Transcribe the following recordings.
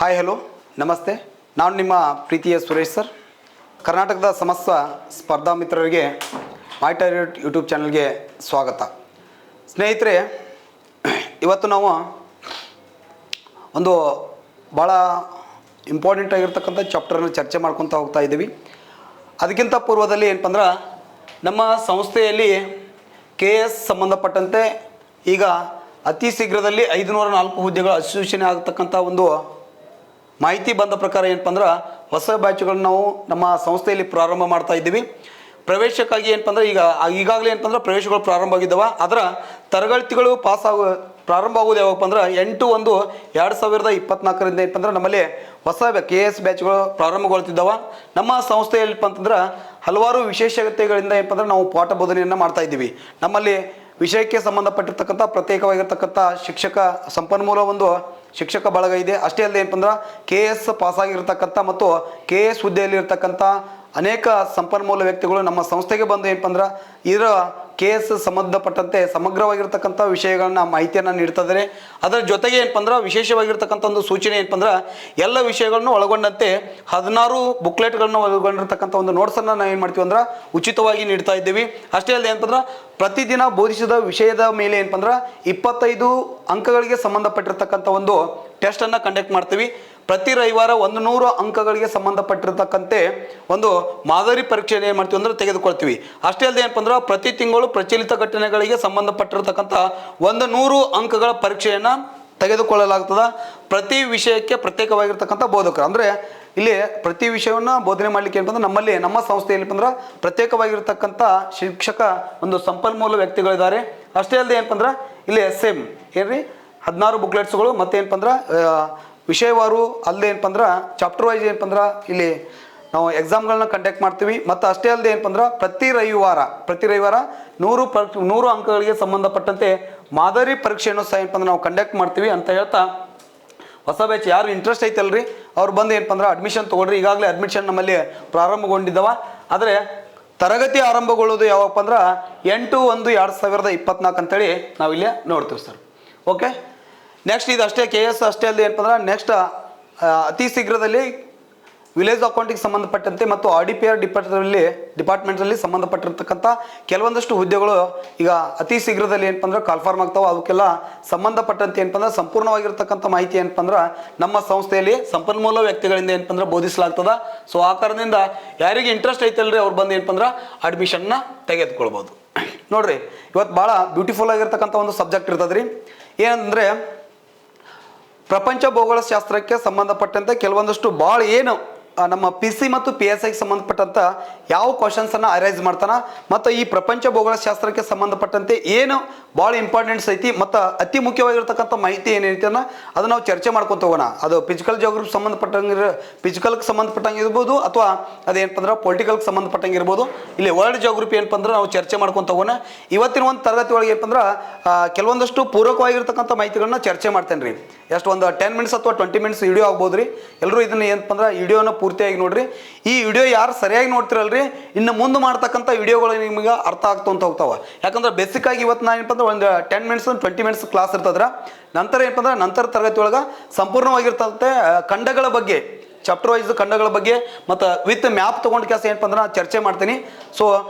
Hi hello ನಮಸ್ತೆ. ನಾನು ನಿಮ್ಮ ಪ್ರೀತಿಯ ಸುರೇಶ್ ಸರ್. ಕರ್ನಾಟಕದ ಸಮಸ್ತ ಸ್ಪರ್ಧಾ ಮಿತ್ರರಿಗೆ ಮೈ ಟಾರ್ಗೆಟ್ ಯೂಟ್ಯೂಬ್ ಚಾನಲ್ಗೆ ಸ್ವಾಗತ. ಸ್ನೇಹಿತರೆ, ಇವತ್ತು ನಾವು ಒಂದು ಭಾಳ ಇಂಪಾರ್ಟೆಂಟ್ ಆಗಿರ್ತಕ್ಕಂಥ ಚಾಪ್ಟರ್ನ ಚರ್ಚೆ ಮಾಡ್ಕೊತಾ ಹೋಗ್ತಾ ಇದ್ದೀವಿ. ಅದಕ್ಕಿಂತ ಪೂರ್ವದಲ್ಲಿ ಏನಪ್ಪ ಅಂದ್ರೆ, ನಮ್ಮ ಸಂಸ್ಥೆಯಲ್ಲಿ KS ಸಂಬಂಧಪಟ್ಟಂತೆ ಈಗ ಅತಿ ಶೀಘ್ರದಲ್ಲಿ 504 ಹುದ್ದೆಗಳು ಅಧಿಸೂಚನೆ ಆಗತಕ್ಕಂಥ ಒಂದು ಮಾಹಿತಿ ಬಂದ ಪ್ರಕಾರ ಏನಪ್ಪ ಅಂದ್ರೆ, ಹೊಸ ಬ್ಯಾಚ್ಗಳನ್ನ ನಾವು ನಮ್ಮ ಸಂಸ್ಥೆಯಲ್ಲಿ ಪ್ರಾರಂಭ ಮಾಡ್ತಾ ಇದ್ದೀವಿ. ಪ್ರವೇಶಕ್ಕಾಗಿ ಏನಪ್ಪ ಅಂದ್ರೆ, ಈಗಾಗಲೇ ಏನಪ್ಪ ಅಂದ್ರೆ ಪ್ರವೇಶಗಳು ಪ್ರಾರಂಭ ಆಗಿದ್ದಾವೆ. ಅದರ ತರಗತಿಗಳು ಪ್ರಾರಂಭ ಆಗೋದು ಯಾವಪ್ಪ ಅಂದ್ರೆ 8/1/2024 ಏನಪ್ಪ ಅಂದ್ರೆ ನಮ್ಮಲ್ಲಿ ಹೊಸ KS ಬ್ಯಾಚ್ಗಳು ಪ್ರಾರಂಭಗೊಳ್ತಿದ್ದಾವೆ. ನಮ್ಮ ಸಂಸ್ಥೆಯಲ್ಲಿ ಅಂತಂದ್ರೆ ಹಲವಾರು ವಿಶೇಷತೆಗಳಿಂದ ಏನಪ್ಪ ಅಂದ್ರೆ ನಾವು ಪಾಠ ಬೋಧನೆಯನ್ನು ಮಾಡ್ತಾ ಇದ್ದೀವಿ. ನಮ್ಮಲ್ಲಿ ವಿಷಯಕ್ಕೆ ಸಂಬಂಧಪಟ್ಟಿರ್ತಕ್ಕಂಥ ಪ್ರತ್ಯೇಕವಾಗಿರ್ತಕ್ಕಂಥ ಸಂಪನ್ಮೂಲ ಒಂದು ಶಿಕ್ಷಕ ಬಳಗ ಇದೆ. ಅಷ್ಟೇ ಅಲ್ಲದೆ ಏನಪ್ಪ ಅಂದ್ರೆ KS ಪಾಸಾಗಿರ್ತಕ್ಕಂಥ ಮತ್ತು KS ಹುದ್ದೆಯಲ್ಲಿ ಇರ್ತಕ್ಕಂಥ ಅನೇಕ ಸಂಪನ್ಮೂಲ ವ್ಯಕ್ತಿಗಳು ನಮ್ಮ ಸಂಸ್ಥೆಗೆ ಬಂದು ಏನಪ್ಪ ಅಂದ್ರೆ ಇದರ KS ಸಂಬಂಧಪಟ್ಟಂತೆ ಸಮಗ್ರವಾಗಿರ್ತಕ್ಕಂಥ ವಿಷಯಗಳನ್ನ ಮಾಹಿತಿಯನ್ನು ನೀಡ್ತಿದ್ದಾರೆ. ಅದರ ಜೊತೆಗೆ ಏನಪ್ಪ ಅಂದ್ರೆ ವಿಶೇಷವಾಗಿರ್ತಕ್ಕಂಥ ಒಂದು ಸೂಚನೆ ಏನಪ್ಪ ಅಂದ್ರೆ, ಎಲ್ಲ ವಿಷಯಗಳನ್ನು ಒಳಗೊಂಡಂತೆ 16 ಬುಕ್ಲೆಟ್ಗಳನ್ನು ಒಳಗೊಂಡಿರ್ತಕ್ಕಂಥ ಒಂದು ನೋಟ್ಸನ್ನು ನಾವು ಏನು ಮಾಡ್ತೀವಿ ಅಂದ್ರೆ ಉಚಿತವಾಗಿ ನೀಡ್ತಾ ಇದ್ದೀವಿ. ಅಷ್ಟೇ ಅಲ್ಲದೆ ಏನಪ್ಪ ಅಂದ್ರೆ ಪ್ರತಿದಿನ ಬೋಧಿಸಿದ ವಿಷಯದ ಮೇಲೆ ಏನಪ್ಪ ಅಂದ್ರೆ 25 ಅಂಕಗಳಿಗೆ ಸಂಬಂಧಪಟ್ಟಿರ್ತಕ್ಕಂಥ ಒಂದು ಟೆಸ್ಟನ್ನು ಕಂಡಕ್ಟ್ ಮಾಡ್ತೀವಿ. ಪ್ರತಿ ರವಿವಾರ 100 ಅಂಕಗಳಿಗೆ ಸಂಬಂಧಪಟ್ಟಿರ್ತಕ್ಕಂತೆ ಒಂದು ಮಾದರಿ ಪರೀಕ್ಷೆಯನ್ನು ಏನು ಮಾಡ್ತೀವಿ ಅಂದ್ರೆ ತೆಗೆದುಕೊಳ್ತೀವಿ. ಅಷ್ಟೇ ಅಲ್ಲದೆ ಏನಪ್ಪ ಅಂದ್ರೆ ಪ್ರತಿ ತಿಂಗಳು ಪ್ರಚಲಿತ ಘಟನೆಗಳಿಗೆ ಸಂಬಂಧಪಟ್ಟಿರ್ತಕ್ಕಂಥ 100 ಅಂಕಗಳ ಪರೀಕ್ಷೆಯನ್ನು ತೆಗೆದುಕೊಳ್ಳಲಾಗ್ತದೆ. ಪ್ರತಿ ವಿಷಯಕ್ಕೆ ಪ್ರತ್ಯೇಕವಾಗಿರ್ತಕ್ಕಂಥ ಬೋಧಕರು ಅಂದರೆ ಇಲ್ಲಿ ಪ್ರತಿ ವಿಷಯವನ್ನು ಬೋಧನೆ ಮಾಡಲಿಕ್ಕೆ ಏನಪ್ಪ ಅಂದ್ರೆ ನಮ್ಮಲ್ಲಿ ನಮ್ಮ ಸಂಸ್ಥೆಯಲ್ಲಿ ಅಂದ್ರೆ ಪ್ರತ್ಯೇಕವಾಗಿರ್ತಕ್ಕಂಥ ಶಿಕ್ಷಕ ಒಂದು ಸಂಪನ್ಮೂಲ ವ್ಯಕ್ತಿಗಳಿದ್ದಾರೆ. ಅಷ್ಟೇ ಅಲ್ಲದೆ ಏನಪ್ಪ ಅಂದ್ರೆ ಇಲ್ಲಿ SM ಏನ್ರಿ 16 ಬುಕ್ಲೆಟ್ಸ್ಗಳು ಮತ್ತೇನಪ್ಪ ಅಂದ್ರೆ ವಿಷಯವಾರು ಅಲ್ಲದೆ ಏನಪ್ಪ ಅಂದ್ರೆ ಚಾಪ್ಟರ್ ವೈಸ್ ಏನಪ್ಪ ಅಂದ್ರೆ ಇಲ್ಲಿ ನಾವು ಎಕ್ಸಾಮ್ಗಳನ್ನ ಕಂಡಕ್ಟ್ ಮಾಡ್ತೀವಿ. ಮತ್ತು ಅಷ್ಟೇ ಅಲ್ಲದೆ ಏನಪ್ಪ ಅಂದ್ರೆ ಪ್ರತಿ ರವಿವಾರ 100 ಅಂಕಗಳಿಗೆ ಸಂಬಂಧಪಟ್ಟಂತೆ ಮಾದರಿ ಪರೀಕ್ಷೆಯನ್ನು ಸಹ ಏನಪ್ಪ ಅಂದ್ರೆ ನಾವು ಕಂಡಕ್ಟ್ ಮಾಡ್ತೀವಿ ಅಂತ ಹೇಳ್ತಾ, ಹೊಸ ಬ್ಯಾಚ್ ಯಾರು ಇಂಟ್ರೆಸ್ಟ್ ಐತಲ್ರಿ ಅವ್ರು ಬಂದು ಏನಪ್ಪ ಅಂದ್ರೆ ಅಡ್ಮಿಷನ್ ತೊಗೊಳ್ರಿ. ಈಗಾಗಲೇ ಅಡ್ಮಿಷನ್ ನಮ್ಮಲ್ಲಿ ಪ್ರಾರಂಭಗೊಂಡಿದ್ದಾವೆ. ಆದರೆ ತರಗತಿ ಆರಂಭಗೊಳ್ಳೋದು ಯಾವಪ್ಪ ಅಂದ್ರೆ 8/1/2024 ಅಂತೇಳಿ ನಾವಿಲ್ಲಿ ನೋಡ್ತೀವಿ ಸರ್. ಓಕೆ, ನೆಕ್ಸ್ಟ್ ಇದು ಅಷ್ಟೇ KS ಅಷ್ಟೇ ಅಲ್ಲದೆ ಏನಪ್ಪ ಅಂದ್ರೆ ನೆಕ್ಸ್ಟ್ ಅತಿ ಶೀಘ್ರದಲ್ಲಿ ವಿಲೇಜ್ ಅಕೌಂಟಿಗೆ ಸಂಬಂಧಪಟ್ಟಂತೆ ಮತ್ತು RDPR ಡಿಪಾರ್ಟ್ಮೆಂಟಲ್ಲಿ ಸಂಬಂಧಪಟ್ಟಿರ್ತಕ್ಕಂಥ ಕೆಲವೊಂದಷ್ಟು ಹುದ್ದೆಗಳು ಈಗ ಅತಿ ಶೀಘ್ರದಲ್ಲಿ ಏನಪ್ಪ ಅಂದ್ರೆ ಕಾಲ್ಫಾರ್ಮ್ ಆಗ್ತಾವೆ. ಅವಕ್ಕೆಲ್ಲ ಸಂಬಂಧಪಟ್ಟಂತೆ ಏನಪ್ಪ ಅಂದ್ರೆ ಸಂಪೂರ್ಣವಾಗಿರ್ತಕ್ಕಂಥ ಮಾಹಿತಿ ಏನಪ್ಪ ಅಂದ್ರೆ ನಮ್ಮ ಸಂಸ್ಥೆಯಲ್ಲಿ ಸಂಪನ್ಮೂಲ ವ್ಯಕ್ತಿಗಳಿಂದ ಏನಪ್ಪ ಅಂದ್ರೆ ಬೋಧಿಸಲಾಗ್ತದೆ. ಸೊ ಆ ಕಾರಣದಿಂದ ಯಾರಿಗೆ ಇಂಟ್ರೆಸ್ಟ್ ಐತಲ್ರಿ ಅವ್ರು ಬಂದು ಏನಪ್ಪ ಅಂದ್ರೆ ಅಡ್ಮಿಷನ್ನ ತೆಗೆದುಕೊಳ್ಬೋದು. ನೋಡ್ರಿ, ಇವತ್ತು ಭಾಳ ಬ್ಯೂಟಿಫುಲ್ ಆಗಿರ್ತಕ್ಕಂಥ ಒಂದು ಸಬ್ಜೆಕ್ಟ್ ಇರ್ತದ್ರಿ. ಏನಂದರೆ ಪ್ರಪಂಚ ಭೂಗೋಳಶಾಸ್ತ್ರಕ್ಕೆ ಸಂಬಂಧಪಟ್ಟಂತೆ ಕೆಲವೊಂದಷ್ಟು ಭಾಳ ಏನು ನಮ್ಮ PC ಮತ್ತು PSIಗೆ ಸಂಬಂಧಪಟ್ಟಂಥ ಯಾವ ಕ್ವಶನ್ಸನ್ನು ಅರೈಸ್ ಮಾಡ್ತಾನೆ ಮತ್ತು ಈ ಪ್ರಪಂಚ ಭೂಗೋಳಶಾಸ್ತ್ರಕ್ಕೆ ಸಂಬಂಧಪಟ್ಟಂತೆ ಏನು ಭಾಳ ಇಂಪಾರ್ಟೆಂಟ್ಸ್ ಐತಿ ಮತ್ತು ಅತಿ ಮುಖ್ಯವಾಗಿರ್ತಕ್ಕಂಥ ಮಾಹಿತಿ ಏನೈತಿ ಅದನ್ನು ನಾವು ಚರ್ಚೆ ಮಾಡ್ಕೊತ ಹೋಗೋಣ. ಅದು ಫಿಸಿಕಲ್ಗೆ ಸಂಬಂಧಪಟ್ಟಂಗೆ ಇರ್ಬೋದು ಅಥವಾ ಅದೇನಪ್ಪ ಅಂದ್ರೆ ಪೊಲಿಟಿಕಲ್ಗೆ ಸಂಬಂಧಪಟ್ಟಂಗೆ ಇರ್ಬೋದು. ಇಲ್ಲಿ ವರ್ಲ್ಡ್ ಜಿಯೋಗ್ರಫಿ ಏನಪ್ಪ ಅಂದ್ರೆ ನಾವು ಚರ್ಚೆ ಮಾಡ್ಕೊತ ಹೋಗೋಣ. ಇವತ್ತಿನ ಒಂದು ತರಗತಿ ಒಳಗೆ ಏನಪ್ಪ ಅಂದ್ರೆ ಕೆಲವೊಂದಷ್ಟು ಪೂರಕವಾಗಿರ್ತಕ್ಕಂಥ ಮಾಹಿತಿಗಳನ್ನ ಚರ್ಚೆ ಮಾಡ್ತೇನೆ ರೀ. ಎಷ್ಟು ಒಂದು 10 ಮಿನಿಟ್ಸ್ ಅಥವಾ 20 ಮಿನಿಟ್ಸ್ ವಿಡಿಯೋ ಆಗ್ಬೋದು ರೀ. ಎಲ್ಲರೂ ಇದನ್ನು ಏನಪ್ಪ ಅಂದ್ರೆ ವಿಡಿಯೋನ ಪೂರ್ತಿಯಾಗಿ ನೋಡ್ರಿ. ಈ ವಿಡಿಯೋ ಯಾರು ಸರಿಯಾಗಿ ನೋಡ್ತಿರಲ್ರಿ, ಇನ್ನು ಮುಂದೆ ಮಾಡ್ತಕ್ಕಂಥ ವಿಡಿಯೋಗಳು ನಿಮಗೆ ಅರ್ಥ ಆಗ್ತಾ ಹೋಗ್ತಾವೆ. ಯಾಕಂದ್ರೆ ಬೇಸಿಕ್ ಆಗಿ ಇವತ್ತು ನಾನು ಏನಪ್ಪ ಅಂದ್ರೆ ಒಂದು 10 ಮಿನಿಟ್ಸ್ 20 ಮಿನಿಟ್ಸ್ ಕ್ಲಾಸ್ ಇರ್ತದ್ರ. ನಂತರ ಏನಪ್ಪ ಅಂದ್ರೆ ನಂತರ ತರಗತಿ ಒಳಗೆ ಸಂಪೂರ್ಣವಾಗಿರ್ತಂತೆ ಖಂಡಗಳ ಬಗ್ಗೆ, ಚಾಪ್ಟರ್ ವೈಸ್ ಖಂಡಗಳ ಬಗ್ಗೆ ಮತ್ತು ವಿತ್ ಮ್ಯಾಪ್ ತೊಗೊಂಡು ಕೆಲಸ ಏನಪ್ಪ ಅಂದ್ರೆ ನಾನು ಚರ್ಚೆ ಮಾಡ್ತೀನಿ. ಸೊ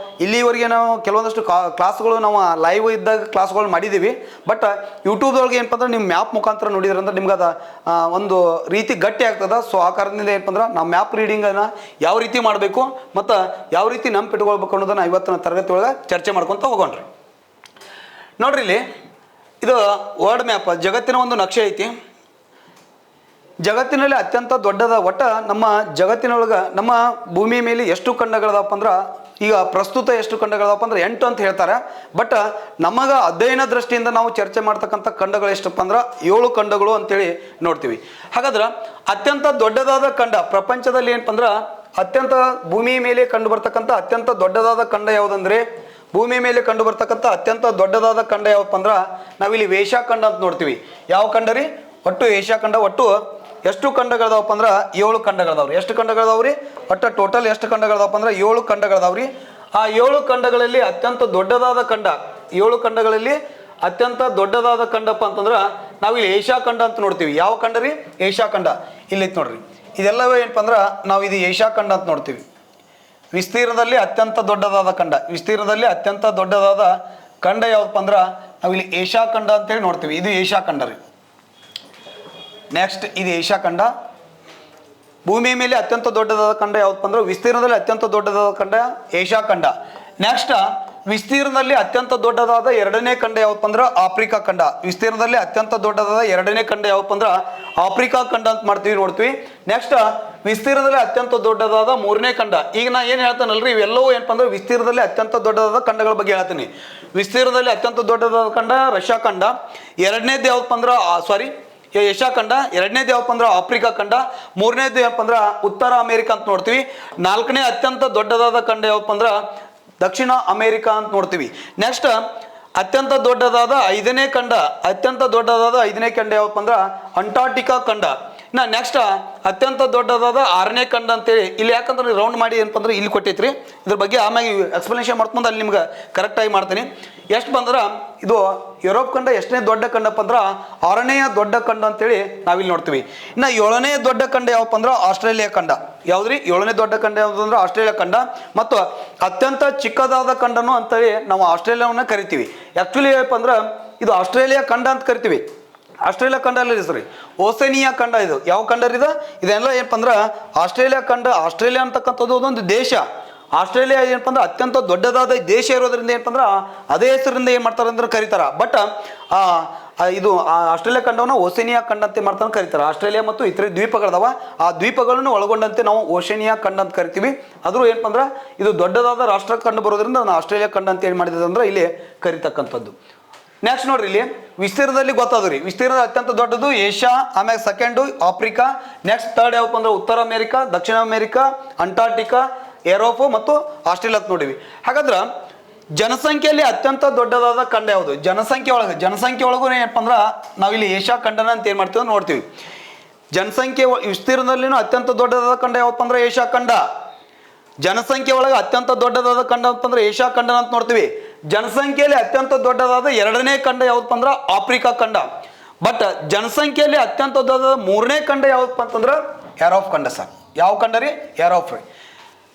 ಇಲ್ಲಿವರೆಗೆ ನಾವು ಕೆಲವೊಂದಷ್ಟು ಕ್ಲಾಸ್ಗಳು ನಾವು ಲೈವ್ ಇದ್ದಾಗ ಕ್ಲಾಸ್ಗಳು ಮಾಡಿದ್ದೀವಿ. ಬಟ್ ಯೂಟ್ಯೂಬ್ದೊಳಗೆ ಏನಪ್ಪ ಅಂದ್ರೆ ನಿಮ್ಮ ಮ್ಯಾಪ್ ಮುಖಾಂತರ ನೋಡಿದ್ರೆ ಅಂದ್ರೆ ನಿಮ್ಗೆ ಅದು ಒಂದು ರೀತಿ ಗಟ್ಟಿ ಆಗ್ತದೆ. ಸೊ ಆ ಕಾರಣದಿಂದ ಏನಪ್ಪ ಅಂದ್ರೆ ನಾವು ಮ್ಯಾಪ್ ರೀಡಿಂಗನ್ನು ಯಾವ ರೀತಿ ಮಾಡಬೇಕು ಮತ್ತು ಯಾವ ರೀತಿ ನೆನಪಿಟ್ಕೊಳ್ಬೇಕು ಅನ್ನೋದನ್ನು ಇವತ್ತಿನ ತರಗತಿ ಒಳಗೆ ಚರ್ಚೆ ಮಾಡ್ಕೊತ ಹೋಗೋಣ್ರಿ. ನೋಡ್ರಿ, ಇಲ್ಲಿ ಇದು ವರ್ಲ್ಡ್ ಮ್ಯಾಪ್, ಜಗತ್ತಿನ ಒಂದು ನಕ್ಷೆ ಐತಿ. ಜಗತ್ತಿನಲ್ಲಿ ಅತ್ಯಂತ ದೊಡ್ಡದ ನಮ್ಮ ಜಗತ್ತಿನೊಳಗೆ ನಮ್ಮ ಭೂಮಿ ಮೇಲೆ ಎಷ್ಟು ಖಂಡಗಳದಪ್ಪ ಅಂದ್ರೆ ಈಗ ಪ್ರಸ್ತುತ ಎಷ್ಟು ಖಂಡಗಳದಪ್ಪ ಅಂದ್ರೆ 8 ಅಂತ ಹೇಳ್ತಾರೆ. ಬಟ್ ನಮಗೆ ಅಧ್ಯಯನ ದೃಷ್ಟಿಯಿಂದ ನಾವು ಚರ್ಚೆ ಮಾಡ್ತಕ್ಕಂಥ ಖಂಡಗಳು ಎಷ್ಟಪ್ಪ ಅಂದ್ರೆ 7 ಖಂಡಗಳು ಅಂತೇಳಿ ನೋಡ್ತೀವಿ. ಹಾಗಾದ್ರೆ ಅತ್ಯಂತ ದೊಡ್ಡದಾದ ಖಂಡ ಪ್ರಪಂಚದಲ್ಲಿ ಏನಪ್ಪ ಅಂದ್ರೆ ಅತ್ಯಂತ ಭೂಮಿ ಮೇಲೆ ಕಂಡು ಬರ್ತಕ್ಕಂಥ ಅತ್ಯಂತ ದೊಡ್ಡದಾದ ಖಂಡ ಯಾವುದಂದ್ರೆ, ಭೂಮಿ ಮೇಲೆ ಕಂಡು ಬರ್ತಕ್ಕಂಥ ಅತ್ಯಂತ ದೊಡ್ಡದಾದ ಖಂಡ ಯಾವಪ್ಪ ಅಂದ್ರೆ ನಾವಿಲ್ಲಿ ಏಷ್ಯಾ ಖಂಡ ಅಂತ ನೋಡ್ತೀವಿ. ಯಾವ ಖಂಡ ರೀ? ಒಟ್ಟು ಏಷ್ಯಾ ಖಂಡ. ಒಟ್ಟು ಎಷ್ಟು ಖಂಡಗಳದಾವಪ್ಪ ಅಂದ್ರೆ 7 ಖಂಡಗಳದಾವ್ರಿ. ಎಷ್ಟು ಖಂಡಗಳದಾವ್ರಿ? ಒಟ್ಟು ಟೋಟಲ್ ಎಷ್ಟು ಖಂಡಗಳದಾವಪ್ಪ ಅಂದ್ರೆ 7 ಖಂಡಗಳದಾವ್ರಿ. ಆ 7 ಖಂಡಗಳಲ್ಲಿ ಅತ್ಯಂತ ದೊಡ್ಡದಾದ ಖಂಡ, 7 ಖಂಡಗಳಲ್ಲಿ ಅತ್ಯಂತ ದೊಡ್ಡದಾದ ಖಂಡಪ್ಪ ಅಂತಂದ್ರೆ ನಾವಿಲ್ಲಿ ಏಷ್ಯಾ ಖಂಡ ಅಂತ ನೋಡ್ತೀವಿ. ಯಾವ ಖಂಡ ರೀ? ಏಷ್ಯಾ ಖಂಡ. ಇಲ್ಲೈತೆ ನೋಡ್ರಿ. ಇದೆಲ್ಲವೂ ಏನಪ್ಪ ಅಂದ್ರೆ ನಾವು ಇದು ಏಷ್ಯಾ ಖಂಡ ಅಂತ ನೋಡ್ತೀವಿ. ವಿಸ್ತೀರ್ಣದಲ್ಲಿ ಅತ್ಯಂತ ದೊಡ್ಡದಾದ ಖಂಡ, ವಿಸ್ತೀರ್ಣದಲ್ಲಿ ಅತ್ಯಂತ ದೊಡ್ಡದಾದ ಖಂಡ ಯಾವಪ್ಪ ಅಂದ್ರೆ ನಾವು ಇಲ್ಲಿ ಏಷ್ಯಾ ಖಂಡ ಅಂತೇಳಿ ನೋಡ್ತೀವಿ. ಇದು ಏಷ್ಯಾ ಖಂಡ ರೀ. ನೆಕ್ಸ್ಟ್ ಇದು ಏಷ್ಯಾ ಖಂಡ. ಭೂಮಿಯ ಮೇಲೆ ಅತ್ಯಂತ ದೊಡ್ಡದಾದ ಖಂಡ ಯಾವಪ್ಪ ಅಂದ್ರೆ ವಿಸ್ತೀರ್ಣದಲ್ಲಿ ಅತ್ಯಂತ ದೊಡ್ಡದಾದ ಖಂಡ ಏಷ್ಯಾ ಖಂಡ. ನೆಕ್ಸ್ಟ್ ವಿಸ್ತೀರ್ಣದಲ್ಲಿ ಅತ್ಯಂತ ದೊಡ್ಡದಾದ ಎರಡನೇ ಖಂಡ ಯಾವಪ್ಪ ಅಂದ್ರೆ ಆಫ್ರಿಕಾ ಖಂಡ. ವಿಸ್ತೀರ್ಣದಲ್ಲಿ ಅತ್ಯಂತ ದೊಡ್ಡದಾದ ಎರಡನೇ ಖಂಡ ಯಾವಪ್ಪ ಅಂದ್ರೆ ಆಫ್ರಿಕಾ ಖಂಡ ಅಂತ ಮಾಡ್ತೀವಿ ನೋಡ್ತೀವಿ. ನೆಕ್ಸ್ಟ್ ವಿಸ್ತೀರ್ಣದಲ್ಲಿ ಅತ್ಯಂತ ದೊಡ್ಡದಾದ ಮೂರನೇ ಖಂಡ. ಈಗ ನಾ ಏನು ಹೇಳ್ತಾನಲ್ರಿ ಇವೆಲ್ಲವೂ ಏನಪ್ಪ ಅಂದ್ರೆ ವಿಸ್ತೀರ್ಣದಲ್ಲಿ ಅತ್ಯಂತ ದೊಡ್ಡದಾದ ಖಂಡಗಳ ಬಗ್ಗೆ ಹೇಳ್ತೀನಿ. ವಿಸ್ತೀರ್ಣದಲ್ಲಿ ಅತ್ಯಂತ ದೊಡ್ಡದಾದ ಖಂಡ ರಷ್ಯಾ ಖಂಡ. ಎರಡನೇದು ಯಾವಪ್ಪ ಅಂದ್ರೆ ಏಷ್ಯಾ ಖಂಡ. ಎರಡನೇದು ಯಾವಪ್ಪ ಅಂದ್ರೆ ಆಫ್ರಿಕಾ ಖಂಡ. ಮೂರನೇದು ಯಾವಪ್ಪ ಅಂದ್ರೆ ಉತ್ತರ ಅಮೇರಿಕಾ ಅಂತ ನೋಡ್ತೀವಿ. ನಾಲ್ಕನೇ ಅತ್ಯಂತ ದೊಡ್ಡದಾದ ಖಂಡ ಯಾವಪ್ಪ ಅಂದ್ರೆ ದಕ್ಷಿಣ ಅಮೇರಿಕಾ ಅಂತ ನೋಡ್ತೀವಿ. ನೆಕ್ಸ್ಟ್ ಅತ್ಯಂತ ದೊಡ್ಡದಾದ ಐದನೇ ಖಂಡ ಯಾವಪ್ಪ ಅಂದ್ರೆ ಅಂಟಾರ್ಟಿಕಾ ಖಂಡ. ನೆಕ್ಸ್ಟ್ ಅತ್ಯಂತ ದೊಡ್ಡದಾದ ಆರನೇ ಖಂಡ ಅಂತೇಳಿ ಇಲ್ಲಿ ಯಾಕಂದ್ರೆ ರೌಂಡ್ ಮಾಡಿ ಏನಪ್ಪ ಅಂದ್ರೆ ಇಲ್ಲಿ ಕೊಟ್ಟೈತ್ರಿ. ಇದ್ರ ಬಗ್ಗೆ ಆಮ್ಯಾಗ ಎಕ್ಸ್ಪ್ಲನೇಷನ್ ಮಾಡ್ಕೊಂಡು ಅಲ್ಲಿ ನಿಮ್ಗೆ ಕರೆಕ್ಟಾಗಿ ಮಾಡ್ತೀನಿ. ಎಷ್ಟು ಬಂದ್ರೆ ಇದು ಯುರೋಪ್ ಖಂಡ ಎಷ್ಟನೇ ದೊಡ್ಡ ಖಂಡಪ್ಪ ಅಂದ್ರೆ ಆರನೆಯ ದೊಡ್ಡ ಖಂಡ ಅಂತೇಳಿ ನಾವಿಲ್ಲಿ ನೋಡ್ತೀವಿ. ಇನ್ನು ಏಳನೇ ದೊಡ್ಡ ಖಂಡ ಯಾವಪ್ಪ ಅಂದ್ರೆ ಆಸ್ಟ್ರೇಲಿಯಾ ಖಂಡ. ಯಾವ್ದ್ರಿ ಏಳನೇ ದೊಡ್ಡ ಖಂಡ ಯಾವುದು ಅಂದ್ರೆ ಆಸ್ಟ್ರೇಲಿಯಾ ಖಂಡ. ಮತ್ತು ಅತ್ಯಂತ ಚಿಕ್ಕದಾದ ಖಂಡನು ಅಂತೇಳಿ ನಾವು ಆಸ್ಟ್ರೇಲಿಯಾವನ್ನ ಕರಿತೀವಿ. ಆ್ಯಕ್ಚುಲಿ ಏನಪ್ಪ ಅಂದ್ರೆ ಇದು ಆಸ್ಟ್ರೇಲಿಯಾ ಖಂಡ ಅಂತ ಕರಿತೀವಿ. ಆಸ್ಟ್ರೇಲಿಯಾ ಖಂಡ ಅಲ್ಲ ಸರಿ, ಓಸೇನಿಯಾ ಖಂಡ. ಇದು ಯಾವ ಖಂಡ ಇದು? ಇದೆಲ್ಲ ಏನಪ್ಪ ಅಂದ್ರೆ ಆಸ್ಟ್ರೇಲಿಯಾ ಖಂಡ. ಆಸ್ಟ್ರೇಲಿಯಾ ಅಂತಕ್ಕಂಥದ್ದು ಒಂದು ದೇಶ. ಆಸ್ಟ್ರೇಲಿಯಾ ಏನಪ್ಪ ಅಂದ್ರೆ ಅತ್ಯಂತ ದೊಡ್ಡದಾದ ದೇಶ ಇರೋದ್ರಿಂದ ಏನಪ್ಪ ಅಂದ್ರೆ ಅದೇ ಹೆಸರಿಂದ ಏನು ಮಾಡ್ತಾರೆ ಅಂದ್ರೆ ಕರೀತಾರೆ. ಬಟ್ ಇದು ಆಸ್ಟ್ರೇಲಿಯಾ ಖಂಡವನ್ನು ಓಸೇನಿಯಾ ಖಂಡ ಅಂತ ಮಾಡ್ತಾನೆ ಕರೀತಾರೆ. ಆಸ್ಟ್ರೇಲಿಯಾ ಮತ್ತು ಇತರ ದ್ವೀಪಗಳದಾವ, ಆ ದ್ವೀಪಗಳನ್ನು ಒಳಗೊಂಡಂತೆ ನಾವು ಓಷೇನಿಯಾ ಖಂಡ ಅಂತ ಕರಿತೀವಿ. ಆದರೂ ಏನಪ್ಪ ಅಂದ್ರೆ ಇದು ದೊಡ್ಡದಾದ ರಾಷ್ಟ್ರ ಕಂಡು ಬರೋದ್ರಿಂದ ನಾನು ಆಸ್ಟ್ರೇಲಿಯಾ ಖಂಡ ಅಂತ ಏನು ಮಾಡಿದೆ ಅಂದ್ರೆ ಇಲ್ಲಿ ಕರಿತಕ್ಕಂಥದ್ದು. ನೆಕ್ಸ್ಟ್ ನೋಡ್ರಿ ಇಲ್ಲಿ ವಿಸ್ತೀರ್ಣದಲ್ಲಿ ಗೊತ್ತಾದ್ರಿ. ವಿಸ್ತೀರ್ಣದ ಅತ್ಯಂತ ದೊಡ್ಡದು ಏಷ್ಯಾ, ಆಮ್ಯಾಗ ಸೆಕೆಂಡು ಆಫ್ರಿಕಾ, ನೆಕ್ಸ್ಟ್ ಥರ್ಡ್ ಯಾವಪ್ಪ ಅಂದ್ರೆ ಉತ್ತರ ಅಮೇರಿಕಾ, ದಕ್ಷಿಣ ಅಮೇರಿಕಾ, ಅಂಟಾರ್ಟಿಕಾ, ಯುರೋಪ್ ಮತ್ತು ಆಸ್ಟ್ರೇಲಿಯಾ ಅಂತ ನೋಡಿವಿ. ಹಾಗಾದ್ರೆ ಜನಸಂಖ್ಯೆಯಲ್ಲಿ ಅತ್ಯಂತ ದೊಡ್ಡದಾದ ಖಂಡ ಯಾವುದು? ಜನಸಂಖ್ಯೆ ಒಳಗೂ ಏನಪ್ಪ ಅಂದ್ರೆ ನಾವಿಲ್ಲಿ ಏಷ್ಯಾ ಖಂಡನ ಅಂತ ಏನು ಮಾಡ್ತೀವಿ ನೋಡ್ತೀವಿ. ಜನಸಂಖ್ಯೆ ವಿಸ್ತೀರ್ಣದಲ್ಲಿನೂ ಅತ್ಯಂತ ದೊಡ್ಡದಾದ ಖಂಡ ಯಾವಪ್ಪ ಅಂದ್ರೆ ಏಷ್ಯಾ ಖಂಡ. ಜನಸಂಖ್ಯೆ ಒಳಗೆ ಅತ್ಯಂತ ದೊಡ್ಡದಾದ ಖಂಡ ಅಂತಂದ್ರೆ ಏಷ್ಯಾ ಖಂಡ ಅಂತ ನೋಡ್ತೀವಿ. ಜನಸಂಖ್ಯೆಯಲ್ಲಿ ಅತ್ಯಂತ ದೊಡ್ಡದಾದ ಎರಡನೇ ಖಂಡ ಯಾವಪ್ಪ ಅಂದ್ರೆ ಆಫ್ರಿಕಾ ಖಂಡ. ಬಟ್ ಜನಸಂಖ್ಯೆಯಲ್ಲಿ ಅತ್ಯಂತ ದೊಡ್ಡದಾದ ಮೂರನೇ ಖಂಡ ಯಾವಪ್ಪ ಅಂತಂದ್ರೆ ಯುರೋಪ್ ಖಂಡ ಸರ್. ಯಾವ ಖಂಡ ರೀ? ಯುರೋಪ್ ರೀ.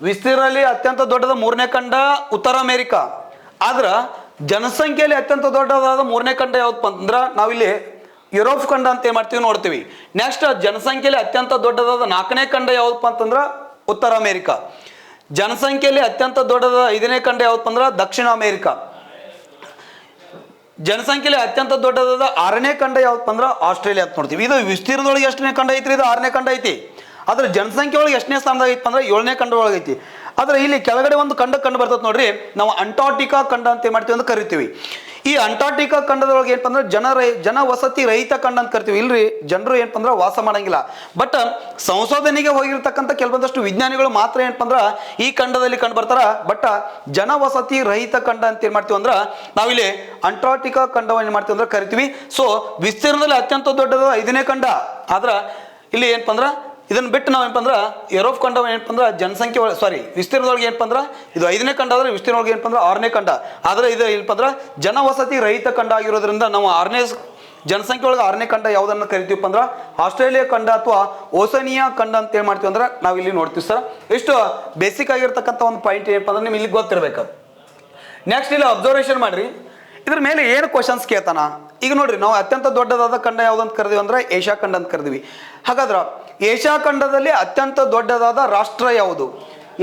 ವಿಸ್ತೀರ್ಣದಲ್ಲಿ ಅತ್ಯಂತ ದೊಡ್ಡದ ಮೂರನೇ ಖಂಡ ಉತ್ತರ ಅಮೇರಿಕಾ. ಆದ್ರೆ ಜನಸಂಖ್ಯೆಯಲ್ಲಿ ಅತ್ಯಂತ ದೊಡ್ಡದಾದ ಮೂರನೇ ಖಂಡ ಯಾವಪ್ಪ ಅಂತಂದ್ರೆ ನಾವಿಲ್ಲಿ ಯುರೋಪ್ ಖಂಡ ಅಂತ ಏನು ಮಾಡ್ತೀವಿ ನೋಡ್ತೀವಿ. ನೆಕ್ಸ್ಟ್ ಜನಸಂಖ್ಯೆಯಲ್ಲಿ ಅತ್ಯಂತ ದೊಡ್ಡದಾದ ನಾಲ್ಕನೇ ಖಂಡ ಯಾವಪ್ಪ ಅಂತಂದ್ರೆ ಉತ್ತರ ಅಮೇರಿಕಾ. ಜನಸಂಖ್ಯೆಯಲ್ಲಿ ಅತ್ಯಂತ ದೊಡ್ಡದಾದ ಐದನೇ ಖಂಡ ಯಾವಪ್ಪ ಅಂದ್ರೆ ದಕ್ಷಿಣ ಅಮೇರಿಕಾ. ಜನಸಂಖ್ಯೆಯಲ್ಲಿ ಅತ್ಯಂತ ದೊಡ್ಡದಾದ ಆರನೇ ಖಂಡ ಯಾವಪ್ಪ ಅಂದ್ರೆ ಆಸ್ಟ್ರೇಲಿಯಾ ಅಂತ ನೋಡ್ತೀವಿ. ಇದು ವಿಸ್ತೀರ್ಣದೊಳಗೆ ಎಷ್ಟನೇ ಖಂಡ ಐತ್ರಿ? ಇದು ಆರನೇ ಖಂಡ ಐತಿ. ಆದ್ರೆ ಜನಸಂಖ್ಯೆ ಒಳಗೆ ಎಷ್ಟನೇ ಸ್ಥಾನದಾಗ ಐತಿ ಅಂದ್ರೆ ಏಳನೇ ಖಂಡ ಒಳಗೆ ಐತಿ. ಆದ್ರೆ ಇಲ್ಲಿ ಕೆಳಗಡೆ ಒಂದು ಕಂಡು ಬರ್ತದೆ ನೋಡ್ರಿ, ನಾವು ಅಂಟಾರ್ಟಿಕಾ ಖಂಡ ಅಂತ ಏನ್ ಮಾಡ್ತೀವಿ ಅಂತ ಕರಿತೀವಿ. ಈ ಅಂಟಾರ್ಟಿಕಾ ಖಂಡದೊಳಗೆ ಏನಪ್ಪ ಅಂದ್ರೆ ಜನ ವಸತಿ ರಹಿತ ಖಂಡ ಅಂತ ಕರಿತೀವಿ. ಇಲ್ರಿ, ಜನರು ಏನಪ್ಪ ಅಂದ್ರೆ ವಾಸ ಮಾಡಂಗಿಲ್ಲ. ಬಟ್ ಸಂಶೋಧನೆಗೆ ಹೋಗಿರ್ತಕ್ಕಂಥ ಕೆಲವೊಂದಷ್ಟು ವಿಜ್ಞಾನಿಗಳು ಮಾತ್ರ ಏನಪ್ಪ ಅಂದ್ರೆ ಈ ಖಂಡದಲ್ಲಿ ಕಂಡು ಬರ್ತಾರ. ಬಟ್ ಜನ ವಸತಿ ರಹಿತ ಖಂಡ ಅಂತ ಏನ್ ಮಾಡ್ತೀವಿ ಅಂದ್ರೆ ನಾವಿಲ್ಲಿ ಅಂಟಾರ್ಟಿಕಾ ಖಂಡವನ್ನು ಏನ್ ಮಾಡ್ತೀವಿ ಅಂದ್ರೆ ಕರಿತೀವಿ. ಸೊ ವಿಸ್ತೀರ್ಣದಲ್ಲಿ ಅತ್ಯಂತ ದೊಡ್ಡದ ಐದನೇ ಖಂಡ. ಆದ್ರ ಇಲ್ಲಿ ಏನಪ್ಪ ಅಂದ್ರೆ ಇದನ್ನ ಬಿಟ್ಟು ನಾವು ಏನಪ್ಪ ಅಂದ್ರೆ ಯುರೋಪ್ ಖಂಡ ಏನಪ್ಪ ಅಂದ್ರೆ ಜನಸಂಖ್ಯೆ ವಿಸ್ತೀರ್ಣದೊಳಗೆ ಏನಪ್ಪ ಅಂದ್ರೆ ಇದು ಐದನೇ ಖಂಡ ಆದ್ರೆ ವಿಸ್ತೀರ್ಣದೊಳಗೆ ಏನಪ್ಪ ಅಂದ್ರೆ ಆರನೇ ಖಂಡ. ಆದ್ರೆ ಇದು ಏನಪ್ಪ ಅಂದ್ರೆ ಜನವಸತಿ ರಹಿತ ಖಂಡ ಆಗಿರೋದ್ರಿಂದ ನಾವು ಜನಸಂಖ್ಯೆ ಒಳಗೆ ಆರನೇ ಖಂಡ ಯಾವುದನ್ನು ಕರಿತೀವಪ್ಪ ಅಂದ್ರೆ ಆಸ್ಟ್ರೇಲಿಯಾ ಖಂಡ ಅಥವಾ ಓಸೇನಿಯಾ ಖಂಡ ಅಂತ ಏನ್ ಮಾಡ್ತೀವಿ ಅಂದ್ರೆ ನಾವು ಇಲ್ಲಿ ನೋಡ್ತೀವಿ ಸರ್. ಇಷ್ಟು ಬೇಸಿಕ್ ಆಗಿರ್ತಕ್ಕಂಥ ಒಂದು ಪಾಯಿಂಟ್ ಏನಪ್ಪ ಅಂದ್ರೆ ನಿಮ್ಗೆ ಇಲ್ಲಿ ಗೊತ್ತಿರ್ಬೇಕು. ನೆಕ್ಸ್ಟ್ ಇಲ್ಲಿ ಅಬ್ಸರ್ವೇಷನ್ ಮಾಡ್ರಿ, ಇದ್ರ ಮೇಲೆ ಏನು ಕ್ವಶನ್ಸ್ ಕೇಳ್ತಾನ. ಈಗ ನೋಡ್ರಿ, ನಾವು ಅತ್ಯಂತ ದೊಡ್ಡದಾದ ಖಂಡ ಯಾವ್ದಂತ ಕರೆದಿವಿ ಅಂದ್ರೆ ಏಷ್ಯಾ ಖಂಡ ಅಂತ ಕರೆದಿವಿ. ಹಾಗಾದ್ರೆ ಏಷ್ಯಾ ಖಂಡದಲ್ಲಿ ಅತ್ಯಂತ ದೊಡ್ಡದಾದ ರಾಷ್ಟ್ರ ಯಾವುದು?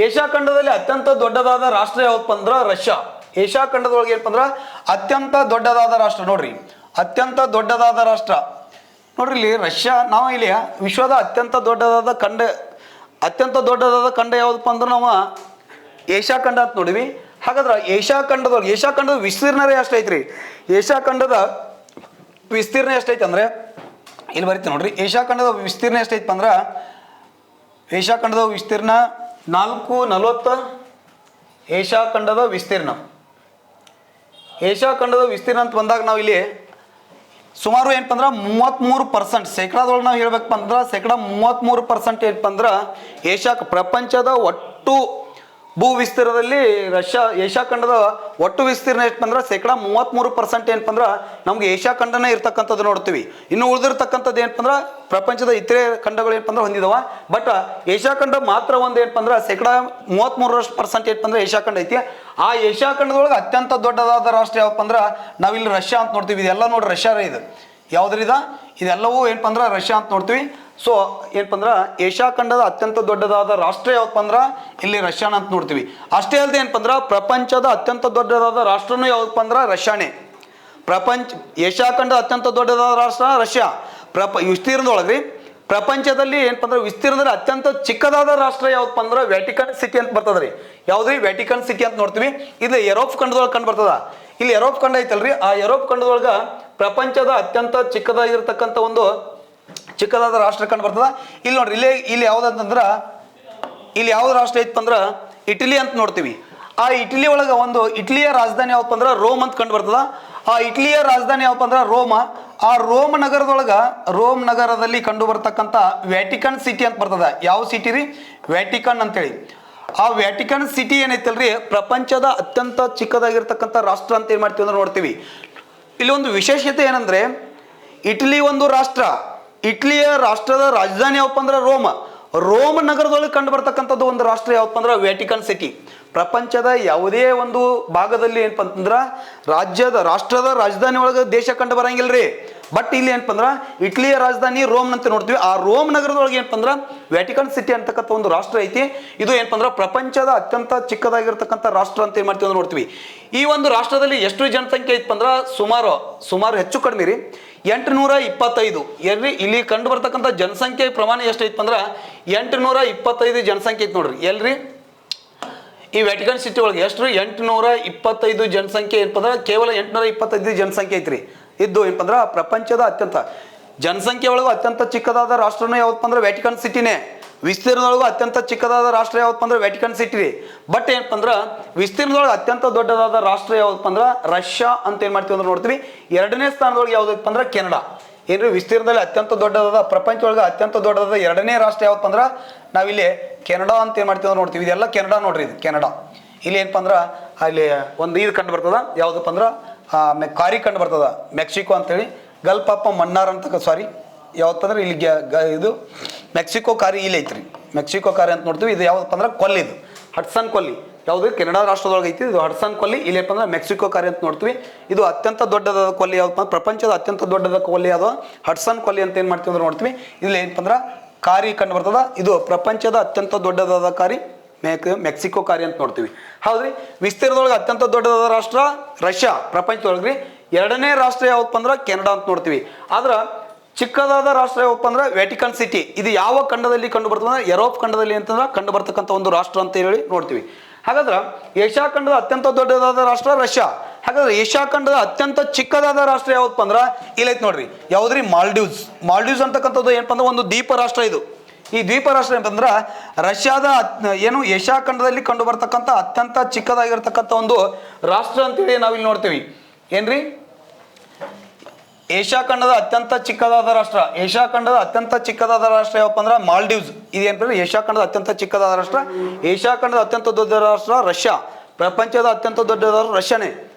ಏಷ್ಯಾ ಖಂಡದಲ್ಲಿ ಅತ್ಯಂತ ದೊಡ್ಡದಾದ ರಾಷ್ಟ್ರ ಯಾವಪ್ಪ ಅಂದ್ರೆ ರಷ್ಯಾ. ಏಷ್ಯಾ ಖಂಡದೊಳಗೆ ಏನಪ್ಪ ಅಂದ್ರೆ ಅತ್ಯಂತ ದೊಡ್ಡದಾದ ರಾಷ್ಟ್ರ ನೋಡ್ರಿ, ಅತ್ಯಂತ ದೊಡ್ಡದಾದ ರಾಷ್ಟ್ರ ನೋಡ್ರಿ ಇಲ್ಲಿ ರಷ್ಯಾ. ನಾವು ಇಲ್ಲಿ ವಿಶ್ವದ ಅತ್ಯಂತ ದೊಡ್ಡದಾದ ಖಂಡ ಯಾವ್ದಪ್ಪ ಅಂದ್ರೆ ನಾವು ಏಷ್ಯಾ ಖಂಡ ಅಂತ ನೋಡಿವಿ. ಹಾಗಾದ್ರೆ ಏಷ್ಯಾ ಖಂಡದ ವಿಸ್ತೀರ್ಣ ಎಷ್ಟೈತ್ರಿ? ಏಷ್ಯಾ ಖಂಡದ ವಿಸ್ತೀರ್ಣ ಎಷ್ಟೈತೆ ಅಂದ್ರೆ ಇಲ್ಲಿ ಬರೀತೀವಿ ನೋಡ್ರಿ. ಏಷ್ಯಾ ಖಂಡದ ವಿಸ್ತೀರ್ಣ ಎಷ್ಟೈತಪ್ಪ ಅಂದ್ರೆ ಏಷ್ಯಾ ಖಂಡದ ವಿಸ್ತೀರ್ಣ 440. ಏಷ್ಯಾ ಖಂಡದ ವಿಸ್ತೀರ್ಣ ಅಂತ ಬಂದಾಗ ನಾವು ಇಲ್ಲಿ ಸುಮಾರು ಏನಪ್ಪ ಅಂದ್ರೆ 33% ಶೇಕಡಾದೊಳಗೆ ನಾವು ಹೇಳ್ಬೇಕಪ್ಪ ಅಂದ್ರೆ 33% ಏನಪ್ಪ ಅಂದ್ರೆ ಪ್ರಪಂಚದ ಒಟ್ಟು ಭೂ ವಿಸ್ತೀರ್ಣದಲ್ಲಿ ಏಷ್ಯಾ ಖಂಡದ ಒಟ್ಟು ವಿಸ್ತೀರ್ಣ ಎಷ್ಟು ಅಂದ್ರೆ 33% ಏನಪ್ಪ ಅಂದ್ರೆ ನಮ್ಗೆ ಏಷ್ಯಾ ಖಂಡನೇ ಇರ್ತಕ್ಕಂಥದ್ದು ನೋಡ್ತೀವಿ. ಇನ್ನು ಉಳಿದಿರ್ತಕ್ಕಂಥದ್ದು ಏನಪ್ಪ ಅಂದ್ರೆ ಪ್ರಪಂಚದ ಇತರೆ ಖಂಡಗಳು ಏನಪ್ಪ ಅಂದ್ರೆ ಹೊಂದಿದವ. ಬಟ್ ಏಷ್ಯಾ ಖಂಡ ಮಾತ್ರ ಒಂದು ಏನಪ್ಪ ಅಂದ್ರೆ 33% ಏನಪ್ಪ ಅಂದ್ರೆ ಏಷ್ಯಾ ಖಂಡ ಐತಿ. ಆ ಏಷ್ಯಾ ಖಂಡದೊಳಗೆ ಅತ್ಯಂತ ದೊಡ್ಡದಾದ ರಾಷ್ಟ್ರ ಯಾವಪ್ಪ ಅಂದ್ರೆ ನಾವಿಲ್ಲಿ ರಷ್ಯಾ ಅಂತ ನೋಡ್ತೀವಿ. ಇದೆಲ್ಲ ನೋಡ್ರಿ ರಷ್ಯಾ ಇದು ಯಾವುದ್ರಿದ ಇದೆಲ್ಲವೂ ಏನಪ್ಪ ಅಂದ್ರೆ ರಷ್ಯಾ ಅಂತ ನೋಡ್ತೀವಿ. ಸೊ ಏನಪ್ಪ ಅಂದ್ರೆ ಏಷ್ಯಾ ಖಂಡದ ಅತ್ಯಂತ ದೊಡ್ಡದಾದ ರಾಷ್ಟ್ರ ಯಾವಪ್ಪ ಅಂದ್ರೆ ಇಲ್ಲಿ ರಷ್ಯಾನ ಅಂತ ನೋಡ್ತೀವಿ. ಅಷ್ಟೇ ಅಲ್ಲದೆ ಏನಪ್ಪ ಅಂದ್ರೆ ಪ್ರಪಂಚದ ಅತ್ಯಂತ ದೊಡ್ಡದಾದ ರಾಷ್ಟ್ರನೂ ಯಾವಪ್ಪ ಅಂದ್ರೆ ರಷ್ಯಾನೇ. ಏಷ್ಯಾ ಖಂಡದ ಅತ್ಯಂತ ದೊಡ್ಡದಾದ ರಾಷ್ಟ್ರ ರಷ್ಯಾ. ವಿಸ್ತೀರ್ಣದೊಳಗ್ರಿ ಪ್ರಪಂಚದಲ್ಲಿ ಏನಪ್ಪ ಅಂದ್ರೆ ವಿಸ್ತೀರ್ಣದಲ್ಲಿ ಅತ್ಯಂತ ಚಿಕ್ಕದಾದ ರಾಷ್ಟ್ರ ಯಾವಪ್ಪ ಅಂದ್ರೆ ವ್ಯಾಟಿಕನ್ ಸಿಟಿ ಅಂತ ಬರ್ತದ್ರಿ. ಯಾವ್ದ್ರಿ ವ್ಯಾಟಿಕನ್ ಸಿಟಿ ಅಂತ ನೋಡ್ತೀವಿ. ಇದು ಯುರೋಪ್ ಖಂಡದೊಳಗೆ ಕಂಡು ಬರ್ತದ. ಇಲ್ಲಿ ಯುರೋಪ್ ಖಂಡ ಐತಲ್ರಿ, ಆ ಯುರೋಪ್ ಖಂಡದೊಳಗ ಪ್ರಪಂಚದ ಅತ್ಯಂತ ಚಿಕ್ಕದಾಗಿರ್ತಕ್ಕಂಥ ಒಂದು ಚಿಕ್ಕದಾದ ರಾಷ್ಟ್ರ ಕಂಡು ಬರ್ತದ. ಇಲ್ಲಿ ನೋಡ್ರಿ ಇಲ್ಲಿ ಯಾವ್ದಂತಂದ್ರ ಇಲ್ಲಿ ಯಾವ್ದು ರಾಷ್ಟ್ರ ಐತಪ್ಪ ಅಂದ್ರ ಇಟಲಿ ಅಂತ ನೋಡ್ತೀವಿ. ಆ ಇಟಲಿ ಒಳಗ ಒಂದು ಇಟಲಿಯ ರಾಜಧಾನಿ ಯಾವಪ್ಪ ಅಂದ್ರ ರೋಮ್ ಅಂತ ಕಂಡು ಬರ್ತದ. ಆ ಇಟಲಿಯ ರಾಜಧಾನಿ ಯಾವಪ್ಪ ಅಂದ್ರ ರೋಮ. ಆ ರೋಮ್ ನಗರದಲ್ಲಿ ಕಂಡು ಬರ್ತಕ್ಕಂಥ ವ್ಯಾಟಿಕನ್ ಸಿಟಿ ಅಂತ ಬರ್ತದ. ಯಾವ ಸಿಟಿ ರೀ? ವ್ಯಾಟಿಕನ್ ಅಂತೇಳಿ. ಆ ವ್ಯಾಟಿಕನ್ ಸಿಟಿ ಏನೈತಲ್ರಿ ಪ್ರಪಂಚದ ಅತ್ಯಂತ ಚಿಕ್ಕದಾಗಿರ್ತಕ್ಕಂಥ ರಾಷ್ಟ್ರ ಅಂತ ಏನ್ ಮಾಡ್ತೀವಿ ಅಂದ್ರೆ ನೋಡ್ತೀವಿ. ಇಲ್ಲಿ ಒಂದು ವಿಶೇಷತೆ ಏನಂದ್ರೆ ಇಟಲಿ ಒಂದು ರಾಷ್ಟ್ರ. ಇಟಲಿಯ ರಾಷ್ಟ್ರದ ರಾಜಧಾನಿ ಯಾವಪ್ಪ ಅಂದ್ರೆ ರೋಮ್ ನಗರದೊಳಗೆ ಕಂಡು ಬರ್ತಕ್ಕಂಥದ್ದು ಒಂದು ರಾಷ್ಟ್ರ ಯಾವಪ್ಪ ಅಂದ್ರೆ ವ್ಯಾಟಿಕನ್ ಸಿಟಿ. ಪ್ರಪಂಚದ ಯಾವುದೇ ಒಂದು ಭಾಗದಲ್ಲಿ ಏನಪ್ಪ ಅಂತಂದ್ರ ರಾಷ್ಟ್ರದ ರಾಜಧಾನಿ ಒಳಗೆ ದೇಶ ಕಂಡು ಬರಂಗಿಲ್ರಿ. ಬಟ್ ಇಲ್ಲಿ ಏನಪ್ಪ ಅಂದ್ರ ಇಟಲಿಯ ರಾಜಧಾನಿ ರೋಮ್ ಅಂತ ನೋಡ್ತೀವಿ. ಆ ರೋಮ್ ನಗರದೊಳಗೆ ಏನಪ್ಪ ಅಂದ್ರ ವ್ಯಾಟಿಕನ್ ಸಿಟಿ ಅಂತಕ್ಕಂಥ ಒಂದು ರಾಷ್ಟ್ರ ಐತಿ. ಇದು ಏನಪ್ಪ ಅಂದ್ರ ಪ್ರಪಂಚದ ಅತ್ಯಂತ ಚಿಕ್ಕದಾಗಿರ್ತಕ್ಕಂಥ ರಾಷ್ಟ್ರ ಅಂತ ಏನ್ ಮಾಡ್ತೀವಿ ಅಂದ್ರೆ ನೋಡ್ತೀವಿ. ಈ ಒಂದು ರಾಷ್ಟ್ರದಲ್ಲಿ ಎಷ್ಟು ಜನಸಂಖ್ಯೆ ಐತಪ್ಪ ಅಂದ್ರ ಸುಮಾರು ಹೆಚ್ಚು ಕಡಿಮೆ ರೀ 825. ಇಲ್ಲಿ ಕಂಡು ಬರ್ತಕ್ಕಂಥ ಜನಸಂಖ್ಯೆ ಪ್ರಮಾಣ ಎಷ್ಟು ಐತಪ್ಪ ಅಂದ್ರ 825 ಜನಸಂಖ್ಯೆ ಐತಿ ನೋಡ್ರಿ. ಎಲ್ರಿ ಈ ವ್ಯಾಟಿಕನ್ ಸಿಟಿ ಒಳಗೆ ಎಷ್ಟು 825 ಜನಸಂಖ್ಯೆ ಏನಪ್ಪ ಅಂದ್ರೆ ಕೇವಲ 825 ಜನಸಂಖ್ಯೆ ಐತ್ರಿ. ಇದ್ದು ಏನಪ್ಪ ಅಂದ್ರೆ ಪ್ರಪಂಚದ ಅತ್ಯಂತ ಜನಸಂಖ್ಯೆ ಒಳಗೂ ಅತ್ಯಂತ ಚಿಕ್ಕದಾದ ರಾಷ್ಟ್ರನೂ ಯಾವಪ್ಪ ಅಂದ್ರೆ ವ್ಯಾಟಿಕನ್ ಸಿಟಿನೇ. ವಿಸ್ತೀರ್ಣದೊಳಗೂ ಅತ್ಯಂತ ಚಿಕ್ಕದಾದ ರಾಷ್ಟ್ರ ಯಾವಪ್ಪ ಅಂದ್ರೆ ವ್ಯಾಟಿಕನ್ ಸಿಟಿ ರೀ. ಬಟ್ ಏನಪ್ಪ ಅಂದ್ರೆ ವಿಸ್ತೀರ್ಣದೊಳಗೆ ಅತ್ಯಂತ ದೊಡ್ಡದಾದ ರಾಷ್ಟ್ರ ಯಾವಪ್ಪ ಅಂದ್ರೆ ರಷ್ಯಾ ಅಂತ ಏನ್ ಮಾಡ್ತೀವಿ ಅಂದ್ರೆ ನೋಡ್ತೀವಿ. 2ನೇ ಸ್ಥಾನದೊಳಗೆ ಯಾವ್ದಪ್ಪ ಅಂದ್ರೆ ಕೆನಡಾ. ಏನ್ರಿ ವಿಸ್ತೀರ್ಣದಲ್ಲಿ ಅತ್ಯಂತ ದೊಡ್ಡದಾದ ಪ್ರಪಂಚ ಒಳಗೆ ಅತ್ಯಂತ ದೊಡ್ಡದಾದ 2ನೇ ರಾಷ್ಟ್ರ ಯಾವಪ್ಪ ಅಂದ್ರೆ ನಾವಿಲ್ಲಿ ಕೆನಡಾ ಅಂತ ಏನ್ ಮಾಡ್ತೀವಿ ಅಂದ್ರೆ ನೋಡ್ತೀವಿ. ಇದೆಲ್ಲ ಕೆನಡಾ ನೋಡ್ರಿ, ಇದು ಕೆನಡಾ. ಇಲ್ಲಿ ಏನಪ್ಪ ಅಂದ್ರೆ ಅಲ್ಲಿ ಒಂದು ಇದು ಕಂಡು ಬರ್ತದ ಯಾವ್ದಪ್ಪ ಅಂದ್ರೆ ಕಾರಿ ಕಂಡು ಬರ್ತದ ಮೆಕ್ಸಿಕೋ ಅಂತೇಳಿ. ಗಲ್ಫ್ ಆಫ್ ಮನ್ನಾರ್ ಅಂತ ಯಾವತ್ತಂದ್ರೆ ಇಲ್ಲಿ ಇದು ಮೆಕ್ಸಿಕೋ ಕಾರಿ ಇಲ್ಲಿ ಐತ್ರಿ. ಮೆಕ್ಸಿಕೋ ಕಾರಿ ಅಂತ ನೋಡ್ತೀವಿ. ಇದು ಯಾವ್ದಪ್ಪ ಅಂದ್ರೆ ಕೊಲ್ಲಿ, ಇದು ಹಡ್ಸನ್ ಕೊಲ್ಲಿ. ಯಾವುದು ಕೆನಡಾ ರಾಷ್ಟ್ರದೊಳಗೆ ಐತಿ, ಇದು ಹಡ್ಸನ್ ಕೊಲ್ಲಿ. ಇಲ್ಲಿ ಏನಪ್ಪ ಅಂದ್ರೆ ಮೆಕ್ಸಿಕೋ ಕಾರಿ ಅಂತ ನೋಡ್ತೀವಿ. ಇದು ಅತ್ಯಂತ ದೊಡ್ಡದಾದ ಕೊಲ್ಲಿ ಯಾವಪ್ಪ ಪ್ರಪಂಚದ ಅತ್ಯಂತ ದೊಡ್ಡದ ಕೊಲ್ಲಿ ಯಾವ್ದು ಹಡ್ಸನ್ ಕೊಲ್ಲಿ ಅಂತ ಏನ್ ಮಾಡ್ತೀವಿ ಅಂದ್ರೆ ನೋಡ್ತೀವಿ. ಇಲ್ಲಿ ಏನಪ್ಪ ಅಂದ್ರೆ ಕಾರಿ ಕಂಡು ಬರ್ತದ. ಇದು ಪ್ರಪಂಚದ ಅತ್ಯಂತ ದೊಡ್ಡದಾದ ಕಾರಿ ಮೆಕ್ಸಿಕೋ ಕಾರಿ ಅಂತ ನೋಡ್ತೀವಿ. ಹೌದ್ರಿ. ವಿಸ್ತೀರ್ಣದೊಳಗೆ ಅತ್ಯಂತ ದೊಡ್ಡದಾದ ರಾಷ್ಟ್ರ ರಷ್ಯಾ. ಪ್ರಪಂಚದೊಳಗ್ರಿ 2ನೇ ರಾಷ್ಟ್ರ ಯಾವಪ್ಪ ಅಂದ್ರೆ ಕೆನಡಾ ಅಂತ ನೋಡ್ತೀವಿ. ಆದ್ರ ಚಿಕ್ಕದಾದ ರಾಷ್ಟ್ರ ಯಾವಪ್ಪ ಅಂದ್ರೆ ವ್ಯಾಟಿಕನ್ ಸಿಟಿ. ಇದು ಯಾವ ಖಂಡದಲ್ಲಿ ಕಂಡು ಬರ್ತದೆ ಅಂದ್ರೆ ಯುರೋಪ್ ಖಂಡದಲ್ಲಿ ಅಂತಂದ್ರೆ ಕಂಡು ಬರ್ತಕ್ಕಂಥ ಒಂದು ರಾಷ್ಟ್ರ ಅಂತ ಹೇಳಿ ನೋಡ್ತೀವಿ. ಹಾಗಾದ್ರೆ ಏಷ್ಯಾ ಖಂಡದ ಅತ್ಯಂತ ದೊಡ್ಡದಾದ ರಾಷ್ಟ್ರ ರಷ್ಯಾ. ಹಾಗಾದ್ರೆ ಏಷ್ಯಾ ಖಂಡದ ಅತ್ಯಂತ ಚಿಕ್ಕದಾದ ರಾಷ್ಟ್ರ ಯಾವಪ್ಪ ಅಂದ್ರೆ ಇಲ್ಲೈತ್ ನೋಡ್ರಿ. ಯಾವ್ದ್ರಿ? ಮಾಲ್ಡೀವ್ಸ್ ಅಂತಕ್ಕಂಥದ್ದು ಏನಪ್ಪ ಅಂದ್ರೆ ಒಂದು ದ್ವೀಪ ರಾಷ್ಟ್ರ. ಇದು ಈ ದ್ವೀಪ ರಾಷ್ಟ್ರ ಅಂತಂದ್ರ ರಷ್ಯಾದ ಏಷ್ಯಾ ಖಂಡದಲ್ಲಿ ಕಂಡು ಬರ್ತಕ್ಕಂಥ ಅತ್ಯಂತ ಚಿಕ್ಕದಾಗಿರ್ತಕ್ಕಂಥ ಒಂದು ರಾಷ್ಟ್ರ ಅಂತೇಳಿ ನಾವಿಲ್ಲಿ ನೋಡ್ತೀವಿ. ಏನ್ರಿ? ಏಷ್ಯಾ ಖಂಡದ ಅತ್ಯಂತ ಚಿಕ್ಕದಾದ ರಾಷ್ಟ್ರ ಯಾವಪ್ಪ ಅಂದ್ರೆ ಮಾಲ್ಡೀವ್ಸ್. ಇದೇನಂದ್ರೆ ಏಷ್ಯಾ ಖಂಡದ ಅತ್ಯಂತ ಚಿಕ್ಕದಾದ ರಾಷ್ಟ್ರ. ಏಷ್ಯಾ ಖಂಡದ ಅತ್ಯಂತ ದೊಡ್ಡ ರಾಷ್ಟ್ರ ರಷ್ಯಾ. ಪ್ರಪಂಚದ ಅತ್ಯಂತ ದೊಡ್ಡದಾದ ರಷ್ಯಾನೇ.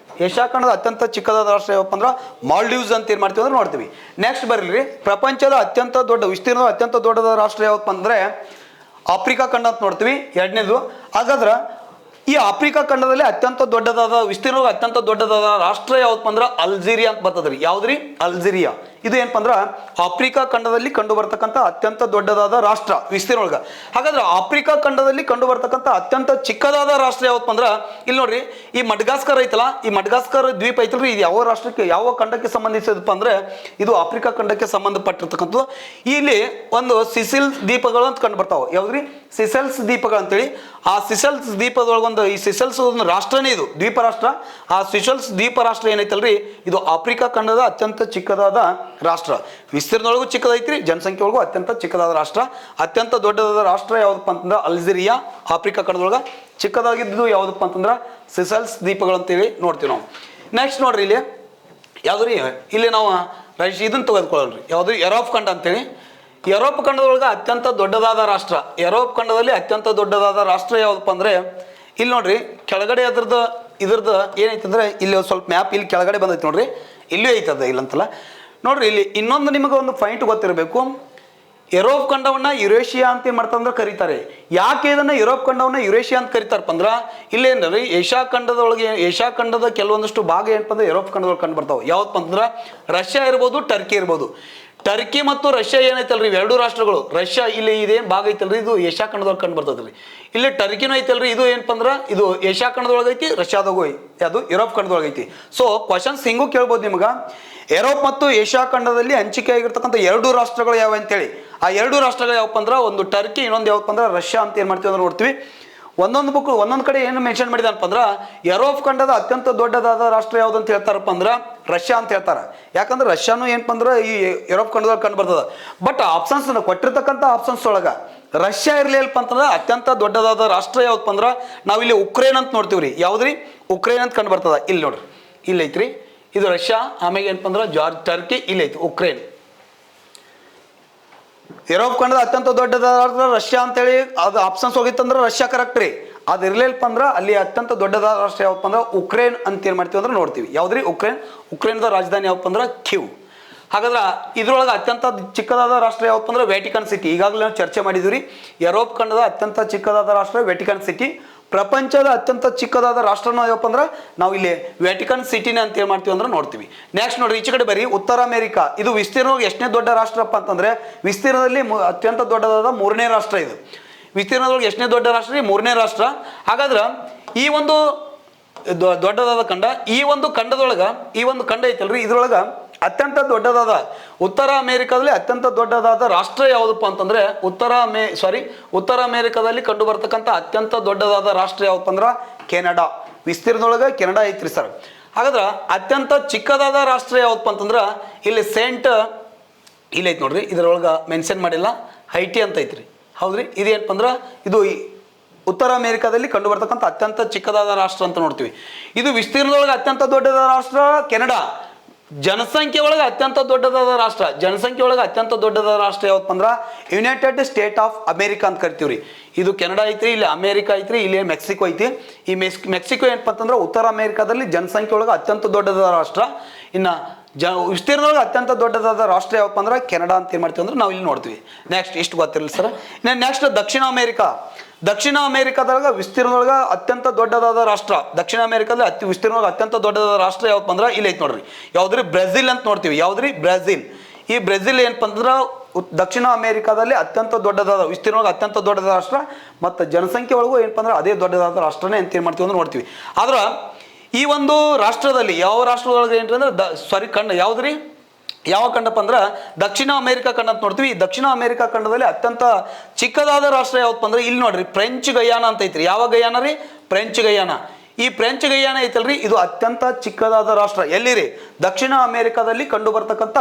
ಏಷ್ಯಾ ಖಂಡದ ಅತ್ಯಂತ ಚಿಕ್ಕದಾದ ರಾಷ್ಟ್ರ ಯಾವಪ್ಪ ಅಂದ್ರೆ ಮಾಲ್ಡೀವ್ಸ್ ಅಂತ ಏನ್ ಮಾಡ್ತೀವಿ ಅಂದ್ರೆ ನೋಡ್ತೀವಿ. ನೆಕ್ಸ್ಟ್ ಬರಲಿ, ಪ್ರಪಂಚದ ಅತ್ಯಂತ ದೊಡ್ಡ ವಿಸ್ತೀರ್ಣದ ಅತ್ಯಂತ ದೊಡ್ಡದಾದ ರಾಷ್ಟ್ರ ಯಾವಪ್ಪ ಅಂದ್ರೆ ಆಫ್ರಿಕಾ ಖಂಡ ಅಂತ ನೋಡ್ತೀವಿ. 2ನೇದು. ಹಾಗಾದ್ರೆ ಈ ಆಫ್ರಿಕಾ ಖಂಡದಲ್ಲಿ ಅತ್ಯಂತ ದೊಡ್ಡದಾದ ವಿಸ್ತೀರ್ಣದ ಅತ್ಯಂತ ದೊಡ್ಡದಾದ ರಾಷ್ಟ್ರ ಯಾವಪ್ಪ ಅಂದ್ರೆ ಅಲ್ಜೀರಿಯಾ ಅಂತ ಬರ್ತದ್ರಿ. ಯಾವ್ದ್ರಿ? ಅಲ್ಜೀರಿಯಾ. ಇದು ಏನಪ್ಪ ಅಂದ್ರೆ ಆಫ್ರಿಕಾ ಖಂಡದಲ್ಲಿ ಕಂಡು ಬರ್ತಕ್ಕಂಥ ಅತ್ಯಂತ ದೊಡ್ಡದಾದ ರಾಷ್ಟ್ರ ವಿಸ್ತೀರ್ಣೊಳಗ. ಹಾಗಾದ್ರೆ ಆಫ್ರಿಕಾ ಖಂಡದಲ್ಲಿ ಕಂಡು ಬರ್ತಕ್ಕಂಥ ಅತ್ಯಂತ ಚಿಕ್ಕದಾದ ರಾಷ್ಟ್ರ ಯಾವಪ್ಪ ಅಂದ್ರೆ ಇಲ್ಲಿ ನೋಡ್ರಿ, ಈ ಮಡ್ಗಾಸ್ಕರ್ ಐತಲ್ಲ, ಈ ಮಡ್ಗಾಸ್ಕರ್ ದ್ವೀಪ ಐತಲ್ರಿ, ಇದು ಯಾವ ರಾಷ್ಟ್ರಕ್ಕೆ ಯಾವ ಖಂಡಕ್ಕೆ ಸಂಬಂಧಿಸಿದಪ್ಪ ಅಂದ್ರೆ ಇದು ಆಫ್ರಿಕಾ ಖಂಡಕ್ಕೆ ಸಂಬಂಧಪಟ್ಟಿರ್ತಕ್ಕಂಥದ್ದು. ಇಲ್ಲಿ ಒಂದು ಸಿಸಿಲ್ ದ್ವೀಪಗಳು ಅಂತ ಕಂಡು ಬರ್ತಾವ. ಯಾವ್ದ್ರಿ? ಸಿಸೆಲ್ಸ್ ದ್ವೀಪಗಳು ಅಂತೇಳಿ. ಆ ಸಿಸೆಲ್ಸ್ ದ್ವೀಪದೊಳಗೊಂದು ಈ ಸಿಸೆಲ್ಸ್ ಒಂದು ರಾಷ್ಟ್ರನೇ, ಇದು ದ್ವೀಪ ರಾಷ್ಟ್ರ. ಆ ಸಿಸೆಲ್ಸ್ ದ್ವೀಪ ರಾಷ್ಟ್ರ ಏನೈತಲ್ರಿ, ಇದು ಆಫ್ರಿಕಾ ಖಂಡದ ಅತ್ಯಂತ ಚಿಕ್ಕದಾದ ರಾಷ್ಟ್ರ. ವಿಸ್ತೀರ್ಣದೊಳಗೂ ಚಿಕ್ಕದೈತ್ರಿ, ಜನಸಂಖ್ಯೆ ಒಳಗೂ ಅತ್ಯಂತ ಚಿಕ್ಕದಾದ ರಾಷ್ಟ್ರ. ಅತ್ಯಂತ ದೊಡ್ಡದಾದ ರಾಷ್ಟ್ರ ಯಾವ್ದಪ್ಪ ಅಂತಂದ್ರೆ ಅಲ್ಜೀರಿಯಾ. ಆಫ್ರಿಕಾ ಖಂಡದೊಳಗ ಚಿಕ್ಕದಾಗಿದ್ದು ಯಾವ್ದಪ್ಪ ಅಂತಂದ್ರೆ ಸಿಸೆಲ್ಸ್ ದ್ವೀಪಗಳು ಅಂತೇಳಿ ನೋಡ್ತೀವಿ ನಾವು. ನೆಕ್ಸ್ಟ್ ನೋಡ್ರಿ, ಇಲ್ಲಿ ಯಾವ್ದ್ರಿ? ಇಲ್ಲಿ ನಾವು ಇದನ್ನ ತೆಗೆದುಕೊಳ್ಳೋಣ್ರಿ. ಯಾವ್ದು? ಯುರೋಪ್ ಖಂಡ ಅಂತೇಳಿ. ಯುರೋಪ್ ಖಂಡದೊಳಗೆ ಅತ್ಯಂತ ದೊಡ್ಡದಾದ ರಾಷ್ಟ್ರ, ಯುರೋಪ್ ಖಂಡದಲ್ಲಿ ಅತ್ಯಂತ ದೊಡ್ಡದಾದ ರಾಷ್ಟ್ರ ಯಾವ್ದಪ್ಪ ಅಂದ್ರೆ ಇಲ್ಲಿ ನೋಡ್ರಿ ಕೆಳಗಡೆ ಇದ್ರದ್ದು ಏನೈತಂದ್ರೆ ಇಲ್ಲಿ ಸ್ವಲ್ಪ ಮ್ಯಾಪ್ ಇಲ್ಲಿ ಕೆಳಗಡೆ ಬಂದೈತಿ ನೋಡ್ರಿ, ಇಲ್ಲಿ ಐತದ ಇಲ್ಲಂತಲ್ಲ ನೋಡ್ರಿ. ಇಲ್ಲಿ ಇನ್ನೊಂದು ನಿಮಗೆ ಒಂದು ಪಾಯಿಂಟ್ ಗೊತ್ತಿರಬೇಕು, ಯುರೋಪ್ ಖಂಡವನ್ನ ಯುರೇಷಿಯಾ ಅಂತ ಏನ್ ಮಾಡ್ತಾರೆ ಕರೀತಾರೆ. ಯಾಕೆ ಇದನ್ನ ಯುರೋಪ್ ಖಂಡವನ್ನ ಯುರೇಷಿಯಾ ಅಂತ ಕರೀತಾರಪ್ಪ ಅಂದ್ರ ಇಲ್ಲೇನ್ರಿ ಏಷ್ಯಾ ಖಂಡದ ಕೆಲವೊಂದಷ್ಟು ಭಾಗ ಏನಪ್ಪ ಅಂದ್ರೆ ಯುರೋಪ್ ಖಂಡದೊಳಗೆ ಕಂಡು ಬರ್ತಾವೆ. ಯಾವ್ದಪ್ಪ ಅಂತಂದ್ರ ರಷ್ಯಾ ಇರ್ಬೋದು, ಟರ್ಕಿ ಇರ್ಬೋದು. ಟರ್ಕಿ ಮತ್ತು ರಷ್ಯಾ ಏನೈತಲ್ರಿ ಎರಡು ರಾಷ್ಟ್ರಗಳು. ರಷ್ಯಾ ಇಲ್ಲಿ ಇದೇನ್ ಭಾಗ ಐತಲ್ರಿ ಇದು ಏಷ್ಯಾ ಖಂಡದೊಳಗೆ ಕಂಡು ಬರ್ತದ್ರಿ. ಇಲ್ಲಿ ಟರ್ಕಿನೂ ಐತಲ್ರಿ, ಇದು ಏನಪ್ಪ ಅಂದ್ರ ಇದು ಏಷ್ಯಾ ಖಂಡದೊಳಗೆ ಐತಿ, ರಷ್ಯಾದಾಗೂ ಐತಿ, ಅದು ಯುರೋಪ್ ಖಂಡದೊಳಗೆ ಐತಿ. ಸೊ ಕ್ವಶನ್ಸ್ ಹಿಂಗೂ ಕೇಳ್ಬೋದು ನಿಮ್ಗ, ಯುರೋಪ್ ಮತ್ತು ಏಷ್ಯಾ ಖಂಡದಲ್ಲಿ ಹಂಚಿಕೆ ಆಗಿರ್ತಕ್ಕಂಥ ಎರಡು ರಾಷ್ಟ್ರಗಳು ಯಾವ ಅಂತೇಳಿ. ಆ ಎರಡು ರಾಷ್ಟ್ರಗಳು ಯಾವಪ್ಪ ಅಂದ್ರ ಒಂದು ಟರ್ಕಿ, ಇನ್ನೊಂದು ಯಾವಪ್ಪ ಅಂದ್ರೆ ರಷ್ಯಾ ಅಂತ ಏನ್ ಮಾಡ್ತೀವಿ ಅಂದ್ರೆ ನೋಡ್ತೀವಿ. ಒಂದೊಂದು ಕಡೆ ಏನು ಮೆನ್ಷನ್ ಮಾಡಿದಪ್ಪ ಅಂದ್ರ ಯುರೋಪ್ ಖಂಡದ ಅತ್ಯಂತ ದೊಡ್ಡದಾದ ರಾಷ್ಟ್ರ ಯಾವ್ದು ಅಂತ ಹೇಳ್ತಾರಪ್ಪ ಅಂದ್ರ ರಷ್ಯಾ ಅಂತ ಹೇಳ್ತಾರ. ಯಾಕಂದ್ರೆ ರಷ್ಯಾನು ಏನಪ್ಪ ಅಂದ್ರ ಈ ಯುರೋಪ್ ಖಂಡದಲ್ಲಿ ಕಂಡು ಬರ್ತದ. ಬಟ್ ಆಪ್ಷನ್ಸ್ ಕೊಟ್ಟಿರ್ತಕ್ಕಂಥ ಆಪ್ಷನ್ಸ್ ಒಳಗ ರಷ್ಯಾ ಇರ್ಲಿಲ್ಲಪ್ಪ ಅಂತಂದ್ರ ಅತ್ಯಂತ ದೊಡ್ಡದಾದ ರಾಷ್ಟ್ರ ಯಾವ್ದಪ್ಪ ಅಂದ್ರ ನಾವಿಲ್ಲಿ ಉಕ್ರೇನ್ ಅಂತ ನೋಡ್ತೀವ್ರಿ. ಯಾವ್ದ್ರಿ ಉಕ್ರೇನ್ ಅಂತ ಕಂಡು ಬರ್ತದ. ಇಲ್ಲಿ ನೋಡ್ರಿ, ಇಲ್ಲಿ ಐತ್ರಿ, ಇದು ರಷ್ಯಾ. ಆಮೇಲೆ ಏನಪ್ಪ ಅಂದ್ರ ಟರ್ಕಿ, ಇಲ್ಲಿ ಐತಿ ಉಕ್ರೇನ್. ಯುರೋಪ್ ಖಂಡದ ಅತ್ಯಂತ ದೊಡ್ಡದಾದ ರಷ್ಯಾ ಅಂತೇಳಿ ಅದು ಆಪ್ಷನ್ಸ್ ಹೋಗಿತ್ತಂದ್ರೆ ರಷ್ಯಾ ಕರೆಕ್ಟ್ ರೀ. ಅದು ಇರ್ಲಿಲ್ಲಪ್ಪ ಅಂದ್ರ ಅಲ್ಲಿ ಅತ್ಯಂತ ದೊಡ್ಡದಾದ ರಾಷ್ಟ್ರ ಯಾವಪ್ಪ ಅಂದ್ರೆ ಉಕ್ರೇನ್ ಅಂತ ಏನ್ ಮಾಡ್ತೀವಿ ಅಂದ್ರೆ ನೋಡ್ತೀವಿ. ಯಾವ್ದ್ರಿ ಉಕ್ರೇನ್ದ ರಾಜಧಾನಿ ಯಾವಪ್ಪ ಅಂದ್ರೆ ಕ್ಯೂ. ಹಾಗಾದ್ರೆ ಇದ್ರೊಳಗೆ ಅತ್ಯಂತ ಚಿಕ್ಕದಾದ ರಾಷ್ಟ್ರ ಯಾವಪ್ಪ ಅಂದ್ರೆ ವ್ಯಾಟಿಕನ್ ಸಿಟಿ. ಈಗಾಗಲೇ ನಾವು ಚರ್ಚೆ ಮಾಡಿದ್ವಿ. ಯುರೋಪ್ ಖಂಡದ ಅತ್ಯಂತ ಚಿಕ್ಕದಾದ ರಾಷ್ಟ್ರ ವ್ಯಾಟಿಕನ್ ಸಿಟಿ. ಪ್ರಪಂಚದ ಅತ್ಯಂತ ಚಿಕ್ಕದಾದ ರಾಷ್ಟ್ರನ ಯಾವಪ್ಪ ಅಂದ್ರೆ ನಾವು ಇಲ್ಲಿ ವ್ಯಾಟಿಕನ್ ಸಿಟಿನ ಅಂತ ಏನ್ ಮಾಡ್ತೀವಿ ಅಂದ್ರೆ ನೋಡ್ತೀವಿ. ನೆಕ್ಸ್ಟ್ ನೋಡ್ರಿ, ಈಚೆ ಕಡೆ ಬರೀ ಉತ್ತರ ಅಮೆರಿಕಾ. ಇದು ವಿಸ್ತೀರ್ಣವಾಗಿ ಎಷ್ಟನೇ ದೊಡ್ಡ ರಾಷ್ಟ್ರಪ್ಪ ಅಂತಂದ್ರೆ ವಿಸ್ತೀರ್ಣದಲ್ಲಿ ಅತ್ಯಂತ ದೊಡ್ಡದಾದ 3ನೇ ರಾಷ್ಟ್ರ. ಇದು ವಿಸ್ತೀರ್ಣದೊಳಗೆ ಎಷ್ಟನೇ ದೊಡ್ಡ ರಾಷ್ಟ್ರ? 3ನೇ ರಾಷ್ಟ್ರ. ಹಾಗಾದ್ರೆ ಈ ಒಂದು ದೊಡ್ಡದಾದ ಖಂಡ, ಈ ಒಂದು ಖಂಡ ಐತಲ್ರಿ, ಇದ್ರೊಳಗ ಅತ್ಯಂತ ದೊಡ್ಡದಾದ ಉತ್ತರ ಅಮೆರಿಕಾದಲ್ಲಿ ಅತ್ಯಂತ ದೊಡ್ಡದಾದ ರಾಷ್ಟ್ರ ಯಾವುದಪ್ಪ ಅಂತಂದ್ರೆ ಉತ್ತರ ಅಮೆರಿಕಾದಲ್ಲಿ ಕಂಡು ಬರ್ತಕ್ಕಂಥ ಅತ್ಯಂತ ದೊಡ್ಡದಾದ ರಾಷ್ಟ್ರ ಯಾವಪ್ಪ ಅಂದ್ರ ಕೆನಡಾ. ವಿಸ್ತೀರ್ಣದೊಳಗ ಕೆನಡಾ ಐತ್ರಿ ಸರ್. ಹಾಗಾದ್ರೆ ಅತ್ಯಂತ ಚಿಕ್ಕದಾದ ರಾಷ್ಟ್ರ ಯಾವಪ್ಪ ಅಂತಂದ್ರ ಇಲ್ಲಿ ಇಲ್ಲಿ ಐತಿ ನೋಡ್ರಿ, ಇದರೊಳಗ ಮೆನ್ಷನ್ ಮಾಡಿಲ್ಲ, ಹೈಟಿ ಅಂತ ಐತ್ರಿ. ಹೌದ್ರಿ, ಇದೇನಪ್ಪ ಅಂದ್ರ ಇದು ಉತ್ತರ ಅಮೆರಿಕಾದಲ್ಲಿ ಕಂಡು ಬರ್ತಕ್ಕಂಥ ಅತ್ಯಂತ ಚಿಕ್ಕದಾದ ರಾಷ್ಟ್ರ ಅಂತ ನೋಡ್ತೀವಿ. ಇದು ವಿಸ್ತೀರ್ಣದೊಳಗೆ ಅತ್ಯಂತ ದೊಡ್ಡದಾದ ರಾಷ್ಟ್ರ ಕೆನಡಾ. ಜನಸಂಖ್ಯೆ ಒಳಗೆ ಅತ್ಯಂತ ದೊಡ್ಡದಾದ ರಾಷ್ಟ್ರ ಯಾವಪ್ಪ ಅಂದ್ರ ಯುನೈಟೆಡ್ ಸ್ಟೇಟ್ ಆಫ್ ಅಮೇರಿಕಾ ಅಂತ ಕರಿತೀವ್ರಿ. ಇದು ಕೆನಡಾ ಐತ್ರಿ, ಇಲ್ಲಿ ಅಮೇರಿಕಾ ಐತ್ರಿ, ಇಲ್ಲಿ ಮೆಕ್ಸಿಕೋ ಐತಿ. ಈ ಮೆಕ್ಸಿಕೋ ಏನಪ್ಪ ಅಂತಂದ್ರೆ ಉತ್ತರ ಅಮೇರಿಕಾದಲ್ಲಿ ಜನಸಂಖ್ಯೆ ಒಳಗೆ ಅತ್ಯಂತ ದೊಡ್ಡದಾದ ರಾಷ್ಟ್ರ. ಇನ್ನ ವಿಸ್ತೀರ್ಣದೊಳಗೆ ಅತ್ಯಂತ ದೊಡ್ಡದಾದ ರಾಷ್ಟ್ರ ಯಾವಪ್ಪ ಅಂದ್ರೆ ಕೆನಡಾ ಅಂತ ಏನ್ ಮಾಡ್ತೀವಿ ಅಂದ್ರೆ ನಾವು ಇಲ್ಲಿ ನೋಡ್ತೀವಿ. ನೆಕ್ಸ್ಟ್ ಇಷ್ಟು ಗೊತ್ತಿರಲಿ ಸರ್. ನೆಕ್ಸ್ಟ್ ದಕ್ಷಿಣ ಅಮೆರಿಕಾದಾಗ ವಿಸ್ತೀರ್ಣದೊಳಗ ಅತ್ಯಂತ ದೊಡ್ಡದಾದ ರಾಷ್ಟ್ರ. ದಕ್ಷಿಣ ಅಮೆರಿಕಾದಲ್ಲಿ ವಿಸ್ತೀರ್ಣದೊಳಗೆ ಅತ್ಯಂತ ದೊಡ್ಡದಾದ ರಾಷ್ಟ್ರ ಯಾವಪ್ಪ ಅಂದ್ರೆ ಇಲ್ಲಿ ಐತಿ ನೋಡ್ರಿ. ಯಾವ್ದ್ರಿ? ಬ್ರೆಜಿಲ್ ಅಂತ ನೋಡ್ತೀವಿ. ಯಾವ್ದ್ರಿ? ಬ್ರೆಜಿಲ್. ಈ ಬ್ರೆಜಿಲ್ ಏನಪ್ಪ ಅಂದ್ರೆ ದಕ್ಷಿಣ ಅಮೆರಿಕಾದಲ್ಲಿ ಅತ್ಯಂತ ದೊಡ್ಡದಾದ ವಿಸ್ತೀರ್ಣದೊಳಗೆ ಅತ್ಯಂತ ದೊಡ್ಡದಾದ ರಾಷ್ಟ್ರ ಮತ್ತು ಜನಸಂಖ್ಯೆ ಒಳಗೂ ಏನಪ್ಪ ಅಂದ್ರೆ ಅದೇ ದೊಡ್ಡದಾದ ರಾಷ್ಟ್ರನೇ ಅಂತ ಏನ್ ಮಾಡ್ತೀವಿ ಅಂದ್ರೆ ನೋಡ್ತೀವಿ. ಆದ್ರ ಈ ಒಂದು ರಾಷ್ಟ್ರದಲ್ಲಿ ಯಾವ ರಾಷ್ಟ್ರದೊಳಗೆ ಏನ್ರಿ ಅಂದ್ರೆ ಖಂಡ ಯಾವ್ದ್ರಿ? ಯಾವ ಖಂಡಪ್ಪ ಅಂದ್ರೆ ದಕ್ಷಿಣ ಅಮೆರಿಕಾ ಖಂಡ ಅಂತ ನೋಡ್ತೀವಿ. ಈ ದಕ್ಷಿಣ ಅಮೆರಿಕಾ ಖಂಡದಲ್ಲಿ ಅತ್ಯಂತ ಚಿಕ್ಕದಾದ ರಾಷ್ಟ್ರ ಯಾವಪ್ಪ ಅಂದ್ರೆ ಇಲ್ಲಿ ನೋಡ್ರಿ, ಫ್ರೆಂಚ್ ಗಯಾನ ಅಂತ ಐತ್ರಿ. ಯಾವ ಗಯಾನ ರೀ? French Guiana. ಈ ಫ್ರೆಂಚ್ ಗಯಾನ ಐತಲ್ರಿ, ಇದು ಅತ್ಯಂತ ಚಿಕ್ಕದಾದ ರಾಷ್ಟ್ರ. ಎಲ್ಲಿರಿ? ದಕ್ಷಿಣ ಅಮೆರಿಕಾದಲ್ಲಿ ಕಂಡು ಬರ್ತಕ್ಕಂಥ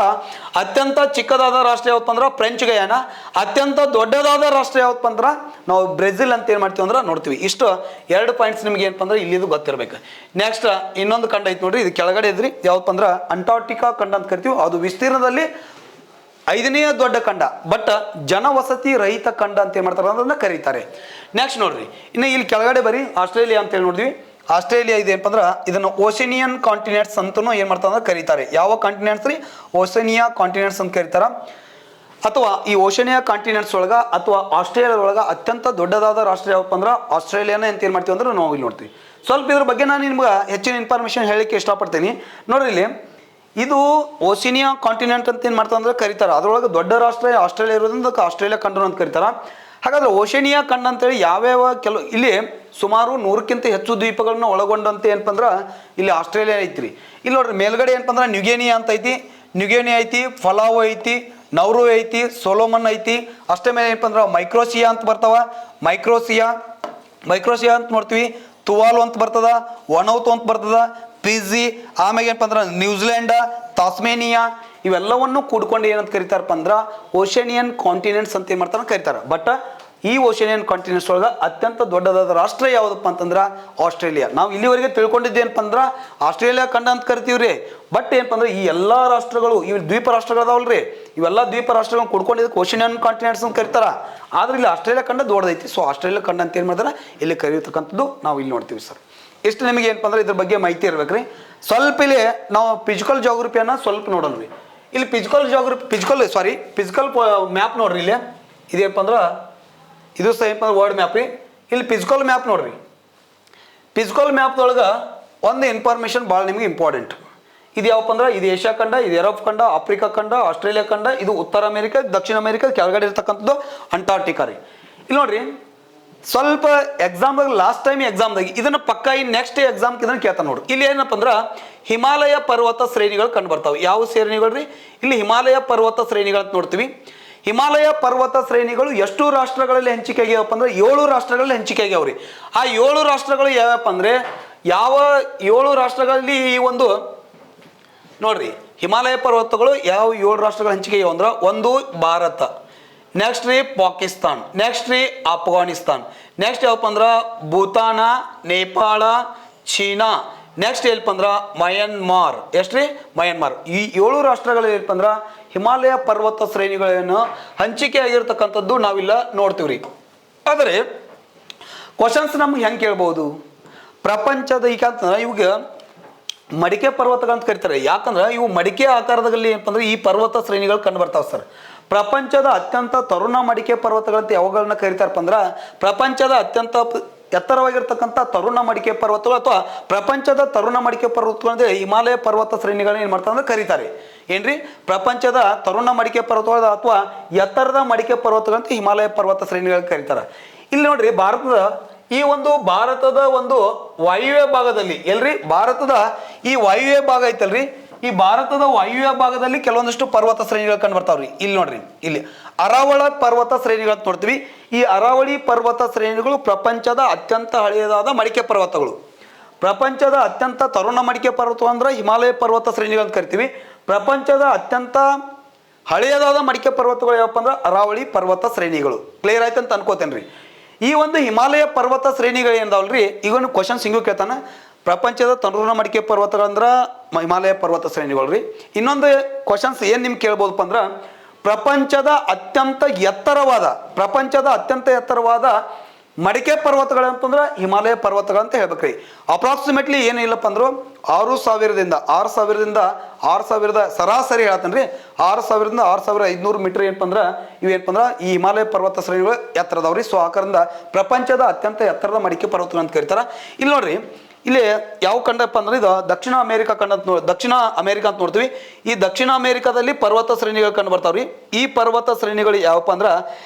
ಅತ್ಯಂತ ಚಿಕ್ಕದಾದ ರಾಷ್ಟ್ರ ಯಾವಪ್ಪ ಅಂದ್ರೆ ಫ್ರೆಂಚ್ ಗಯಾನ. ಅತ್ಯಂತ ದೊಡ್ಡದಾದ ರಾಷ್ಟ್ರ ಯಾವಪ್ಪ ಅಂದ್ರೆ ನಾವು ಬ್ರೆಜಿಲ್ ಅಂತ ಏನ್ ಮಾಡ್ತೀವಿ ಅಂದ್ರೆ ನೋಡ್ತೀವಿ. ಇಷ್ಟು 2 ಪಾಯಿಂಟ್ಸ್ ನಿಮ್ಗೆ ಏನಪ್ಪ ಅಂದ್ರೆ ಇಲ್ಲಿದು ಗೊತ್ತಿರ್ಬೇಕು. ನೆಕ್ಸ್ಟ್ ಇನ್ನೊಂದು ಖಂಡ ಐತಿ ನೋಡ್ರಿ, ಇದು ಕೆಳಗಡೆ ಇದ್ರಿ, ಯಾವಪ್ಪ ಅಂದ್ರೆ ಅಂಟಾರ್ಟಿಕಾ ಖಂಡ ಅಂತ ಕರಿತೀವಿ. ಅದು ವಿಸ್ತೀರ್ಣದಲ್ಲಿ 5ನೇ ದೊಡ್ಡ ಖಂಡ, ಬಟ್ ಜನವಸತಿ ರಹಿತ ಖಂಡ ಅಂತ ಏನ್ ಮಾಡ್ತಾರೆ ಅದನ್ನ ಕರೀತಾರೆ. ನೆಕ್ಸ್ಟ್ ನೋಡ್ರಿ, ಇನ್ನು ಇಲ್ಲಿ ಕೆಳಗಡೆ ಬರೀ ಆಸ್ಟ್ರೇಲಿಯಾ ಅಂತ ಹೇಳಿ ನೋಡಿದ್ವಿ. ಆಸ್ಟ್ರೇಲಿಯಾ ಇದೆ ಏನಪ್ಪ ಅಂದ್ರೆ ಇದನ್ನು ಓಷನಿಯನ್ ಕಾಂಟಿನೆಂಟ್ಸ್ ಅಂತನೂ ಏನ್ ಮಾಡ್ತಾರೆ ಅಂದ್ರೆ ಕರೀತಾರೆ. ಯಾವ ಕಾಂಟಿನೆಂಟ್ಸ್ ರೀ? ಓಷನಿಯಾ ಕಾಂಟಿನೆಂಟ್ಸ್ ಅಂತ ಕರೀತಾರ. ಅಥವಾ ಈ ಓಷನಿಯಾ ಕಾಂಟಿನೆಂಟ್ಸ್ ಒಳಗ ಅಥವಾ ಆಸ್ಟ್ರೇಲಿಯಾ ಒಳಗ ಅತ್ಯಂತ ದೊಡ್ಡದಾದ ರಾಷ್ಟ್ರ ಯಾವಪ್ಪ ಅಂದ್ರೆ ಆಸ್ಟ್ರೇಲಿಯಾನೇ ಅಂತ ಏನ್ ಮಾಡ್ತೀವಿ ಅಂದ್ರೆ ನಾವು ಇಲ್ಲಿ ನೋಡ್ತೀವಿ. ಸ್ವಲ್ಪ ಇದ್ರ ಬಗ್ಗೆ ನಾನು ನಿಮ್ಗೆ ಹೆಚ್ಚಿನ ಇನ್ಫಾರ್ಮೇಶನ್ ಹೇಳಲಿಕ್ಕೆ ಇಷ್ಟಪಡ್ತೀನಿ. ನೋಡ್ರಿ, ಇಲ್ಲಿ ಇದು ಓಷನಿಯಾ ಕಾಂಟಿನೆಂಟ್ ಅಂತ ಏನ್ ಮಾಡ್ತಾರೆ ಅಂದ್ರೆ ಕರೀತಾರ. ಅದ್ರೊಳಗೆ ದೊಡ್ಡ ರಾಷ್ಟ್ರ ಆಸ್ಟ್ರೇಲಿಯಾ ಇರೋದ್ರಿಂದ ಆಸ್ಟ್ರೇಲಿಯಾ ಖಂಡ ಅಂತ ಕರೀತಾರ. ಹಾಗಾದ್ರೆ ಓಷನಿಯಾ ಖಂಡ ಅಂತೇಳಿ ಯಾವ್ಯಾವ ಇಲ್ಲಿ ಸುಮಾರು 100ಕ್ಕಿಂತ ಹೆಚ್ಚು ದ್ವೀಪಗಳನ್ನ ಒಳಗೊಂಡಂತೆ ಏನಪ್ಪ ಅಂದ್ರೆ ಇಲ್ಲಿ ಆಸ್ಟ್ರೇಲಿಯಾ ಐತ್ರಿ. ಇಲ್ಲಿ ನೋಡ್ರಿ, ಮೇಲ್ಗಡೆ ಏನಪ್ಪ ಅಂದ್ರೆ ನ್ಯೂಗಿನಿಯಾ ಅಂತ ಐತಿ, ನ್ಯೂಗಿನಿಯಾ ಐತಿ, ಫಲಾವ್ ಐತಿ, ನೌರು ಐತಿ, ಸೊಲೋಮನ್ ಐತಿ. ಅಷ್ಟೇ ಮೇಲೆ ಏನಪ್ಪ ಅಂದ್ರೆ ಮೈಕ್ರೋಸಿಯಾ ಅಂತ ಬರ್ತಾವ. ಮೈಕ್ರೋಸಿಯಾ ಅಂತ ನೋಡ್ತೀವಿ. ತುವಾಲು ಅಂತ ಬರ್ತದ, ವನೌತು ಅಂತ ಬರ್ತದ, ಫಿಜಿ, ಆಮೇಲೆ ಏನಪ್ಪ ಅಂದ್ರೆ ನ್ಯೂಜಿಲೆಂಡ್, ತಾಸ್ಮೇನಿಯಾ, ಇವೆಲ್ಲವನ್ನು ಕೂಡ್ಕೊಂಡು ಏನಂತ ಕರೀತಾರಪ್ಪ ಅಂದ್ರೆ ಓಷನಿಯನ್ ಕಾಂಟಿನೆಂಟ್ಸ್ ಅಂತ ಏನ್ ಮಾಡ್ತಾರ ಕರೀತಾರ. ಬಟ್ ಈ ಓಷನಿಯನ್ ಕಾಂಟಿನೆಂಟ್ಸ್ ಒಳಗ ಅತ್ಯಂತ ದೊಡ್ಡದಾದ ರಾಷ್ಟ್ರ ಯಾವುದಪ್ಪ ಅಂತಂದ್ರ ಆಸ್ಟ್ರೇಲಿಯಾ. ನಾವು ಇಲ್ಲಿವರೆಗೆ ತಿಳ್ಕೊಂಡಿದ್ದೇನಪ್ಪ ಅಂದ್ರ ಆಸ್ಟ್ರೇಲಿಯಾ ಖಂಡ ಅಂತ ಕರಿತೀವ್ರಿ. ಬಟ್ ಏನಪ್ಪ ಅಂದ್ರೆ ಈ ಎಲ್ಲಾ ರಾಷ್ಟ್ರಗಳು, ಈ ದ್ವೀಪ ರಾಷ್ಟ್ರಗಳದಾವಲ್ರಿ, ಇವೆಲ್ಲ ದ್ವೀಪ ರಾಷ್ಟ್ರಗಳನ್ನು ಕೂಡ್ಕೊಂಡಿದ್ದಕ್ಕೆ ಓಷಿಯನ್ ಕಾಂಟಿನೆಂಟ್ಸ್ ಅಂತ ಕರೀತಾರ. ಆದ್ರೆ ಇಲ್ಲಿ ಆಸ್ಟ್ರೇಲಿಯಾ ಖಂಡ ದೊಡ್ಡದೈತಿ. ಸೊ ಆಸ್ಟ್ರೇಲಿಯಾ ಖಂಡ ಅಂತ ಏನು ಮಾಡಿದ್ರೆ ಇಲ್ಲಿ ಕರೆಯತಕ್ಕಂಥದ್ದು ನಾವು ಇಲ್ಲಿ ನೋಡ್ತೀವಿ ಸರ್. ಇಷ್ಟು ನಿಮಗೆ ಏನಪ್ಪ ಅಂದ್ರೆ ಇದ್ರ ಬಗ್ಗೆ ಮಾಹಿತಿ ಇರ್ಬೇಕ್ರಿ. ಸ್ವಲ್ಪ ಇಲ್ಲಿ ನಾವು ಫಿಸಿಕಲ್ ಜಾಗ್ರಫಿಯನ್ನು ಸ್ವಲ್ಪ ನೋಡೋಣ ರೀ. ಇಲ್ಲಿ ಫಿಸಿಕಲ್ ಮ್ಯಾಪ್ ನೋಡ್ರಿ. ಇಲ್ಲಿ ಇದೇನಪ್ಪ ಅಂದ್ರೆ ಇದು ಸಹ ಏನಪ್ಪ ಅಂದ್ರೆ ವರ್ಲ್ಡ್ ಮ್ಯಾಪ್ ರೀ. ಇಲ್ಲಿ ಫಿಸಿಕಲ್ ಮ್ಯಾಪ್ ನೋಡ್ರಿ. ಫಿಸಿಕಲ್ ಮ್ಯಾಪ್ದೊಳಗೆ ಒಂದು ಇನ್ಫಾರ್ಮೇಷನ್ ಭಾಳ ನಿಮಗೆ ಇಂಪಾರ್ಟೆಂಟ್. ಇದು ಯಾವಪ್ಪ ಅಂದ್ರೆ ಇದು ಏಷ್ಯಾ ಖಂಡ, ಇದು ಯುರೋಪ್ ಖಂಡ, ಆಫ್ರಿಕಾ ಖಂಡ, ಆಸ್ಟ್ರೇಲಿಯಾ ಖಂಡ, ಇದು ಉತ್ತರ ಅಮೆರಿಕ, ದಕ್ಷಿಣ ಅಮೆರಿಕ, ಕೆಳಗಡೆ ಇರ್ತಕ್ಕಂಥದ್ದು ಅಂಟಾರ್ಟಿಕಾ ರೀ. ಇಲ್ಲಿ ನೋಡ್ರಿ ಸ್ವಲ್ಪ ಎಕ್ಸಾಮ್ದಾಗ ಲಾಸ್ಟ್ ಟೈಮ್ ಎಕ್ಸಾಮ್ದಾಗ ಇದನ್ನ ಪಕ್ಕ ಇನ್ನು ನೆಕ್ಸ್ಟ್ ಎಕ್ಸಾಮ್ಗೆ ಇದನ್ನು ಕೇಳ್ತಾನೆ ನೋಡ್ರಿ. ಇಲ್ಲಿ ಏನಪ್ಪ ಅಂದ್ರೆ ಹಿಮಾಲಯ ಪರ್ವತ ಶ್ರೇಣಿಗಳು ಕಂಡು ಬರ್ತಾವೆ. ಯಾವ ಶ್ರೇಣಿಗಳು ರೀ? ಇಲ್ಲಿ ಹಿಮಾಲಯ ಪರ್ವತ ಶ್ರೇಣಿಗಳು ಅಂತ ನೋಡ್ತೀವಿ. ಹಿಮಾಲಯ ಪರ್ವತ ಶ್ರೇಣಿಗಳು ಎಷ್ಟು ರಾಷ್ಟ್ರಗಳಲ್ಲಿ ಹಂಚಿಕೆ ಆಗ್ಯಾವಪ್ಪ ಅಂದ್ರೆ 7 ರಾಷ್ಟ್ರಗಳಲ್ಲಿ ಹಂಚಿಕೆ ಆಗ್ಯಾವ್ರಿ. ಆ 7 ರಾಷ್ಟ್ರಗಳು ಯಾವಪ್ಪ ಅಂದ್ರೆ ಯಾವ 7 ರಾಷ್ಟ್ರಗಳಲ್ಲಿ ಈ ಒಂದು ನೋಡ್ರಿ ಹಿಮಾಲಯ ಪರ್ವತಗಳು ಯಾವ 7 ರಾಷ್ಟ್ರಗಳ ಹಂಚಿಕೆ ಆಗ್ಯಾವ ಅಂದ್ರೆ ಒಂದು ಭಾರತ, ನೆಕ್ಸ್ಟ್ ರೀ ಪಾಕಿಸ್ತಾನ್, ನೆಕ್ಸ್ಟ್ ರೀ ಅಫ್ಘಾನಿಸ್ತಾನ್, ನೆಕ್ಸ್ಟ್ ಯಾವಪ್ಪ ಅಂದ್ರೆ ಭೂತಾನ, ನೇಪಾಳ, ಚೀನಾ, ನೆಕ್ಸ್ಟ್ ಏನಪ್ಪ ಅಂದ್ರೆ ಮಯನ್ಮಾರ್. ಎಷ್ಟ್ರಿ? ಮಯನ್ಮಾರ್. ಈ 7 ರಾಷ್ಟ್ರಗಳು ಏನಪ್ಪ ಅಂದ್ರೆ ಹಿಮಾಲಯ ಪರ್ವತ ಶ್ರೇಣಿಗಳನ್ನು ಹಂಚಿಕೆ ಆಗಿರ್ತಕ್ಕಂಥದ್ದು ನಾವಿಲ್ಲ ನೋಡ್ತೀವ್ರಿ. ಆದರೆ ಕ್ವಶನ್ಸ್ ನಮ್ಗೆ ಹೆಂಗೆ ಕೇಳ್ಬೋದು? ಪ್ರಪಂಚದ ಈಗ ಅಂತಂದ್ರೆ ಇವಾಗ ಮಡಿಕೆ ಪರ್ವತಗಳಂತ ಕರಿತಾರೆ. ಯಾಕಂದ್ರೆ ಇವು ಮಡಿಕೆ ಆಕಾರದಲ್ಲಿ ಏನಪ್ಪ ಅಂದ್ರೆ ಈ ಪರ್ವತ ಶ್ರೇಣಿಗಳು ಕಂಡು ಬರ್ತಾವೆ ಸರ್. ಪ್ರಪಂಚದ ಅತ್ಯಂತ ತರುಣ ಮಡಿಕೆ ಪರ್ವತಗಳಂತ ಯಾವಾಗಳನ್ನ ಕರಿತಾರಪ್ಪ ಅಂದ್ರೆ ಪ್ರಪಂಚದ ಅತ್ಯಂತ ಎತ್ತರವಾಗಿರ್ತಕ್ಕಂಥ ತರುಣ ಮಡಿಕೆ ಪರ್ವತಗಳು ಅಥವಾ ಪ್ರಪಂಚದ ತರುಣ ಮಡಿಕೆ ಪರ್ವತಗಳು ಅಂದರೆ ಹಿಮಾಲಯ ಪರ್ವತ ಶ್ರೇಣಿಗಳನ್ನ ಏನು ಮಾಡ್ತಾರೆ ಅಂದ್ರೆ ಕರೀತಾರೆ. ಏನ್ರಿ? ಪ್ರಪಂಚದ ತರುಣ ಮಡಿಕೆ ಪರ್ವತಗಳು ಅಥವಾ ಎತ್ತರದ ಮಡಿಕೆ ಪರ್ವತಗಳಂತ ಹಿಮಾಲಯ ಪರ್ವತ ಶ್ರೇಣಿಗಳನ್ನ ಕರೀತಾರೆ. ಇಲ್ಲಿ ನೋಡ್ರಿ ಭಾರತದ ಒಂದು ವಾಯುವ್ಯ ಭಾಗದಲ್ಲಿ ಎಲ್ರಿ ಭಾರತದ ಈ ವಾಯುವ್ಯ ಭಾಗ ಐತಲ್ರಿ, ಈ ಭಾರತದ ವಾಯುವ್ಯ ಭಾಗದಲ್ಲಿ ಕೆಲವೊಂದಿಷ್ಟು ಪರ್ವತ ಶ್ರೇಣಿಗಳು ಕಂಡು ಬರ್ತಾವ್ರಿ. ಇಲ್ಲಿ ನೋಡ್ರಿ ಇಲ್ಲಿ ಅರಾವಳ ಪರ್ವತ ಶ್ರೇಣಿಗಳು ಅಂತ ನೋಡ್ತೀವಿ. ಈ ಅರಾವಳಿ ಪರ್ವತ ಶ್ರೇಣಿಗಳು ಪ್ರಪಂಚದ ಅತ್ಯಂತ ಹಳೆಯದಾದ ಮಡಿಕೆ ಪರ್ವತಗಳು. ಪ್ರಪಂಚದ ಅತ್ಯಂತ ತರುಣ ಮಡಿಕೆ ಪರ್ವತ ಅಂದ್ರೆ ಹಿಮಾಲಯ ಪರ್ವತ ಶ್ರೇಣಿಗಳು ಅಂತ ಕರಿತೀವಿ. ಪ್ರಪಂಚದ ಅತ್ಯಂತ ಹಳೆಯದಾದ ಮಡಿಕೆ ಪರ್ವತಗಳು ಯಾವಪ್ಪ ಅಂದ್ರೆ ಅರಾವಳಿ ಪರ್ವತ ಶ್ರೇಣಿಗಳು. ಕ್ಲಿಯರ್ ಆಯ್ತು ಅಂತ ಅನ್ಕೋತೇನ್ರಿ. ಈ ಒಂದು ಹಿಮಾಲಯ ಪರ್ವತ ಶ್ರೇಣಿಗಳು ಏನಿದಾವಲ್ರಿ, ಈಗ ಕ್ವಶನ್ಸ್ ಹಿಂಗೂ ಕೇಳ್ತಾನೆ. ಪ್ರಪಂಚದ ತರುಣ ಮಡಿಕೆ ಪರ್ವತಗಳಂದ್ರ ಹಿಮಾಲಯ ಪರ್ವತ ಶ್ರೇಣಿಗಳು ರೀ. ಇನ್ನೊಂದು ಕ್ವಶನ್ಸ್ ಏನು ನಿಮ್ಗೆ ಕೇಳ್ಬೋದಪ್ಪ ಅಂದ್ರೆ ಪ್ರಪಂಚದ ಅತ್ಯಂತ ಎತ್ತರವಾದ ಮಡಿಕೆ ಪರ್ವತಗಳು ಅಂತಂದ್ರೆ ಹಿಮಾಲಯ ಪರ್ವತಗಳಂತ ಹೇಳ್ಬೇಕ್ರಿ. ಅಪ್ರಾಕ್ಸಿಮೇಟ್ಲಿ ಏನಿಲ್ಲಪ್ಪ ಅಂದ್ರು 6,000ದಿಂದ ಸರಾಸರಿ ಹೇಳ್ತಾನೆ ರೀ 6,000ದಿಂದ 6,500 ಮೀಟರ್ ಏನಪ್ಪ ಅಂದ್ರೆ ಇವೇನಪ್ಪ ಅಂದ್ರೆ ಈ ಹಿಮಾಲಯ ಪರ್ವತ ಶ್ರೇಣಿಗಳು ಎತ್ತರದವ್ರಿ. ಸೊ ಆ ಕಾರಣದಿಂದ ಪ್ರಪಂಚದ ಅತ್ಯಂತ ಎತ್ತರದ ಮಡಿಕೆ ಪರ್ವತಗಳು ಅಂತ ಕರೀತಾರ. ಇಲ್ಲಿ ನೋಡ್ರಿ ಇಲ್ಲಿ ಯಾವ ಖಂಡಪ್ಪ ಅಂದ್ರೆ ಇದು ದಕ್ಷಿಣ ಅಮೆರಿಕ ಅಂತ ನೋಡ್ತೀವಿ. ಈ ದಕ್ಷಿಣ ಅಮೆರಿಕದಲ್ಲಿ ಪರ್ವತ ಶ್ರೇಣಿಗಳು ಕಂಡು ಬರ್ತಾವ್ರಿ. ಈ ಪರ್ವತ ಶ್ರೇಣಿಗಳು ಯಾವಪ್ಪ ಅಂದ್ರೆ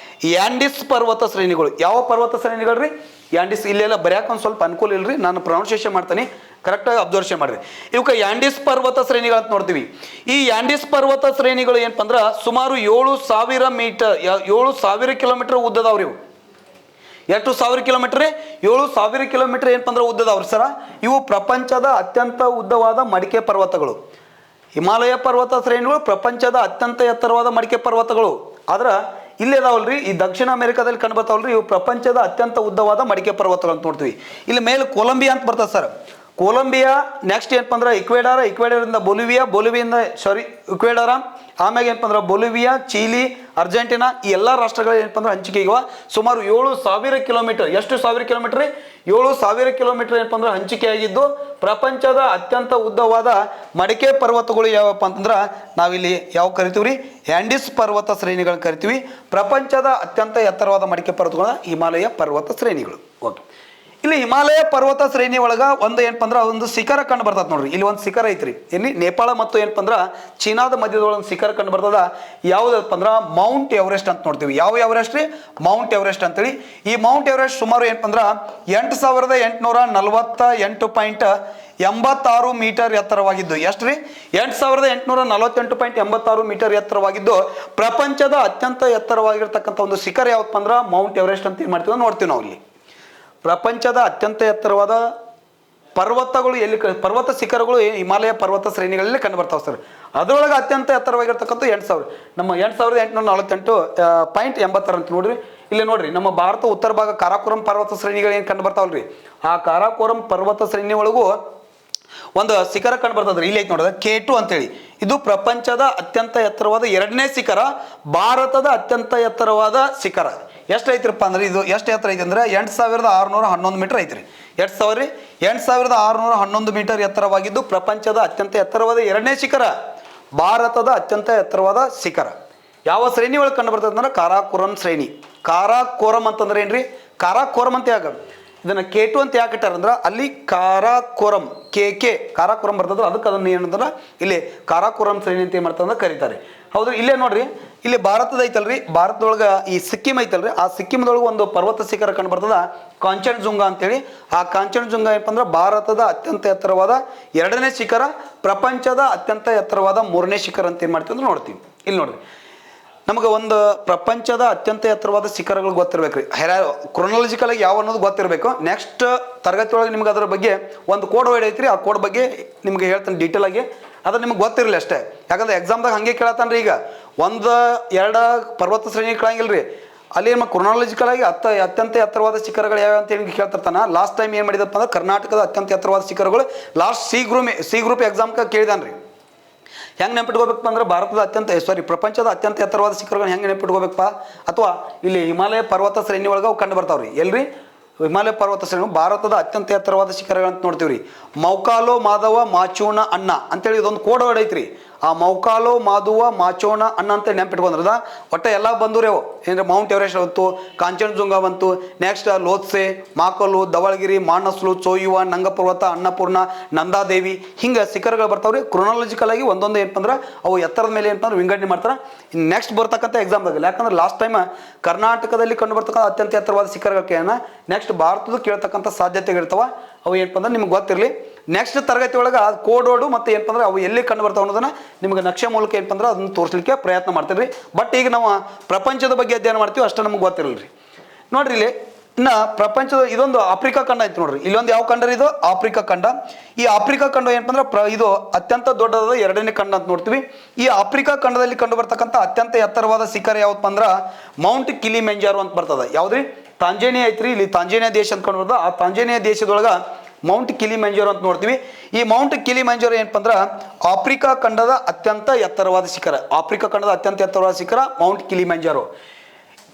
ಯಾಂಡಿಸ್ ಪರ್ವತ ಶ್ರೇಣಿಗಳು. ಯಾವ ಪರ್ವತ ಶ್ರೇಣಿಗಳು ರೀ? ಯಾಂಡಿಸ್. ಇಲ್ಲೆಲ್ಲ ಬರೆಯಕ್ಕೆ ಒಂದು ಸ್ವಲ್ಪ ಅನುಕೂಲ ಇಲ್ರಿ, ನಾನು ಪ್ರೊನೌನ್ಸಿಯೇಷನ್ ಮಾಡ್ತೀನಿ, ಕರೆಕ್ಟಾಗಿ ಅಬ್ಸರ್ವೇಷನ್ ಮಾಡ್ರಿ. ಇವಕ್ಕೆ ಯಾಂಡಿಸ್ ಪರ್ವತ ಶ್ರೇಣಿಗಳು ಅಂತ ನೋಡ್ತೀವಿ. ಈ ಯಾಂಡಿಸ್ ಪರ್ವತ ಶ್ರೇಣಿಗಳು ಏನಪ್ಪ ಅಂದ್ರೆ ಸುಮಾರು 7,000 ಕಿಲೋಮೀಟರ್ ಉದ್ದದವ್ರಿ ಇವು. ಎಷ್ಟು 1000 ಕಿಲೋಮೀಟರ್? 7,000 ಕಿಲೋಮೀಟರ್ ಏನಪ್ಪ ಅಂದ್ರೆ ಉದ್ದದವ್ರಿ ಸರ. ಇವು ಪ್ರಪಂಚದ ಅತ್ಯಂತ ಉದ್ದವಾದ ಮಡಿಕೆ ಪರ್ವತಗಳು. ಹಿಮಾಲಯ ಪರ್ವತ ಶ್ರೇಣಿಗಳು ಪ್ರಪಂಚದ ಅತ್ಯಂತ ಎತ್ತರವಾದ ಮಡಿಕೆ ಪರ್ವತಗಳು. ಆದ್ರೆ ಇಲ್ಲಿದಾವಲ್ರಿ ಈ ದಕ್ಷಿಣ ಅಮೆರಿಕಾದಲ್ಲಿ ಕಂಡು ಬರ್ತಾವಲ್ರಿ ಇವು ಪ್ರಪಂಚದ ಅತ್ಯಂತ ಉದ್ದವಾದ ಮಡಿಕೆ ಪರ್ವತಗಳು ಅಂತ ನೋಡ್ತೀವಿ. ಇಲ್ಲಿ ಮೇಲೆ ಕೊಲಂಬಿಯಾ ಅಂತ ಬರ್ತದೆ ಸರ್. ಕೊಲಂಬಿಯಾ, ನೆಕ್ಸ್ಟ್ ಏನಪ್ಪ ಅಂದ್ರೆ ಇಕ್ವೇಡರಿಂದ ಇಕ್ವೇಡರ, ಆಮ್ಯಾಗ ಏನಪ್ಪ ಅಂದ್ರೆ ಬೊಲಿವಿಯಾ, ಚಿಲಿ, ಅರ್ಜೆಂಟೀನಾ, ಈ ಎಲ್ಲ ರಾಷ್ಟ್ರಗಳು ಏನಪ್ಪ ಅಂದ್ರೆ ಹಂಚಿಕೆ ಈಗ ಸುಮಾರು 7,000 ಕಿಲೋಮೀಟರ್. ಎಷ್ಟು 1000 ಕಿಲೋಮೀಟರ್? 7,000 ಕಿಲೋಮೀಟರ್ ಏನಪ್ಪ ಅಂದ್ರೆ ಹಂಚಿಕೆ ಆಗಿದ್ದು ಪ್ರಪಂಚದ ಅತ್ಯಂತ ಉದ್ದವಾದ ಮಡಿಕೆ ಪರ್ವತಗಳು ಯಾವಪ್ಪ ಅಂತಂದ್ರೆ ನಾವಿಲ್ಲಿ ಯಾವ ಕರಿತೀವಿ ರೀ? ಯಾಂಡಿಸ್ ಪರ್ವತ ಶ್ರೇಣಿಗಳನ್ನ ಕರಿತೀವಿ. ಪ್ರಪಂಚದ ಅತ್ಯಂತ ಎತ್ತರವಾದ ಮಡಿಕೆ ಪರ್ವತಗಳ ಹಿಮಾಲಯ ಪರ್ವತ ಶ್ರೇಣಿಗಳು. ಓಕೆ, ಇಲ್ಲಿ ಹಿಮಾಲಯ ಪರ್ವತ ಶ್ರೇಣಿ ಒಳಗ ಒಂದು ಏನಪ್ಪ ಅಂದ್ರೆ ಒಂದು ಶಿಖರ ಕಂಡು ಬರ್ತದೆ ನೋಡ್ರಿ. ಇಲ್ಲಿ ಒಂದು ಶಿಖರ ಐತ್ರಿ. ಇಲ್ಲಿ ನೇಪಾಳ ಮತ್ತು ಏನಪ್ಪ ಅಂದ್ರೆ ಚೀನಾದ ಮಧ್ಯದೊಳಗೆ ಒಂದು ಶಿಖರ ಕಂಡು ಬರ್ತದ. ಯಾವುದಪ್ಪ ಅಂದ್ರೆ ಮೌಂಟ್ ಎವರೆಸ್ಟ್ ಅಂತ ನೋಡ್ತೀವಿ. ಯಾವ ಎವರೆಸ್ಟ್ ರೀ? ಮೌಂಟ್ ಎವರೆಸ್ಟ್ ಅಂತೇಳಿ. ಈ ಮೌಂಟ್ ಎವರೆಸ್ಟ್ ಸುಮಾರು ಏನಪ್ಪ ಅಂದ್ರೆ 8,848.86 ಮೀಟರ್ ಎತ್ತರವಾಗಿದ್ದು. ಎಷ್ಟು ರೀ? 8,848.86 ಮೀಟರ್ ಎತ್ತರವಾಗಿದ್ದು ಪ್ರಪಂಚದ ಅತ್ಯಂತ ಎತ್ತರವಾಗಿರ್ತಕ್ಕಂಥ ಒಂದು ಶಿಖರ ಯಾವಪ್ಪ ಅಂದ್ರೆ ಮೌಂಟ್ ಎವರೆಸ್ಟ್ ಅಂತ ಏನ್ ಮಾಡ್ತೀವಿ ನೋಡ್ತೀವಿ ನಾವು. ಇಲ್ಲಿ ಪ್ರಪಂಚದ ಅತ್ಯಂತ ಎತ್ತರವಾದ ಪರ್ವತಗಳು ಪರ್ವತ ಶಿಖರಗಳು ಹಿಮಾಲಯ ಪರ್ವತ ಶ್ರೇಣಿಗಳಲ್ಲಿ ಕಂಡು ಬರ್ತಾವೆ ಸರ್. ಅದರೊಳಗೆ ಅತ್ಯಂತ ಎತ್ತರವಾಗಿರ್ತಕ್ಕಂಥ 8,848.86 ಅಂತ ನೋಡ್ರಿ. ಇಲ್ಲಿ ನೋಡ್ರಿ ನಮ್ಮ ಭಾರತ ಉತ್ತರ ಭಾಗ ಕಾರಾಕೋರಂ ಪರ್ವತ ಶ್ರೇಣಿಗಳು ಏನು ಕಂಡು ಬರ್ತಾವಲ್ರಿ, ಆ ಕಾರಾಕೋರಂ ಪರ್ವತ ಶ್ರೇಣಿ ಒಳಗೂ ಒಂದು ಶಿಖರ ಕಂಡು ಬರ್ತದ್ರಿ, ಇಲ್ಲಿ ಐತೆ ನೋಡಿದ್ರೆ K2 ಅಂತೇಳಿ. ಇದು ಪ್ರಪಂಚದ ಅತ್ಯಂತ ಎತ್ತರವಾದ 2ನೇ ಶಿಖರ, ಭಾರತದ ಅತ್ಯಂತ ಎತ್ತರವಾದ ಶಿಖರ. ಎಷ್ಟು ಐತ್ರಪ್ಪ ಅಂದ್ರೆ ಇದು ಎಷ್ಟು ಎತ್ತರ ಐತಿ ಅಂದ್ರೆ 8611 ಮೀಟರ್ ಐತ್ರಿ. 8611 ಮೀಟರ್ ಎತ್ತರವಾಗಿದ್ದು ಪ್ರಪಂಚದ ಅತ್ಯಂತ ಎತ್ತರವಾದ 2ನೇ ಶಿಖರ, ಭಾರತದ ಅತ್ಯಂತ ಎತ್ತರವಾದ ಶಿಖರ. ಯಾವ ಶ್ರೇಣಿ ಒಳಗೆ ಕಂಡು ಬರ್ತದೆ ಅಂದ್ರೆ ಕಾರಾಕೋರಂ ಶ್ರೇಣಿ. ಕಾರಾಕೋರಂ ಅಂತಂದ್ರೆ ಏನ್ರಿ, ಕಾರಾಕೋರಂ ಅಂತ ಯಾಕೆ ಇದನ್ನ K2 ಅಂತ ಯಾಕೆ ಇಟ್ಟಾರಂದ್ರೆ ಅಲ್ಲಿ ಕಾರಾಕೋರಂ ಕಾರಾಕೋರಂ ಬರ್ತದ್ರ, ಅದಕ್ಕೆ ಅದನ್ನ ಏನಂದ್ರೆ ಇಲ್ಲಿ ಕಾರಾಕೋರಂ ಶ್ರೇಣಿ ಅಂತ ಏನ್ ಮಾಡ್ತಂದ್ರೆ ಕರೀತಾರೆ. ಹೌದು, ಇಲ್ಲೇ ನೋಡ್ರಿ, ಇಲ್ಲಿ ಭಾರತದ ಐತಲ್ರಿ, ಭಾರತದೊಳಗೆ ಈ ಸಿಕ್ಕಿಂ ಐತಲ್ರಿ, ಆ ಸಿಕ್ಕಿಂದೊಳಗೆ ಒಂದು ಪರ್ವತ ಶಿಖರ ಕಂಡು ಬರ್ತದ ಕಾಂಚನಜುಂಗ ಅಂತೇಳಿ. ಆ ಕಾಂಚನಜುಂಗ ಏನಪ್ಪ ಅಂದ್ರೆ ಭಾರತದ ಅತ್ಯಂತ ಎತ್ತರವಾದ 2ನೇ ಶಿಖರ, ಪ್ರಪಂಚದ ಅತ್ಯಂತ ಎತ್ತರವಾದ 3ನೇ ಶಿಖರ ಅಂತ ಏನ್ ಮಾಡ್ತೀವಿ ಅಂದ್ರೆ ನೋಡ್ತೀವಿ. ಇಲ್ಲಿ ನೋಡ್ರಿ, ನಮಗೆ ಒಂದು ಪ್ರಪಂಚದ ಅತ್ಯಂತ ಎತ್ತರವಾದ ಶಿಖರಗಳು ಗೊತ್ತಿರ್ಬೇಕು ರೀ, ಕ್ರೊನಾಲಜಿಕಲ್ ಆಗಿ ಯಾವ ಅನ್ನೋದು ಗೊತ್ತಿರಬೇಕು. ನೆಕ್ಸ್ಟ್ ತರಗತಿ ಒಳಗೆ ನಿಮ್ಗೆ ಅದರ ಬಗ್ಗೆ ಒಂದು ಕೋಡ್ ವರ್ಡ್ ಐತ್ರಿ, ಆ ಕೋಡ್ ಬಗ್ಗೆ ನಿಮ್ಗೆ ಹೇಳ್ತಾನೆ ಡೀಟೇಲ್ ಆಗಿ. ಅದು ನಿಮ್ಗೆ ಗೊತ್ತಿರಲಿ ಅಷ್ಟೇ, ಯಾಕಂದ್ರೆ ಎಕ್ಸಾಮ್ದಾಗ ಹಂಗೆ ಕೇಳತ್ತಾನ್ರಿ. ಈಗ 1-2 ಪರ್ವತ ಶ್ರೇಣಿ ಕೇಳಂಗಿಲ್ರಿ, ಅಲ್ಲಿ ನಮ್ಮ ಕ್ರೊನಾಲಜಿಕಲ್ ಆಗಿ ಅತ್ಯಂತ ಎತ್ತರವಾದ ಶಿಖರಗಳು ಯಾವ್ಯಾವ ಅಂತ ಹೇಳಿ ಕೇಳ್ತಿರ್ತಾನ. ಲಾಸ್ಟ್ ಟೈಮ್ ಏನು ಮಾಡಿದಪ್ಪ ಅಂದ್ರೆ ಕರ್ನಾಟಕದ ಅತ್ಯಂತ ಎತ್ತರವಾದ ಶಿಖರಗಳು ಲಾಸ್ಟ್ ಸಿ ಗ್ರೂಪ್ ಎಕ್ಸಾಮ್ಗೆ ಕೇಳಿದಾನ್ರಿ. ಹೆಂಗೆ ನೆನಪಿಟ್ಕೋಬೇಕಪ್ಪ ಅಂದ್ರೆ ಭಾರತದ ಪ್ರಪಂಚದ ಅತ್ಯಂತ ಎತ್ತರವಾದ ಶಿಖರಗಳು ಹೆಂಗೆ ನೆನಪಿಟ್ಕೋಬೇಕಪ್ಪ, ಅಥವಾ ಇಲ್ಲಿ ಹಿಮಾಲಯ ಪರ್ವತ ಶ್ರೇಣಿ ಒಳಗೆ ಅವು ಕಂಡು ಬರ್ತಾವ್ರಿ. ಎಲ್ರಿ ಹಿಮಾಲಯ ಪರ್ವತ ಶ್ರೇಣಿ ಭಾರತದ ಅತ್ಯಂತ ಎತ್ತರವಾದ ಶಿಖರಗಳಂತ ನೋಡ್ತೀವ್ರಿ. ಮೌಕಾಲೋ ಮಾಧವ ಮಾಚೋಣ ಅಣ್ಣ ಅಂತೇಳಿ ಇದೊಂದು ಕೋಡ್ ವರ್ಡ್ ಐತ್ರಿ. ಆ ಮೌಕಾಲೋ ಮಾಧವ ಮಾಚೋಣ ಅಣ್ಣ ಅಂತ ನೆನಪಿಟ್ಕೊಂಡ್ರದ ಒಟ್ಟ ಎಲ್ಲ ಬಂದೂರಿ ಅವು ಏನ್ರಿ. ಮೌಂಟ್ ಎವರೆಸ್ಟ್ ಬಂತು, ಕಾಂಚನಜುಂಗ ಬಂತು, ನೆಕ್ಸ್ಟ್ ಲೋತ್ಸೆ, ಮಾಕಲು, ಧವಳಗಿರಿ, ಮಾನಸ್ಲು, ಚೋಯುವ, ನಂಗಪರ್ವತ, ಅನ್ನಪೂರ್ಣ, ನಂದಾದೇವಿ, ಹಿಂಗೆ ಶಿಖರಗಳು ಬರ್ತಾವ್ರಿ. ಕ್ರೊನಾಲಜಿಕಲ್ ಆಗಿ ಒಂದೊಂದು ಏನಪ್ಪ ಅಂದ್ರೆ ಅವು ಎತ್ತರದ ಮೇಲೆ ಏನಪ್ಪ ಅಂದ್ರೆ ವಿಂಗಡಣೆ ಮಾಡ್ತಾರೆ. ನೆಕ್ಸ್ಟ್ ಬರ್ತಕ್ಕಂಥ ಎಕ್ಸಾಮ್ದಾಗ, ಯಾಕಂದ್ರೆ ಲಾಸ್ಟ್ ಟೈಮ್ ಕರ್ನಾಟಕದಲ್ಲಿ ಕಂಡು ಬರ್ತಕ್ಕಂಥ ಅತ್ಯಂತ ಎತ್ತರವಾದ ಶಿಖರಗಳನ್ನ ನೆಕ್ಸ್ಟ್ ಭಾರತದ ಕೇಳ್ತಕ್ಕಂಥ ಸಾಧ್ಯತೆಗಳಿರ್ತಾವ. ಅವು ಏನಪ್ಪ ಅಂದ್ರೆ ನಿಮ್ಗೆ ಗೊತ್ತಿರಲಿ. ನೆಕ್ಸ್ಟ್ ತರಗತಿ ಒಳಗೆ ಅದು ಕೋಡ್ ವರ್ಡು ಮತ್ತು ಏನಪ್ಪ ಅಂದ್ರೆ ಅವು ಎಲ್ಲಿ ಕಂಡು ಬರ್ತಾವೆ ಅನ್ನೋದನ್ನ ನಿಮ್ಗೆ ನಕ್ಷೆ ಮೂಲಕ ಏನಪ್ಪ ಅಂದ್ರೆ ಅದನ್ನು ತೋರಿಸಲಿಕ್ಕೆ ಪ್ರಯತ್ನ ಮಾಡ್ತೀವಿ. ಬಟ್ ಈಗ ನಾವು ಪ್ರಪಂಚದ ಬಗ್ಗೆ ಅಧ್ಯಯನ ಮಾಡ್ತೀವಿ, ಅಷ್ಟೇ ನಮ್ಗೆ ಗೊತ್ತಿರಲ್ಲ ರೀ. ನೋಡ್ರಿ, ಇಲ್ಲಿ ಇನ್ನು ಪ್ರಪಂಚದ ಇದೊಂದು ಆಫ್ರಿಕಾ ಖಂಡ ಐತೆ ನೋಡ್ರಿ. ಇಲ್ಲೊಂದು ಯಾವ ಖಂಡ ಇದು ಆಫ್ರಿಕಾ ಖಂಡ. ಈ ಆಫ್ರಿಕಾ ಖಂಡ ಏನಪ್ಪ ಅಂದ್ರೆ ಇದು ಅತ್ಯಂತ ದೊಡ್ಡದಾದ 2ನೇ ಖಂಡ ಅಂತ ನೋಡ್ತೀವಿ. ಈ ಆಫ್ರಿಕಾ ಖಂಡದಲ್ಲಿ ಕಂಡು ಬರ್ತಕ್ಕಂಥ ಅತ್ಯಂತ ಎತ್ತರವಾದ ಶಿಖರ ಯಾವತ್ತಪ್ಪ ಅಂದ್ರೆ ಮೌಂಟ್ ಕಿಲಿಮೆಂಜಾರೋ ಅಂತ ಬರ್ತದೆ. ಯಾವ್ದ್ರಿ, ತಾಂಜೇನಿಯಾ ಐತ್ರಿ. ಇಲ್ಲಿ ತಾಂಜೇನಿಯಾ ದೇಶ ಅಂತ ಕಂಡು ಬರ್ತದೆ. ಆ ತಾಂಜೇನಿಯಾ ದೇಶದೊಳಗೆ ಮೌಂಟ್ ಕಿಲಿಮೆಂಜಾರೋ ಅಂತ ನೋಡ್ತೀವಿ. ಈ ಮೌಂಟ್ ಕಿಲಿಮೆಂಜಾರೋ ಏನಪ್ಪ ಅಂದ್ರೆ ಆಫ್ರಿಕಾ ಖಂಡದ ಅತ್ಯಂತ ಎತ್ತರವಾದ ಶಿಖರ. ಆಫ್ರಿಕಾ ಖಂಡದ ಅತ್ಯಂತ ಎತ್ತರವಾದ ಶಿಖರ ಮೌಂಟ್ ಕಿಲಿಮೆಂಜಾರೋ.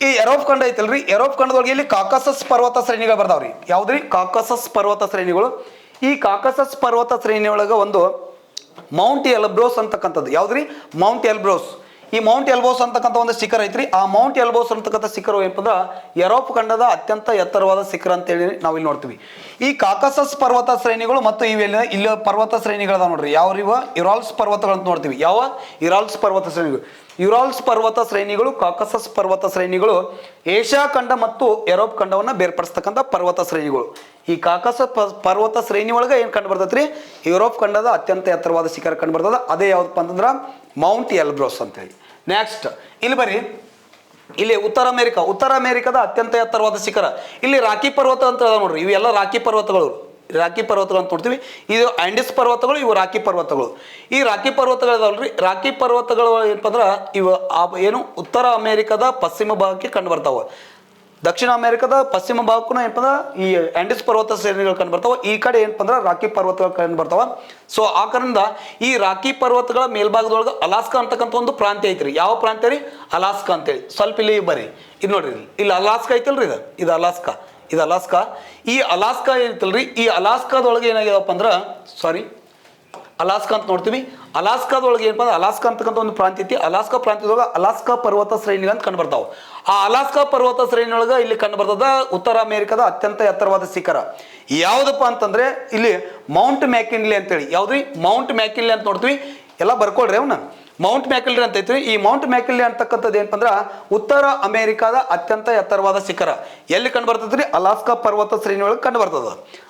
ಈ ಯುರೋಪ್ ಖಂಡ ಐತಲ್ರಿ, ಯುರೋಪ್ ಖಂಡದೊಳಗೆ ಇಲ್ಲಿ ಕಾಕಸಸ್ ಪರ್ವತ ಶ್ರೇಣಿಗಳು ಬರ್ತಾವ್ರಿ. ಯಾವ್ದ್ರಿ, ಕಾಕಸಸ್ ಪರ್ವತ ಶ್ರೇಣಿಗಳು. ಈ ಕಾಕಸಸ್ ಪರ್ವತ ಶ್ರೇಣಿ ಒಳಗೆ ಒಂದು ಮೌಂಟ್ ಎಲ್ಬ್ರೋಸ್ ಅಂತಕ್ಕಂಥದ್ದು. ಯಾವ್ದ್ರಿ, ಮೌಂಟ್ ಎಲ್ಬ್ರೋಸ್. ಈ ಮೌಂಟ್ ಎಲ್ಬೋಸ್ ಅಂತಕ್ಕಂಥ ಒಂದು ಶಿಖರ ಐತ್ರಿ. ಆ ಮೌಂಟ್ ಎಲ್ಬೋಸ್ ಅಂತಕ್ಕಂಥ ಶಿಖರ ಏನಪ್ಪ ಅಂದ್ರೆ ಯುರೋಪ್ ಖಂಡದ ಅತ್ಯಂತ ಎತ್ತರವಾದ ಶಿಖರ ಅಂತೇಳಿ ನಾವು ಇಲ್ಲಿ ನೋಡ್ತೀವಿ. ಈ ಕಾಕಸಸ್ ಪರ್ವತ ಶ್ರೇಣಿಗಳು ಮತ್ತು ಇಲ್ಲಿ ಪರ್ವತ ಶ್ರೇಣಿಗಳದ ನೋಡ್ರಿ. ಯಾವ ಯುರಾಲ್ಸ್ ಪರ್ವತಗಳು ಅಂತ ನೋಡ್ತೀವಿ. ಯಾವ ಯುರಾಲ್ಸ್ ಪರ್ವತ ಶ್ರೇಣಿಗಳು. ಯುರಾಲ್ಸ್ ಪರ್ವತ ಶ್ರೇಣಿಗಳು, ಕಾಕಸಸ್ ಪರ್ವತ ಶ್ರೇಣಿಗಳು ಏಷ್ಯಾ ಖಂಡ ಮತ್ತು ಯುರೋಪ್ ಖಂಡವನ್ನು ಬೇರ್ಪಡಿಸ್ತಕ್ಕಂಥ ಪರ್ವತ ಶ್ರೇಣಿಗಳು. ಈ ಕಾಕಸಸ್ ಪರ್ವತ ಶ್ರೇಣಿ ಒಳಗೆ ಏನು ಕಂಡು ಬರ್ತೈತ್ರಿ, ಯುರೋಪ್ ಖಂಡದ ಅತ್ಯಂತ ಎತ್ತರವಾದ ಶಿಖರ ಕಂಡು ಬರ್ತದ. ಅದೇ ಯಾವ್ದಪ್ಪ ಅಂತಂದ್ರೆ ಮೌಂಟ್ ಎಲ್ಬ್ರೋಸ್ ಅಂತೇಳಿ. ನೆಕ್ಸ್ಟ್ ಇಲ್ಲಿ ಬರ್ರಿ, ಇಲ್ಲಿ ಉತ್ತರ ಅಮೆರಿಕದ ಅತ್ಯಂತ ಎತ್ತರವಾದ ಶಿಖರ ಇಲ್ಲಿ ರಾಕಿ ಪರ್ವತ ಅಂತ ನೋಡ್ರಿ. ಇವೆಲ್ಲ ರಾಕಿ ಪರ್ವತಗಳು ಅಂತ ನೋಡ್ತೀವಿ. ಇದು ಆಂಡಿಸ್ ಪರ್ವತಗಳು, ಇವು ರಾಕಿ ಪರ್ವತಗಳು. ಈ ರಾಕಿ ಪರ್ವತಗಳು ಇದಾವಲ್ರಿ, ರಾಕಿ ಪರ್ವತಗಳು ಏನಪ್ಪ ಅಂದ್ರೆ ಇವು ಏನು ಉತ್ತರ ಅಮೆರಿಕದ ಪಶ್ಚಿಮ ಭಾಗಕ್ಕೆ ಕಂಡು ಬರ್ತಾವ. ದಕ್ಷಿಣ ಅಮೆರಿಕದ ಪಶ್ಚಿಮ ಭಾಗಕ್ಕೂ ಏನಪ್ಪ ಅಂದ್ರೆ ಈ ಆಂಡಿಸ್ ಪರ್ವತ ಶ್ರೇಣಿಗಳು ಕಂಡು ಬರ್ತಾವ. ಈ ಕಡೆ ಏನಪ್ಪ ಅಂದ್ರೆ ರಾಕಿ ಪರ್ವತಗಳು ಕಂಡು ಬರ್ತಾವ. ಸೊ ಆ ಕಾರಣದಿಂದ ಈ ರಾಕಿ ಪರ್ವತಗಳ ಮೇಲ್ಭಾಗದೊಳಗೆ ಅಲಾಸ್ಕಾ ಅಂತಕ್ಕಂಥ ಒಂದು ಪ್ರಾಂತ್ಯ ಐತ್ರಿ. ಯಾವ ಪ್ರಾಂತ್ಯ ರೀ, ಅಲಾಸ್ಕಾ ಅಂತೇಳಿ. ಸ್ವಲ್ಪ ಇಲ್ಲಿ ಬರ್ರಿ, ಇದು ನೋಡ್ರಿ, ಇಲ್ಲಿ ಅಲಾಸ್ಕಾ ಐತಲ್ರಿ, ಇದು ಅಲಾಸ್ಕಾ. ಈ ಅಲಾಸ್ಕಾ ಐತಲ್ರಿ, ಈ ಅಲಾಸ್ಕಾದೊಳಗೆ ಏನಾಗ್ಯದಪ್ಪ ಅಂದ್ರೆ ಅಲಾಸ್ಕಾ ಅಂತ ನೋಡ್ತೀವಿ. ಅಲಾಸ್ಕಾದೊಳಗೆ ಏನಪ್ಪ ಅಂದ್ರೆ ಅಲಾಸ್ಕಾ ಅಂತಕ್ಕಂಥ ಒಂದು ಪ್ರಾಂತ್ಯ ಐತಿ. ಅಲಾಸ್ಕಾ ಪ್ರಾಂತ್ಯದೊಳಗೆ ಅಲಾಸ್ಕಾ ಪರ್ವತ ಶ್ರೇಣಿಗಳಂತ ಕಂಡು ಬರ್ತಾವೆ. ಆ ಅಲಾಸ್ಕಾ ಪರ್ವತ ಶ್ರೇಣಿಯೊಳಗೆ ಇಲ್ಲಿ ಕಂಡು ಬರ್ತದ ಉತ್ತರ ಅಮೆರಿಕದ ಅತ್ಯಂತ ಎತ್ತರವಾದ ಶಿಖರ ಯಾವುದಪ್ಪ ಅಂತಂದ್ರೆ ಇಲ್ಲಿ ಮೌಂಟ್ ಮ್ಯಾಕಿನ್ಲೆ ಅಂತೇಳಿ. ಯಾವ್ದ್ರಿ, ಮೌಂಟ್ ಮ್ಯಾಕಿನ್ಲೆ ಅಂತ ನೋಡ್ತೀವಿ. ಎಲ್ಲ ಬರ್ಕೊಳ್ರಿ ಅವನ್ನ. ಮೌಂಟ್ ಮ್ಯಾಕಿನ್ಲೆ ಅಂತ ಐತ್ರಿ. ಈ ಮೌಂಟ್ ಮ್ಯಾಕಿನ್ಲೆ ಅಂತಕ್ಕಂಥದ್ದು ಏನಪ್ಪ ಅಂದ್ರೆ ಉತ್ತರ ಅಮೆರಿಕದ ಅತ್ಯಂತ ಎತ್ತರವಾದ ಶಿಖರ ಎಲ್ಲಿ ಕಂಡು ಬರ್ತದ್ರಿ, ಅಲಾಸ್ಕಾ ಪರ್ವತ ಶ್ರೇಣಿ ಒಳಗೆ ಕಂಡು ಬರ್ತದ.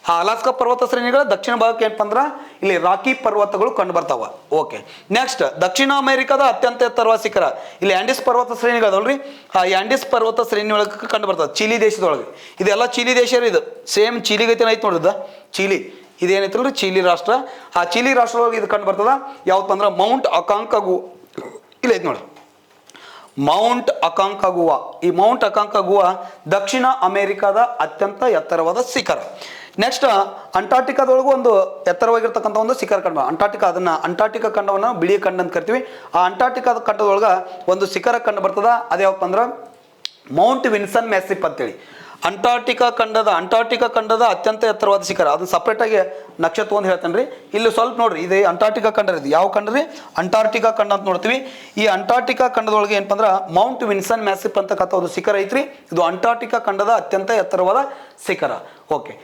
ಆ ಅಲಾಸ್ಕಾ ಪರ್ವತ ಶ್ರೇಣಿಗಳ ದಕ್ಷಿಣ ಭಾಗಕ್ಕೆ ಏನಪ್ಪ ಅಂದ್ರೆ ಇಲ್ಲಿ ರಾಕಿ ಪರ್ವತಗಳು ಕಂಡು ಬರ್ತಾವ. ಓಕೆ, ನೆಕ್ಸ್ಟ್ ದಕ್ಷಿಣ ಅಮೆರಿಕದ ಅತ್ಯಂತ ಎತ್ತರವಾದ ಶಿಖರ ಇಲ್ಲಿ ಆಂಡಿಸ್ ಪರ್ವತ ಶ್ರೇಣಿಗಳದಲ್ರಿ. ಆ ಆಂಡಿಸ್ ಪರ್ವತ ಶ್ರೇಣಿ ಒಳಗೆ ಕಂಡು ಬರ್ತದೆ ಚಿಲಿ ದೇಶದೊಳಗೆ. ಇದೆಲ್ಲ ಚಿಲಿ ದೇಶ ಇದು. ಸೇಮ್ ಚಿಲಿ ಗತಿನ ಐತೆ ನೋಡಿದ ಚಿಲಿ. ಇದೇನೈತಲ್ರಿ ಚಿಲಿ ರಾಷ್ಟ್ರ. ಆ ಚಿಲಿ ರಾಷ್ಟ್ರದೊಳಗೆ ಇದು ಕಂಡು ಬರ್ತದ. ಯಾವತ್ತಪ್ಪ ಅಂದ್ರೆ ಮೌಂಟ್ ಅಕಾಂಕಗುವಾ. ಇಲ್ಲ ಐತೆ ನೋಡ್ರಿ, ಮೌಂಟ್ ಅಕಾಂಕಗುವಾ. ಈ ಮೌಂಟ್ ಅಕಾಂಕಗುವಾ ದಕ್ಷಿಣ ಅಮೆರಿಕದ ಅತ್ಯಂತ ಎತ್ತರವಾದ ಶಿಖರ. ನೆಕ್ಸ್ಟ್ ಅಂಟಾರ್ಟಿಕಾದೊಳಗೂ ಒಂದು ಎತ್ತರವಾಗಿರ್ತಕ್ಕಂಥ ಒಂದು ಶಿಖರ ಖಂಡ ಅಂಟಾರ್ಟಿಕಾ, ಅದನ್ನ ಅಂಟಾರ್ಟಿಕಾ ಖಂಡವನ್ನು ಬಿಳಿ ಖಂಡ ಅಂತ ಕರಿತೀವಿ. ಆ ಅಂಟಾರ್ಟಿಕಾದ ಖಂಡದೊಳಗೆ ಒಂದು ಶಿಖರ ಖಂಡ ಬರ್ತದ, ಅದ್ಯಾವಪ್ಪ ಅಂದ್ರೆ ಮೌಂಟ್ ವಿನ್ಸನ್ ಮ್ಯಾಸಿಫ್ ಅಂತೇಳಿ. ಅಂಟಾರ್ಟಿಕಾ ಖಂಡದ ಅತ್ಯಂತ ಎತ್ತರವಾದ ಶಿಖರ, ಅದನ್ನ ಸಪ್ರೇಟಾಗಿ ನಕ್ಷತ್ರ ಒಂದು ಹೇಳ್ತೇನೆ ರೀ. ಇಲ್ಲಿ ಸ್ವಲ್ಪ ನೋಡ್ರಿ, ಇದು ಅಂಟಾರ್ಟಿಕಾ ಖಂಡ ರೀ. ಯಾವ ಖಂಡ ರೀ? ಅಂಟಾರ್ಟಿಕಾ ಖಂಡ ಅಂತ ನೋಡ್ತೀವಿ. ಈ ಅಂಟಾರ್ಟಿಕಾ ಖಂಡದೊಳಗೆ ಏನಪ್ಪ ಅಂದ್ರೆ ಮೌಂಟ್ ವಿನ್ಸನ್ ಮ್ಯಾಸಿಫ್ ಅಂತಕ್ಕಂಥ ಒಂದು ಶಿಖರ ಐತ್ರಿ. ಇದು ಅಂಟಾರ್ಟಿಕಾ ಖಂಡದ ಅತ್ಯಂತ ಎತ್ತರವಾದ ಶಿಖರ. ಓಕೆ,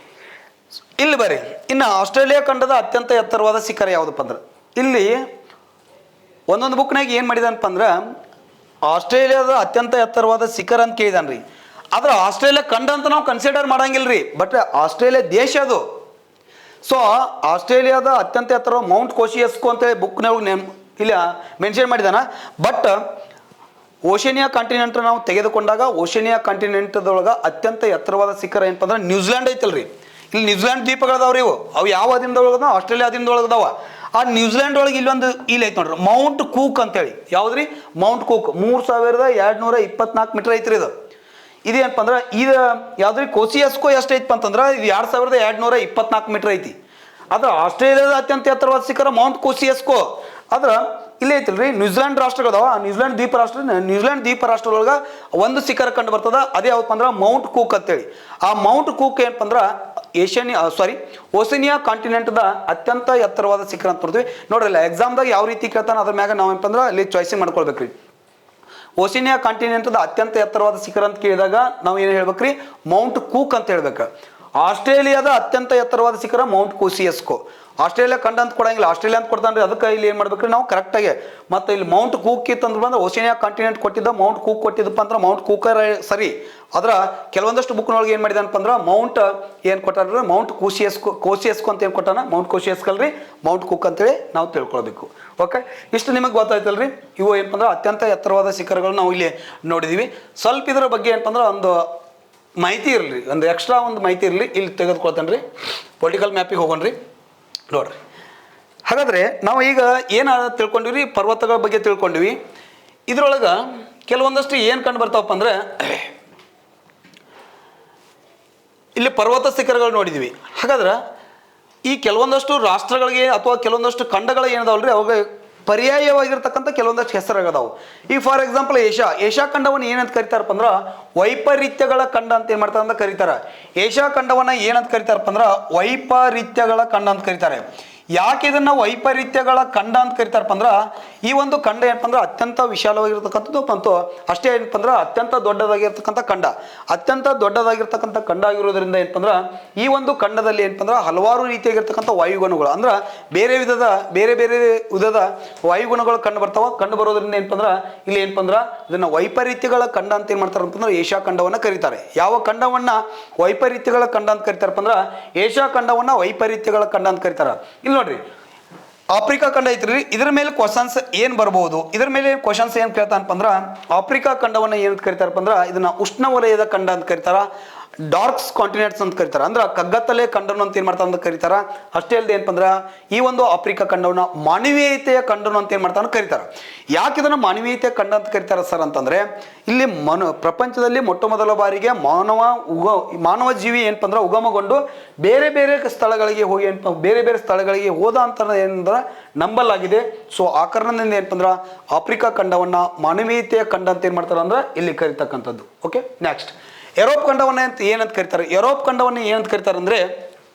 ಇಲ್ಲಿ ಬರ್ರಿ. ಇನ್ನು ಆಸ್ಟ್ರೇಲಿಯಾ ಖಂಡದ ಅತ್ಯಂತ ಎತ್ತರವಾದ ಶಿಖರ ಯಾವುದಪ್ಪ ಅಂದ್ರೆ, ಇಲ್ಲಿ ಒಂದೊಂದು ಬುಕ್ನಾಗ ಏನು ಮಾಡಿದಾನಪ್ಪ ಅಂದ್ರೆ ಆಸ್ಟ್ರೇಲಿಯಾದ ಅತ್ಯಂತ ಎತ್ತರವಾದ ಶಿಖರ ಅಂತ ಕೇಳಿದಾನ್ರಿ. ಆದ್ರೆ ಆಸ್ಟ್ರೇಲಿಯಾ ಖಂಡ ಅಂತ ನಾವು ಕನ್ಸಿಡರ್ ಮಾಡಂಗಿಲ್ಲ ರೀ, ಬಟ್ ಆಸ್ಟ್ರೇಲಿಯಾ ದೇಶ ಅದು. ಸೊ ಆಸ್ಟ್ರೇಲಿಯಾದ ಅತ್ಯಂತ ಎತ್ತರ ಮೌಂಟ್ ಕೋಶಿಯಸ್ಕೋ ಅಂತೇಳಿ ಬುಕ್ನಾಗ ಇಲ್ಲ ಮೆನ್ಷನ್ ಮಾಡಿದಾನ. ಬಟ್ ಓಷನಿಯಾ ಕಾಂಟಿನೆಂಟ್ ನಾವು ತೆಗೆದುಕೊಂಡಾಗ ಓಷನಿಯಾ ಕಾಂಟಿನೆಂಟ್ದೊಳಗೆ ಅತ್ಯಂತ ಎತ್ತರವಾದ ಶಿಖರ ಏನಪ್ಪ ಅಂದ್ರೆ ನ್ಯೂಜಿಲ್ಯಾಂಡ್ ಐತಲ್ರಿ. ಇಲ್ಲಿ ನ್ಯೂಜಿಲ್ಯಾಂಡ್ ದ್ವೀಪಗಳದಾವ್ರಿ. ಅವು ಯಾವ ಅಧೀನದೊಳಗದ? ಆಸ್ಟ್ರೇಲಿಯಾ ಅಧೀನದೊಳಗದಾವ. ಆ ನ್ಯೂಜಿಲ್ಯಾಂಡ್ ಒಳಗೆ ಇಲ್ಲೊಂದು ಇಲ್ಲಿ ಐತೆ ನೋಡ್ರಿ, ಮೌಂಟ್ ಕೂಕ್ ಅಂತೇಳಿ. ಯಾವ್ದ್ರಿ? ಮೌಂಟ್ ಕೂಕ್. 3224 ಮೀಟರ್ ಐತ್ರಿ ಇದು. ಇದೇನಪ್ಪ ಅಂದ್ರೆ ಇದು ಯಾವ್ದ್ರಿ? ಕೋಸಿಯಸ್ಕೋ ಎಷ್ಟು ಐತಪ್ಪ ಅಂತಂದ್ರೆ ಇದು 2224 ಮೀಟರ್ ಐತಿ. ಅದ್ರ ಆಸ್ಟ್ರೇಲಿಯಾದ ಅತ್ಯಂತ ಎತ್ತರವಾದ ಶಿಖರ ಮೌಂಟ್ ಕೋಸಿಯಸ್ಕೋ. ಅದ್ರ ಇಲ್ಲೇ ಐತಿಲ್ರಿ, ನ್ಯೂಜಿಲ್ಯಾಂಡ್ ರಾಷ್ಟ್ರಗಳದಾವ. ಆ ನ್ಯೂಜಿಲ್ಯಾಂಡ್ ದ್ವೀಪ ರಾಷ್ಟ್ರದೊಳಗೆ ಒಂದು ಶಿಖರ ಕಂಡು ಬರ್ತದ, ಅದೇ ಯಾವಪ್ಪ ಅಂದ್ರೆ ಮೌಂಟ್ ಕೂಕ್ ಅಂತೇಳಿ. ಆ ಮೌಂಟ್ ಕೂಕ್ ಏನಪ್ಪ ಅಂದ್ರೆ ಓಷನಿಯಾ ಕಾಂಟಿನೆಂಟ್ದ ಅತ್ಯಂತ ಎತ್ತರವಾದ ಶಿಖರ ಅಂತ ನೋಡ್ತೀವಿ. ನೋಡ್ರಲ್ಲ ಎಕ್ಸಾಮ್ದಾಗ ಯಾವ ರೀತಿ ಕೇಳ್ತಾನೆ ಅದ್ರ ಮ್ಯಾಗ ನಾವೇನಪ್ಪ ಅಂದ್ರೆ ಅಲ್ಲಿ ಚಾಯ್ಸಿಂಗ್ ಮಾಡ್ಕೊಳ್ಬೇಕ್ರಿ. ಓಷನಿಯಾ ಕಾಂಟಿನೆಂಟ್ದ ಅತ್ಯಂತ ಎತ್ತರವಾದ ಶಿಖರ ಅಂತ ಕೇಳಿದಾಗ ನಾವು ಏನು ಹೇಳ್ಬೇಕ್ರಿ? ಮೌಂಟ್ ಕೂಕ್ ಅಂತ ಹೇಳ್ಬೇಕು. ಆಸ್ಟ್ರೇಲಿಯಾದ ಅತ್ಯಂತ ಎತ್ತರವಾದ ಶಿಖರ ಮೌಂಟ್ ಕೋಸಿಯಸ್ಕೋ. ಆಸ್ಟ್ರೇಲಿಯಾ ಖಂಡ ಅಂತ ಕೊಡಂಗಿಲ್ಲ, ಆಸ್ಟ್ರೇಲಿಯಾ ಅಂತ ಕೊಡ್ತಾನ್ರಿ. ಅದಕ್ಕೆ ಇಲ್ಲಿ ಏನು ಮಾಡ್ಬೇಕ್ರಿ ನಾವು ಕರೆಕ್ಟಾಗಿ. ಮತ್ತು ಇಲ್ಲಿ ಮೌಂಟ್ ಕೂಕ್ ಇತ್ತಂದ್ರೆ ಬಂದ್ರೆ ಓಷನಿಯಾ ಕಾಂಟಿನೆಂಟ್ ಕೊಟ್ಟಿದ್ದ, ಮೌಂಟ್ ಕೂಕ್ ಕೊಟ್ಟಿದ್ದಪ್ಪ ಅಂದ್ರೆ ಮೌಂಟ್ ಕೂಕರ್ ಸರಿ. ಅದರ ಕೆಲವೊಂದಷ್ಟು ಬುಕ್ನೊಳಗೆ ಏನು ಮಾಡಿದಾನಪ್ಪ ಅಂದ್ರೆ ಮೌಂಟ್ ಏನು ಕೊಟ್ಟಾರ? ಮೌಂಟ್ ಕೋಸಿಯಸ್ಕೋ ಅಂತ ಏನು ಕೊಟ್ಟಾನ? ಮೌಂಟ್ ಕೋಸಿಯಸ್ಕಲ್ರಿ, ಮೌಂಟ್ ಕೂಕ್ ಅಂತೇಳಿ ನಾವು ತಿಳ್ಕೊಳ್ಬೇಕು. ಓಕೆ, ಇಷ್ಟು ನಿಮಗೆ ಗೊತ್ತಾಯ್ತಲ್ರಿ. ಇವು ಏನಪ್ಪ ಅಂದ್ರೆ ಅತ್ಯಂತ ಎತ್ತರವಾದ ಶಿಖರಗಳು ನಾವು ಇಲ್ಲಿ ನೋಡಿದೀವಿ. ಸ್ವಲ್ಪ ಇದರ ಬಗ್ಗೆ ಏನಪ್ಪ ಅಂದ್ರೆ ಒಂದು ಮಾಹಿತಿ ಇರಲಿ, ಒಂದು ಎಕ್ಸ್ಟ್ರಾ ಒಂದು ಮಾಹಿತಿ ಇರಲಿ, ಇಲ್ಲಿ ತೆಗೆದುಕೊಳ್ತೇನೆ ರೀ. ಪೊಲಿಟಿಕಲ್ ಮ್ಯಾಪಿಗೆ ಹೋಗೋಣ್ರಿ. ನೋಡ್ರಿ, ಹಾಗಾದರೆ ನಾವು ಈಗ ಏನು ತಿಳ್ಕೊಂಡಿವಿ? ಪರ್ವತಗಳ ಬಗ್ಗೆ ತಿಳ್ಕೊಂಡಿವಿ. ಇದ್ರೊಳಗೆ ಕೆಲವೊಂದಷ್ಟು ಏನು ಕಂಡು ಬರ್ತಾವಪ್ಪ ಅಂದ್ರೆ ಇಲ್ಲಿ ಪರ್ವತ ಶಿಖರಗಳು ನೋಡಿದ್ವಿ. ಹಾಗಾದ್ರೆ ಈ ಕೆಲವೊಂದಷ್ಟು ರಾಷ್ಟ್ರಗಳಿಗೆ ಅಥವಾ ಕೆಲವೊಂದಷ್ಟು ಖಂಡಗಳು ಏನದಾವಲ್ರಿ, ಅವಾಗ ಪರ್ಯಾಯವಾಗಿರ್ತಕ್ಕಂಥ ಕೆಲವೊಂದಷ್ಟು ಹೆಸರಾಗದಾವು. ಈಗ ಫಾರ್ ಎಕ್ಸಾಂಪಲ್ ಏಷ್ಯಾ ಖಂಡವನ್ನು ಏನಂತ ಕರಿತಾರಪ್ಪ ಅಂದ್ರೆ ವೈಪರೀತ್ಯಗಳ ಖಂಡ ಅಂತ ಏನು ಮಾಡ್ತಾರೆ ಅಂತ ಕರೀತಾರೆ. ಏಷ್ಯಾ ಖಂಡವನ್ನು ಏನಂತ ಕರಿತಾರಪ್ಪ ಅಂದ್ರೆ ವೈಪರೀತ್ಯಗಳ ಖಂಡ ಅಂತ ಕರೀತಾರೆ. ಯಾಕೆ ಇದನ್ನ ವೈಪರೀತ್ಯಗಳ ಖಂಡ ಅಂತ ಕರಿತಾರಪ್ಪ ಅಂದ್ರೆ ಈ ಒಂದು ಖಂಡ ಏನಪ್ಪ ಅಂದ್ರೆ ಅತ್ಯಂತ ವಿಶಾಲವಾಗಿರ್ತಕ್ಕಂಥದ್ದು ಮತ್ತು ಅಷ್ಟೇ ಏನಪ್ಪ ಅಂದ್ರೆ ಅತ್ಯಂತ ದೊಡ್ಡದಾಗಿರ್ತಕ್ಕಂಥ ಖಂಡ ಆಗಿರೋದ್ರಿಂದ ಏನಪ್ಪ ಅಂದ್ರೆ ಈ ಒಂದು ಖಂಡದಲ್ಲಿ ಏನಪ್ಪ ಅಂದ್ರೆ ಹಲವಾರು ರೀತಿಯಾಗಿರ್ತಕ್ಕಂಥ ವಾಯುಗುಣಗಳು ಅಂದ್ರೆ ಬೇರೆ ವಿಧದ ವಾಯುಗುಣಗಳು ಕಂಡು ಬರೋದ್ರಿಂದ ಏನಪ್ಪ ಅಂದ್ರೆ ಇಲ್ಲಿ ಏನಪ್ಪ ಅಂದ್ರೆ ಇದನ್ನ ವೈಪರೀತ್ಯಗಳ ಖಂಡ ಅಂತ ಏನು ಮಾಡ್ತಾರೆ ಅಂತಂದ್ರೆ ಏಷ್ಯಾ ಖಂಡವನ್ನ ಕರೀತಾರೆ. ಯಾವ ಖಂಡವನ್ನ ವೈಪರೀತ್ಯಗಳ ಖಂಡ ಅಂತ ಕರಿತಾರಪ್ಪ ಅಂದ್ರೆ ಏಷ್ಯಾ ಖಂಡವನ್ನ ವೈಪರೀತ್ಯಗಳ ಖಂಡ ಅಂತ ಕರೀತಾರೆ. ಇಲ್ಲಿ ನೋಡ್ರಿ, ಆಫ್ರಿಕಾ ಖಂಡ ಐತ್ರಿ. ಇದ್ರ ಮೇಲೆ ಕ್ವಶನ್ಸ್ ಏನ್ ಬರ್ಬೋದು? ಇದ್ರ ಮೇಲೆ ಕ್ವಶನ್ಸ್ ಏನ್ ಕೇಳ್ತಾನಪ್ಪ ಅಂದ್ರ ಆಫ್ರಿಕಾ ಖಂಡವನ್ನ ಏನಂತ ಕರಿತಾರಪ್ಪ ಅಂದ್ರ ಇದನ್ನ ಉಷ್ಣ ವಲಯದ ಖಂಡ ಅಂತ ಕರಿತಾರ, ಡಾರ್ಕ್ಸ್ ಕಾಂಟಿನೆಂಟ್ಸ್ ಅಂತ ಕರಿತಾರ, ಅಂದ್ರೆ ಕಗ್ಗತ್ತಲೆ ಖಂಡನು ಅಂತ ಏನ್ ಮಾಡ್ತಾರ ಅಂತ ಕರೀತಾರ. ಅಷ್ಟೇ ಅಲ್ಲದೆ ಏನಪ್ಪ ಅಂದ್ರ ಈ ಒಂದು ಆಫ್ರಿಕಾ ಖಂಡವನ್ನ ಮಾನವೀಯತೆಯ ಖಂಡನು ಅಂತ ಏನ್ ಮಾಡ್ತಾರ ಕರೀತಾರ. ಯಾಕೆ ಇದನ್ನ ಮಾನವೀಯತೆಯ ಖಂಡ ಅಂತ ಕರೀತಾರ ಸರ್ ಅಂತಂದ್ರೆ ಇಲ್ಲಿ ಪ್ರಪಂಚದಲ್ಲಿ ಮೊಟ್ಟ ಮೊದಲ ಬಾರಿಗೆ ಮಾನವ ಜೀವಿ ಏನಪ್ಪ ಅಂದ್ರೆ ಉಗಮಗೊಂಡು ಬೇರೆ ಸ್ಥಳಗಳಿಗೆ ಹೋಗಿ ಬೇರೆ ಸ್ಥಳಗಳಿಗೆ ಹೋದ ಅಂತ ಏನಂದ್ರೆ ನಂಬಲಾಗಿದೆ. ಸೊ ಆ ಕಾರಣದಿಂದ ಏನಪ್ಪ ಅಂದ್ರ ಆಫ್ರಿಕಾ ಖಂಡವನ್ನ ಮಾನವೀಯತೆಯ ಖಂಡ ಅಂತ ಏನ್ ಮಾಡ್ತಾರ ಅಂದ್ರೆ ಇಲ್ಲಿ ಕರಿತಕ್ಕಂಥದ್ದು. ಓಕೆ, ನೆಕ್ಸ್ಟ್ ಯುರೋಪ್ ಖಂಡವನ್ನ ಏನಂತ ಕರೀತಾರೆ? ಯುರೋಪ್ ಖಂಡವನ್ನ ಏನಂತ ಕರೀತಾರೆ ಅಂದ್ರೆ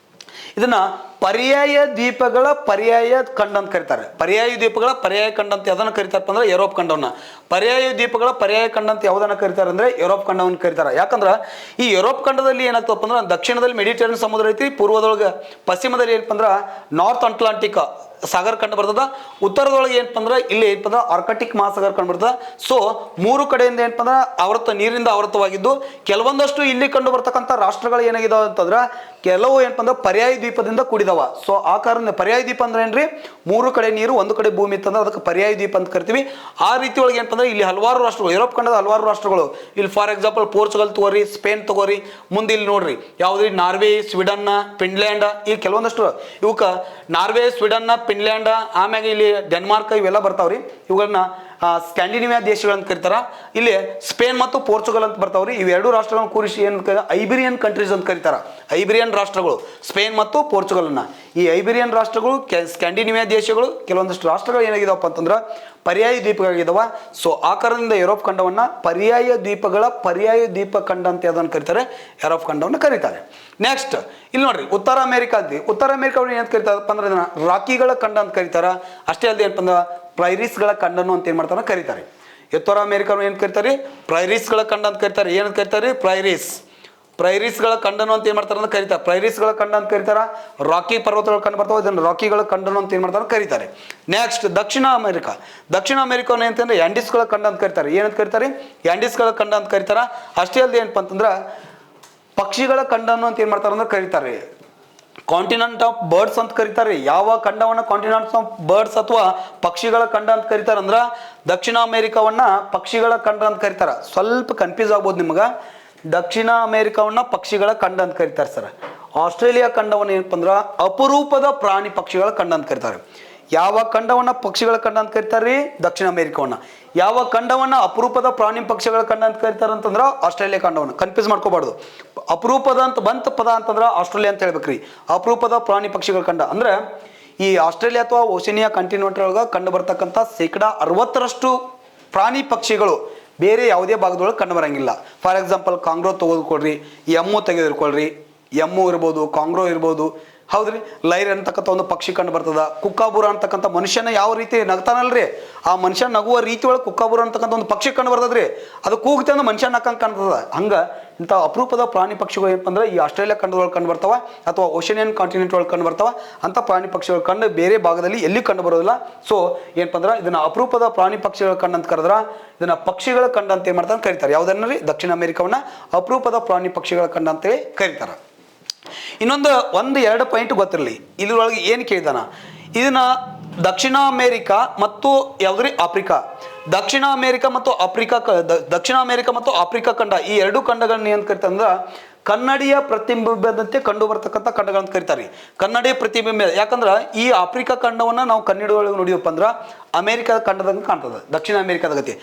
ಇದನ್ನ ಪರ್ಯಾಯ ದ್ವೀಪಗಳ ಪರ್ಯಾಯ ಖಂಡ ಅಂತ ಕರೀತಾರೆ. ಪರ್ಯಾಯ ದ್ವೀಪಗಳ ಪರ್ಯಾಯ ಖಂಡ ಅಂತ ಯಾವ್ದನ್ನ ಕರೀತಾರಪ್ಪ ಅಂದ್ರೆ ಯುರೋಪ್ ಖಂಡವನ್ನ. ಪರ್ಯಾಯ ದ್ವೀಪಗಳ ಪರ್ಯಾಯ ಖಂಡ ಅಂತ ಯಾವ್ದನ್ನ ಕರೀತಾರೆ ಅಂದ್ರೆ ಯುರೋಪ್ ಖಂಡವನ್ನು ಕರೀತಾರೆ. ಯಾಕಂದ್ರೆ ಈ ಯುರೋಪ್ ಖಂಡದಲ್ಲಿ ಏನಾಗ್ತಪ್ಪ ಅಂದ್ರೆ ದಕ್ಷಿಣದಲ್ಲಿ ಮೆಡಿಟರೇನಿಯನ್ ಸಮುದ್ರ ಐತಿ, ಪೂರ್ವದೊಳಗೆ ಪಶ್ಚಿಮದಲ್ಲಿ ಏನಪ್ಪ ಅಂದ್ರೆ ನಾರ್ತ್ ಅಟ್ಲಾಂಟಿಕ್ ಸಾಗರ ಕಂಡು ಬರ್ತದ, ಉತ್ತರದೊಳಗೆ ಏನಪ್ಪ ಅಂದ್ರೆ ಇಲ್ಲಿ ಏನಪ್ಪ ಅಂದ್ರೆ ಆರ್ಕಟಿಕ್ ಮಹಾಸಾಗರ ಕಂಡು ಬರ್ತದ. ಸೊ ಮೂರು ಕಡೆಯಿಂದ ಏನಪ್ಪ ಅಂದ್ರೆ ನೀರಿಂದ ಆವೃತವಾಗಿದ್ದು ಕೆಲವೊಂದಷ್ಟು ಇಲ್ಲಿ ಕಂಡು ಬರ್ತಕ್ಕಂಥ ರಾಷ್ಟ್ರಗಳು ಏನಾಗಿದಾವ ಅಂತಂದ್ರೆ ಕೆಲವು ಏನಪ್ಪ ಅಂದ್ರೆ ಪರ್ಯಾಯ ದ್ವೀಪದಿಂದ ಕೂಡಿದಾವ. ಇದಾವ. ಸೊ ಆ ಕಾರಣ ಪರ್ಯಾಯ ದ್ವೀಪ ಅಂದ್ರೆ ಏನ್ರಿ, 3 ಕಡೆ ನೀರು 1 ಕಡೆ ಭೂಮಿ ಇತ್ತಂದ್ರೆ ಅದಕ್ಕೆ ಪರ್ಯಾಯ ದ್ವೀಪ ಅಂತ ಕರಿತೀವಿ. ಆ ರೀತಿ ಒಳಗೆ ಏನಂತಂದ್ರೆ ಇಲ್ಲಿ ಹಲವಾರು ರಾಷ್ಟ್ರಗಳು, ಯುರೋಪ್ ಖಂಡದ ಹಲವಾರು ರಾಷ್ಟ್ರಗಳು, ಇಲ್ಲಿ ಫಾರ್ ಎಕ್ಸಾಂಪಲ್ ಪೋರ್ಚುಗಲ್ ತಗೋರಿ, ಸ್ಪೇನ್ ತಗೋರಿ, ಮುಂದೆ ಇಲ್ಲಿ ನೋಡ್ರಿ ಯಾವ್ದ್ರಿ ನಾರ್ವೆ, ಸ್ವೀಡನ್, ಫಿನ್ಲ್ಯಾಂಡ್, ಈ ಕೆಲವೊಂದಷ್ಟು ಇವಕ್ಕೆ ನಾರ್ವೆ, ಸ್ವೀಡನ್, ಫಿನ್ಲ್ಯಾಂಡ್, ಆಮ್ಯಾಗ ಇಲ್ಲಿ ಡೆನ್ಮಾರ್ಕ್ ಇವೆಲ್ಲ ಬರ್ತಾವ್ರಿ. ಇವುಗಳನ್ನ ಸ್ಕ್ಯಾಂಡಿನೇವಿಯಾ ದೇಶಗಳಂತ ಕರೀತಾರ. ಇಲ್ಲಿ ಸ್ಪೇನ್ ಮತ್ತು ಪೋರ್ಚುಗಲ್ ಅಂತ ಬರ್ತಾವ್ರಿ. ಇವೆರಡು ರಾಷ್ಟ್ರಗಳನ್ನು ಕೂರಿಸಿ ಏನು ಐಬಿರಿಯನ್ ಕಂಟ್ರೀಸ್ ಅಂತ ಕರೀತಾರ. ಐಬಿರಿಯನ್ ರಾಷ್ಟ್ರಗಳು ಸ್ಪೇನ್ ಮತ್ತು ಪೋರ್ಚುಗಲ್ನ, ಈ ಐಬಿರಿಯನ್ ರಾಷ್ಟ್ರಗಳು, ಸ್ಕ್ಯಾಂಡಿನೇವಿಯಾ ದೇಶಗಳು, ಕೆಲವೊಂದಷ್ಟು ರಾಷ್ಟ್ರಗಳು ಏನಾಗಿದಾವಪ್ಪ ಅಂತಂದ್ರೆ ಪರ್ಯಾಯ ದ್ವೀಪಗಳಾಗಿದ್ದಾವ. ಸೊ ಆ ಕಾರಣದಿಂದ ಯುರೋಪ್ ಖಂಡವನ್ನ ಪರ್ಯಾಯ ದ್ವೀಪ ಖಂಡ ಅಂತ ಅದನ್ನು ಕರೀತಾರೆ, ಯುರೋಪ್ ಖಂಡವನ್ನು ಕರೀತಾರೆ. ನೆಕ್ಸ್ಟ್ ಇಲ್ಲಿ ನೋಡ್ರಿ ಉತ್ತರ ಅಮೆರಿಕಾ ಅಂತ, ಉತ್ತರ ಅಮೆರಿಕಾವನ್ನು ಏನು ಕರೀತಾರಪ್ಪ ಅಂದ್ರೆ ಇದನ್ನ ರಾಕಿಗಳ ಖಂಡ ಅಂತ ಕರೀತಾರ. ಅಷ್ಟೇ ಅಲ್ಲದೆ ಏನಪ್ಪ ಅಂದ್ರೆ ಪ್ರೈರಿಸ್ಗಳ ಖಂಡನು ಅಂತ ಏನ್ ಮಾಡ್ತಾರ ಕರೀತಾರೆ. ಉತ್ತರ ಅಮೆರಿಕಾವನ್ನು ಏನು ಕರೀತಾರೆ, ಪ್ರೈರಿಸ್ಗಳ ಖಂಡ ಅಂತ ಕರೀತಾರೆ. ಏನಂತ ಕರೀತಾರೆ, ಪ್ರೈರಿಸ್ಗಳ ಖಂಡನು ಅಂತ ಏನ್ ಮಾಡ್ತಾರೆ ಅಂತ ಕರೀತಾರೆ. ಪ್ರೈರಿಸ್ಗಳ ಖಂಡ ಅಂತ ಕರೀತಾರ. ರಾಕಿ ಪರ್ವತಗಳ ಕಂಡು ಬರ್ತಾವೆ, ಇದನ್ನು ರಾಕಿಗಳ ಖಂಡನು ಅಂತ ಏನ್ ಮಾಡ್ತಾರೆ ಕರೀತಾರೆ. ನೆಕ್ಸ್ಟ್ ದಕ್ಷಿಣ ಅಮೆರಿಕಾವನ್ನು ಏನಂತಂದ್ರೆ ಯಾಂಡಿಸ್ಗಳ ಖಂಡ ಅಂತ ಕರೀತಾರೆ. ಏನಂತ ಕರೀತಾರೆ, ಯಾಂಡಿಸ್ಗಳ ಖಂಡ ಅಂತ ಕರೀತಾರ. ಅಷ್ಟೇ ಅಲ್ಲದೆ ಏನಪ್ಪ ಅಂತಂದ್ರ ಪಕ್ಷಿಗಳ ಖಂಡನು ಅಂತ ಏನ್ ಮಾಡ್ತಾರೆ ಅಂದ್ರೆ ಕರೀತಾರೆ. ಕಾಂಟಿನೆಂಟ್ ಆಫ್ ಬರ್ಡ್ಸ್ ಅಂತ ಕರೀತಾರೆ. ಯಾವ ಖಂಡವನ್ನ ಕಾಂಟಿನೆಂಟ್ ಆಫ್ ಬರ್ಡ್ಸ್ ಅಥವಾ ಪಕ್ಷಿಗಳ ಖಂಡ ಅಂತ ಕರೀತಾರ ಅಂದ್ರ ದಕ್ಷಿಣ ಅಮೆರಿಕಾವನ್ನ ಪಕ್ಷಿಗಳ ಖಂಡ ಅಂತ ಕರೀತಾರ. ಸ್ವಲ್ಪ ಕನ್ಫ್ಯೂಸ್ ಆಗ್ಬೋದು ನಿಮ್ಗ. ದಕ್ಷಿಣ ಅಮೆರಿಕಾವನ್ನ ಪಕ್ಷಿಗಳ ಖಂಡ ಅಂತ ಕರೀತಾರೆ ಸರ್. ಆಸ್ಟ್ರೇಲಿಯಾ ಖಂಡವನ್ನ ಏನಪ್ಪ ಅಂದ್ರ ಅಪರೂಪದ ಪ್ರಾಣಿ ಪಕ್ಷಿಗಳ ಖಂಡ ಅಂತ ಕರೀತಾರೆ. ಯಾವ ಖಂಡವನ್ನ ಪಕ್ಷಿಗಳ ಖಂಡ ಅಂತ ಕರೀತಾರ್ರಿ, ದಕ್ಷಿಣ ಅಮೆರಿಕವನ್ನ. ಯಾವ ಖಂಡವನ್ನ ಅಪರೂಪದ ಪ್ರಾಣಿ ಪಕ್ಷಿಗಳ ಖಂಡ ಅಂತ ಕರೀತಾರ ಅಂತಂದ್ರ ಆಸ್ಟ್ರೇಲಿಯಾ ಖಂಡವನ್ನ. ಕನ್ಫ್ಯೂಸ್ ಮಾಡ್ಕೋಬಾರ್ದು. ಅಪರೂಪದ ಅಂತ ಬಂತ ಪದ ಅಂತಂದ್ರ ಆಸ್ಟ್ರೇಲಿಯಾ ಅಂತ ಹೇಳ್ಬೇಕ್ರಿ. ಅಪರೂಪದ ಪ್ರಾಣಿ ಪಕ್ಷಿಗಳ ಖಂಡ ಅಂದ್ರೆ ಈ ಆಸ್ಟ್ರೇಲಿಯಾ ಅಥವಾ ಓಷಿನಿಯಾ ಕಾಂಟಿನೆಂಟ್ ಒಳಗ ಕಂಡು ಬರ್ತಕ್ಕಂಥ 60% ಪ್ರಾಣಿ ಪಕ್ಷಿಗಳು ಬೇರೆ ಯಾವುದೇ ಭಾಗದೊಳಗೆ ಕಂಡು ಬರಂಗಿಲ್ಲ. ಫಾರ್ ಎಕ್ಸಾಂಪಲ್ ಕಾಂಗ್ರೋ ತೆಗೆದುಕೊಳ್ರಿ, ಎಮ್ಮು ತೆಗೆದುಕೊಳ್ರಿ, ಎಮ್ಮು ಇರ್ಬೋದು, ಕಾಂಗ್ರೋ ಇರ್ಬೋದು, ಹೌದ್ರಿ. ಲೈರ್ ಅಂತಕ್ಕಂಥ ಒಂದು ಪಕ್ಷಿ ಕಂಡು ಬರ್ತದ. ಕುಕ್ಕಾಬುರ ಅಂತಕ್ಕಂಥ ಮನುಷ್ಯನ ಯಾವ ರೀತಿ ನಗ್ತಾನಲ್ರಿ, ಆ ಮನುಷ್ಯ ನಗುವ ರೀತಿ ಒಳಗೆ ಕುಕ್ಕಾಬುರ ಅಂತಕ್ಕಂಥ ಒಂದು ಪಕ್ಷಿ ಕಂಡು ಬರ್ತದ್ರಿ. ಅದು ಕೂಗ್ತೆ ಅಂದ್ರೆ ಮನುಷ್ಯ ನಕ್ಕಂಗೆ ಕಾಣ್ತದ. ಹಂಗ ಇಂಥ ಅಪರೂಪದ ಪ್ರಾಣಿ ಪಕ್ಷಿಗಳು ಏನಪ್ಪ ಅಂದ್ರೆ ಈ ಆಸ್ಟ್ರೇಲಿಯಾ ಖಂಡದೊಳಗೆ ಕಂಡು ಬರ್ತಾವ ಅಥವಾ ಓಷನಿಯನ್ ಕಾಂಟಿನೆಂಟ್ ಒಳಗೆ ಕಂಡು ಬರ್ತಾವ. ಅಂತ ಪ್ರಾಣಿ ಪಕ್ಷಿಗಳು ಕಂಡು ಬೇರೆ ಭಾಗದಲ್ಲಿ ಎಲ್ಲಿ ಕಂಡು ಬರೋದಿಲ್ಲ. ಸೊ ಏನಪ್ಪ ಅಂದ್ರೆ ಇದನ್ನ ಅಪರೂಪದ ಪ್ರಾಣಿ ಪಕ್ಷಿಗಳ ಖಂಡ ಅಂತ ಕರೆದ್ರ ಇದನ್ನ ಪಕ್ಷಿಗಳ ಖಂಡ ಅಂತ ಏನ್ ಮಾಡ್ತಾರೆ ಕರೀತಾರೆ. ಯಾವ್ದನ್ನ ರೀ, ದಕ್ಷಿಣ ಅಮೆರಿಕವನ್ನ ಅಪರೂಪದ ಪ್ರಾಣಿ ಪಕ್ಷಿಗಳ ಖಂಡ ಅಂತೇಳಿ ಕರೀತಾರೆ. ಇನ್ನೊಂದು 1-2 ಪಾಯಿಂಟ್ ಗೊತ್ತಿರಲಿ. ಇದ್ರೊಳಗೆ ಏನು ಕೇಳಿದಾನ, ಇದನ್ನ ದಕ್ಷಿಣ ಅಮೆರಿಕಾ ಮತ್ತು ಯಾವ್ದ್ರಿ ಆಫ್ರಿಕಾ, ದಕ್ಷಿಣ ಅಮೆರಿಕ ಮತ್ತು ಆಫ್ರಿಕಾ ಖಂಡ, ಈ 2 ಖಂಡಗಳನ್ನ ಏನ್ ಕರಿತಾರೆ ಅಂದ್ರೆ ಕನ್ನಡಿಯ ಪ್ರತಿಬಿಂಬದಂತೆ ಕಂಡು ಬರ್ತಕ್ಕಂಥ ಖಂಡಗಳಂತ ಕರೀತಾರೆ. ಕನ್ನಡಿಯ ಪ್ರತಿಬಿಂಬ ಯಾಕಂದ್ರೆ ಈ ಆಫ್ರಿಕಾ ಖಂಡವನ್ನ ನಾವು ಕನ್ನಡ ಒಳಗೆ ನೋಡಿಯಪ್ಪ ಅಂದ್ರ ಅಮೆರಿಕದ ಖಂಡದಂಗೆ ಕಾಣ್ತದೆ. ದಕ್ಷಿಣ ಅಮೆರಿಕದ ಗತಿ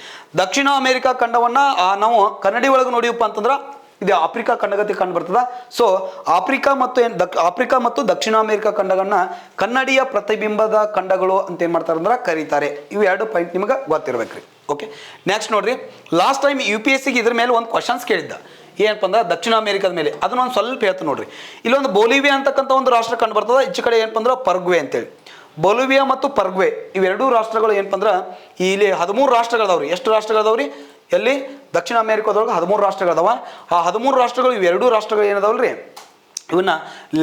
ದಕ್ಷಿಣ ಅಮೆರಿಕಾ ಖಂಡವನ್ನ ನಾವು ಕನ್ನಡಿ ಒಳಗೆ ನೋಡಿಯಪ್ಪ ಅಂತಂದ್ರ ಇದು ಆಫ್ರಿಕಾ ಖಂಡಗತಿ ಕಂಡು ಬರ್ತದ. ಸೊ ಆಫ್ರಿಕಾ ಮತ್ತು ದಕ್ಷಿಣ ಅಮೆರಿಕಾ ಖಂಡಗಳನ್ನ ಕನ್ನಡಿಯ ಪ್ರತಿಬಿಂಬದ ಖಂಡಗಳು ಅಂತ ಏನ್ ಮಾಡ್ತಾರೆ ಅಂದ್ರೆ ಕರೀತಾರೆ. ಇವು 2 ಪಾಯಿಂಟ್ ನಿಮ್ಗೆ ಗೊತ್ತಿರ್ಬೇಕ್ರಿ. ಓಕೆ, ನೆಕ್ಸ್ಟ್ ನೋಡ್ರಿ, ಲಾಸ್ಟ್ ಟೈಮ್ UPSC ಇದ್ರ ಮೇಲೆ ಒಂದು ಕ್ವಶನ್ಸ್ ಕೇಳಿದ್ದ. ಏನಪ್ಪ ಅಂದ್ರೆ ದಕ್ಷಿಣ ಅಮೆರಿಕದ ಮೇಲೆ. ಅದನ್ನ ಒಂದು ಸ್ವಲ್ಪ ಹೇಳ್ತು ನೋಡ್ರಿ. ಇಲ್ಲೊಂದು ಬೋಲಿವಿಯಾ ಅಂತಕ್ಕಂಥ ಒಂದು ರಾಷ್ಟ್ರ ಕಂಡು ಬರ್ತದ. ಈಚೆ ಕಡೆ ಏನಪ್ಪ ಅಂದ್ರೆ ಪರ್ಗ್ವೆ ಅಂತೇಳಿ. ಬೊಲಿವಿಯಾ ಮತ್ತು ಪರ್ಗ್ವೆ ಇವೆರಡೂ ರಾಷ್ಟ್ರಗಳು ಏನಪ್ಪ ಅಂದ್ರೆ ಇಲ್ಲಿ 13 ರಾಷ್ಟ್ರಗಳದಾವ್ರಿ. ಎಷ್ಟು ರಾಷ್ಟ್ರಗಳದಾವ್ರಿ, ಎಲ್ಲಿ ದಕ್ಷಿಣ ಅಮೆರಿಕಾದೊಳಗೆ 13 ರಾಷ್ಟ್ರಗಳದಾವ. ಆ 13 ರಾಷ್ಟ್ರಗಳು ಇವೆರಡೂ ರಾಷ್ಟ್ರಗಳು ಏನದಾವಲ್ರಿ, ಇವನ್ನ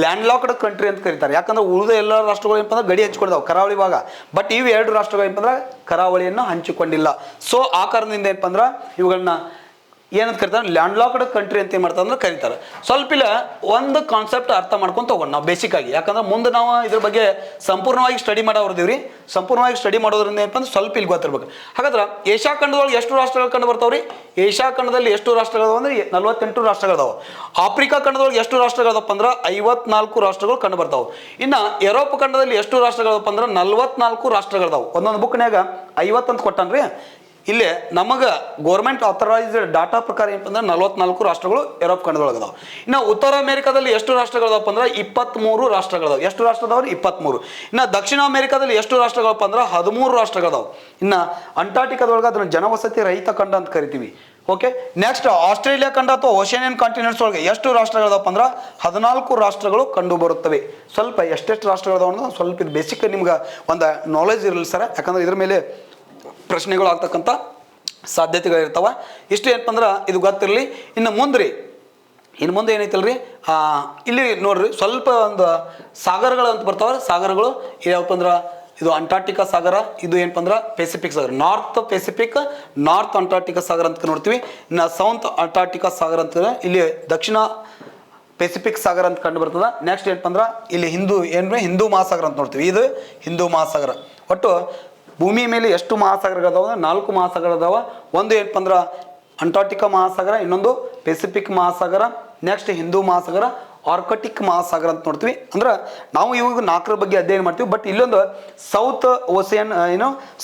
ಲ್ಯಾಂಡ್ ಲಾಕ್ಡ್ ಕಂಟ್ರಿ ಅಂತ ಕರೀತಾರೆ. ಯಾಕಂದ್ರೆ ಉಳಿದ ಎಲ್ಲ ರಾಷ್ಟ್ರಗಳು ಏನಪ್ಪ ಅಂದ್ರೆ ಗಡಿ ಹಂಚಿಕೊಂಡಿದಾವೆ ಕರಾವಳಿ ಭಾಗ. ಬಟ್ ಇವು 2 ರಾಷ್ಟ್ರಗಳು ಏನಪ್ಪ ಅಂದ್ರೆ ಕರಾವಳಿಯನ್ನು ಹಂಚಿಕೊಂಡಿಲ್ಲ. ಸೊ ಆ ಕಾರಣದಿಂದ ಏನಪ್ಪ ಅಂದ್ರೆ ಇವುಗಳನ್ನ ಏನಂತ ಕರೀತಾರೆ, ಲ್ಯಾಂಡ್ ಲಾಕ್ಡ್ ಕಂಟ್ರಿ ಅಂತ ಏನ್ ಮಾಡ್ತಾರೆ ಅಂದ್ರೆ ಕರೀತಾರೆ. ಸ್ವಲ್ಪ ಇಲ್ಲ ಒಂದು ಕಾನ್ಸೆಪ್ಟ್ ಅರ್ಥ ಮಾಡ್ಕೊಂಡು ತಗೊಂಡು ನಾವು ಬೇಸಿಕ್ ಆಗಿ, ಯಾಕಂದ್ರೆ ಮುಂದೆ ನಾವು ಇದ್ರ ಬಗ್ಗೆ ಸಂಪೂರ್ಣವಾಗಿ ಸ್ಟಡಿ ಮಾಡೋರ್ದೀವ್ರಿ. ಸಂಪೂರ್ಣವಾಗಿ ಸ್ಟಡಿ ಮಾಡೋದ್ರಿಂದ ಏನಪ್ಪ ಅಂದ್ರೆ ಸ್ವಲ್ಪ ಇಲ್ಲಿ ಗೊತ್ತಿರ್ಬೇಕು. ಹಾಗಾದ್ರೆ ಏಷ್ಯಾ ಖಂಡದೊಳಗೆ ಎಷ್ಟು ರಾಷ್ಟ್ರಗಳು ಕಂಡು ಬರ್ತಾವ್ರಿ, ಏಷ್ಯಾ ಖಂಡದಲ್ಲಿ ಎಷ್ಟು ರಾಷ್ಟ್ರಗಳದಾವ ಅಂದ್ರೆ 48 ರಾಷ್ಟ್ರಗಳದಾವ. ಆಫ್ರಿಕಾ ಖಂಡದೊಳಗೆ ಎಷ್ಟು ರಾಷ್ಟ್ರಗಳದಪ್ಪ ಅಂದ್ರೆ 54 ರಾಷ್ಟ್ರಗಳು ಕಂಡು ಬರ್ತಾವ. ಇನ್ನ ಯುರೋಪ್ ಖಂಡದಲ್ಲಿ ಎಷ್ಟು ರಾಷ್ಟ್ರಗಳದಪ್ಪ ಅಂದ್ರೆ 44 ರಾಷ್ಟ್ರಗಳದಾವ. ಒಂದೊಂದು ಬುಕ್ನ್ಯಾಗ 50 ಅಂತ ಕೊಟ್ಟಾನ್ರಿ. ಇಲ್ಲಿ ನಮಗೆ ಗೌರ್ಮೆಂಟ್ ಆಥರೈಸ್ಡ್ ಡಾಟಾ ಪ್ರಕಾರ ಏನಪ್ಪ ಅಂದ್ರೆ 44 ರಾಷ್ಟ್ರಗಳು ಯುರೋಪ್ ಖಂಡದೊಳಗದಾವ. ಇನ್ನು ಉತ್ತರ ಅಮೆರಿಕಾದಲ್ಲಿ ಎಷ್ಟು ರಾಷ್ಟ್ರಗಳದಪ್ಪ ಅಂದ್ರೆ 23 ರಾಷ್ಟ್ರಗಳದಾವ. ಎಷ್ಟು ರಾಷ್ಟ್ರದವ್ರಿ, 23. ಇನ್ನು ದಕ್ಷಿಣ ಅಮೆರಿಕಾದಲ್ಲಿ ಎಷ್ಟು ರಾಷ್ಟ್ರಗಳಪ್ಪ ಅಂದ್ರೆ 13 ರಾಷ್ಟ್ರಗಳದಾವ. ಇನ್ನು ಅಂಟಾರ್ಟಿಕಾದೊಳಗೆ ಅದನ್ನ ಜನವಸತಿ ರಹಿತ ಖಂಡ ಅಂತ ಕರಿತೀವಿ. ಓಕೆ, ನೆಕ್ಸ್ಟ್ ಆಸ್ಟ್ರೇಲಿಯಾ ಖಂಡ ಅಥವಾ ಓಷನಿಯನ್ ಕಾಂಟಿನೆಂಟ್ಸ್ ಒಳಗೆ ಎಷ್ಟು ರಾಷ್ಟ್ರಗಳದಪ್ಪ ಅಂದ್ರೆ 14 ರಾಷ್ಟ್ರಗಳು ಕಂಡು ಬರುತ್ತವೆ. ಸ್ವಲ್ಪ ಎಷ್ಟೆಷ್ಟು ರಾಷ್ಟ್ರಗಳದಾವ ಅನ್ನೋದು ಸ್ವಲ್ಪ ಇದು ಬೇಸಿಕ್ ನಿಮ್ಗೆ ಒಂದು ನಾಲೆಜ್ ಇರಲಿ ಸರ್. ಯಾಕಂದ್ರೆ ಇದ್ರ ಮೇಲೆ ಪ್ರಶ್ನೆಗಳು ಆಗ್ತಕ್ಕಂಥ ಸಾಧ್ಯತೆಗಳಿರ್ತಾವ. ಇಷ್ಟು ಏನಪ್ಪ ಅಂದ್ರೆ ಇದು ಗೊತ್ತಿರಲಿ. ಇನ್ನು ಮುಂದೆ ಏನೈತಲ್ರಿ, ಇಲ್ಲಿ ನೋಡ್ರಿ ಸ್ವಲ್ಪ ಒಂದು ಸಾಗರಗಳು ಅಂತ ಬರ್ತಾವ. ಸಾಗರಗಳು ಯಾವಪ್ಪ ಅಂದ್ರೆ ಇದು ಅಂಟಾರ್ಟಿಕಾ ಸಾಗರ, ಇದು ಏನಪ್ಪ ಅಂದ್ರೆ ಪೆಸಿಫಿಕ್ ಸಾಗರ. ನಾರ್ತ್ ಪೆಸಿಫಿಕ್, ನಾರ್ತ್ ಅಂಟಾರ್ಟಿಕಾ ಸಾಗರ ಅಂತ ನೋಡ್ತೀವಿ. ಇನ್ನು ಸೌತ್ ಅಂಟಾರ್ಟಿಕಾ ಸಾಗರ ಅಂತ ಇಲ್ಲಿ ದಕ್ಷಿಣ ಪೆಸಿಫಿಕ್ ಸಾಗರ ಅಂತ ಕಂಡು ಬರ್ತದ. ನೆಕ್ಸ್ಟ್ ಏನಪ್ಪ ಅಂದ್ರೆ ಇಲ್ಲಿ ಹಿಂದೂ ಮಹಾಸಾಗರ ಅಂತ ನೋಡ್ತೀವಿ. ಇದು ಹಿಂದೂ ಮಹಾಸಾಗರ. ಒಟ್ಟು ಭೂಮಿ ಮೇಲೆ ಎಷ್ಟು ಮಹಾಸಾಗರಗಳದಾವ? 4 ಮಹಾಸಾಗರ ಅದಾವ. ಒಂದು ಏನಪ್ಪ ಅಂದ್ರೆ ಅಂಟಾರ್ಟಿಕಾ ಮಹಾಸಾಗರ, ಇನ್ನೊಂದು ಪೆಸಿಫಿಕ್ ಮಹಾಸಾಗರ, ನೆಕ್ಸ್ಟ್ ಹಿಂದೂ ಮಹಾಸಾಗರ, ಆರ್ಕಟಿಕ್ ಮಹಾಸಾಗರ ಅಂತ ನೋಡ್ತೀವಿ. ಅಂದ್ರೆ ನಾವು ಇವಾಗ 4ರ ಬಗ್ಗೆ ಅಧ್ಯಯನ ಮಾಡ್ತೀವಿ. ಬಟ್ ಇಲ್ಲೊಂದು ಸೌತ್ ಓಷಿಯನ್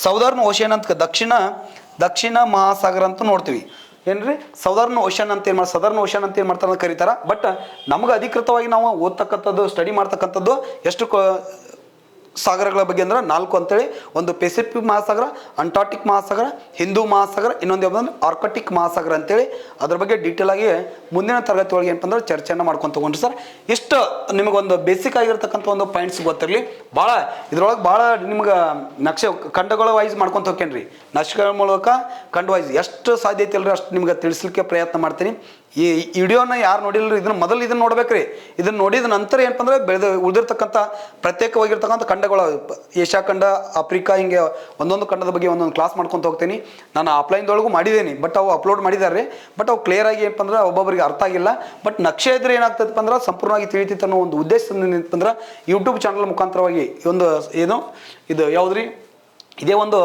ಸೌದರ್ನ್ ಓಷಿಯನ್ ಅಂತ ದಕ್ಷಿಣ ಮಹಾಸಾಗರ ಅಂತ ನೋಡ್ತೀವಿ. ಏನ್ರಿ ಸೌದರ್ನ್ ಓಷನ್ ಅಂತ ಸದರ್ನ್ ಓಷನ್ ಅಂತ ಏನು ಮಾಡ್ತಾರೆ ಅಂತ ಕರೀತಾರ. ಬಟ್ ನಮ್ಗೆ ಅಧಿಕೃತವಾಗಿ ನಾವು ಓದ್ತಕ್ಕಂಥದ್ದು ಸ್ಟಡಿ ಮಾಡ್ತಕ್ಕಂಥದ್ದು ಎಷ್ಟು ಸಾಗರಗಳ ಬಗ್ಗೆ ಅಂದ್ರೆ 4 ಅಂತೇಳಿ. ಒಂದು ಪೆಸಿಫಿಕ್ ಮಹಾಸಾಗರ, ಅಂಟಾರ್ಟಿಕ್ ಮಹಾಸಾಗರ, ಹಿಂದೂ ಮಹಾಸಾಗರ, ಇನ್ನೊಂದು ಯಾವ್ದಂದ್ರೆ ಆರ್ಕಟಿಕ್ ಮಹಾಸಾಗರ ಅಂತೇಳಿ ಅದ್ರ ಬಗ್ಗೆ ಡೀಟೇಲ್ ಆಗಿ ಮುಂದಿನ ತರಗತಿ ಒಳಗೆ ಏನಪ್ಪ ಅಂದ್ರೆ ಚರ್ಚೆಯನ್ನು ಮಾಡ್ಕೊಂಡು ತಗೊಂಡ್ರಿ ಸರ್. ಇಷ್ಟು ನಿಮಗೊಂದು ಬೇಸಿಕ್ ಆಗಿರ್ತಕ್ಕಂಥ ಒಂದು ಪಾಯಿಂಟ್ಸ್ ಗೊತ್ತಿರಲಿ. ಭಾಳ ಇದ್ರೊಳಗೆ ಭಾಳ ನಿಮ್ಗೆ ನಕ್ಷೆ ಖಂಡಗಳ ವೈಸ್ ಮಾಡ್ಕೊಂತ ಹೋಗ್ತೇನೆ. ನಕ್ಷೆಗಳ ಮೂಲಕ ಖಂಡ ವೈಸ್ ಎಷ್ಟು ಸಾಧ್ಯತೆ ಇಲ್ಲರಿ ಅಷ್ಟು ನಿಮ್ಗೆ ತಿಳಿಸ್ಲಿಕ್ಕೆ ಪ್ರಯತ್ನ ಮಾಡ್ತೀನಿ. ಈ ವಿಡಿಯೋನ ಯಾರು ನೋಡಿಲ್ರಿ ಇದನ್ನು ನೋಡ್ಬೇಕ್ರಿ. ಇದನ್ನು ನೋಡಿದ ನಂತರ ಏನಪ್ಪ ಅಂದ್ರೆ ಉಳಿದಿರ್ತಕ್ಕಂಥ ಪ್ರತ್ಯೇಕವಾಗಿರ್ತಕ್ಕಂಥ ಖಂಡಗಳು ಏಷ್ಯಾ ಖಂಡ, ಆಫ್ರಿಕಾ, ಹಿಂಗೆ ಒಂದೊಂದು ಖಂಡದ ಬಗ್ಗೆ ಒಂದೊಂದು ಕ್ಲಾಸ್ ಮಾಡ್ಕೊಂತ ಹೋಗ್ತೀನಿ. ನಾನು ಆಫ್ಲೈನ್ದೊಳಗೂ ಮಾಡಿದ್ದೀನಿ. ಬಟ್ ಅವು ಅಪ್ಲೋಡ್ ಮಾಡಿದ್ದಾರೆ. ಬಟ್ ಅವು ಕ್ಲಿಯರ್ ಆಗಿ ಏನಪ್ಪ ಅಂದ್ರೆ ಒಬ್ಬೊಬ್ಬರಿಗೆ ಅರ್ಥ ಆಗಿಲ್ಲ. ಬಟ್ ನಕ್ಷೆ ಇದ್ರೆ ಏನಾಗ್ತದಪ್ಪ ಅಂದ್ರೆ ಸಂಪೂರ್ಣವಾಗಿ ತಿಳಿತೈತೆ ಅನ್ನೋ ಒಂದು ಉದ್ದೇಶದಿಂದ ಏನಪ್ಪ ಅಂದ್ರೆ ಯೂಟ್ಯೂಬ್ ಚಾನಲ್ ಮುಖಾಂತರವಾಗಿ ಒಂದು ಇದು ಯಾವುದ್ರಿ ಇದೇ ಒಂದು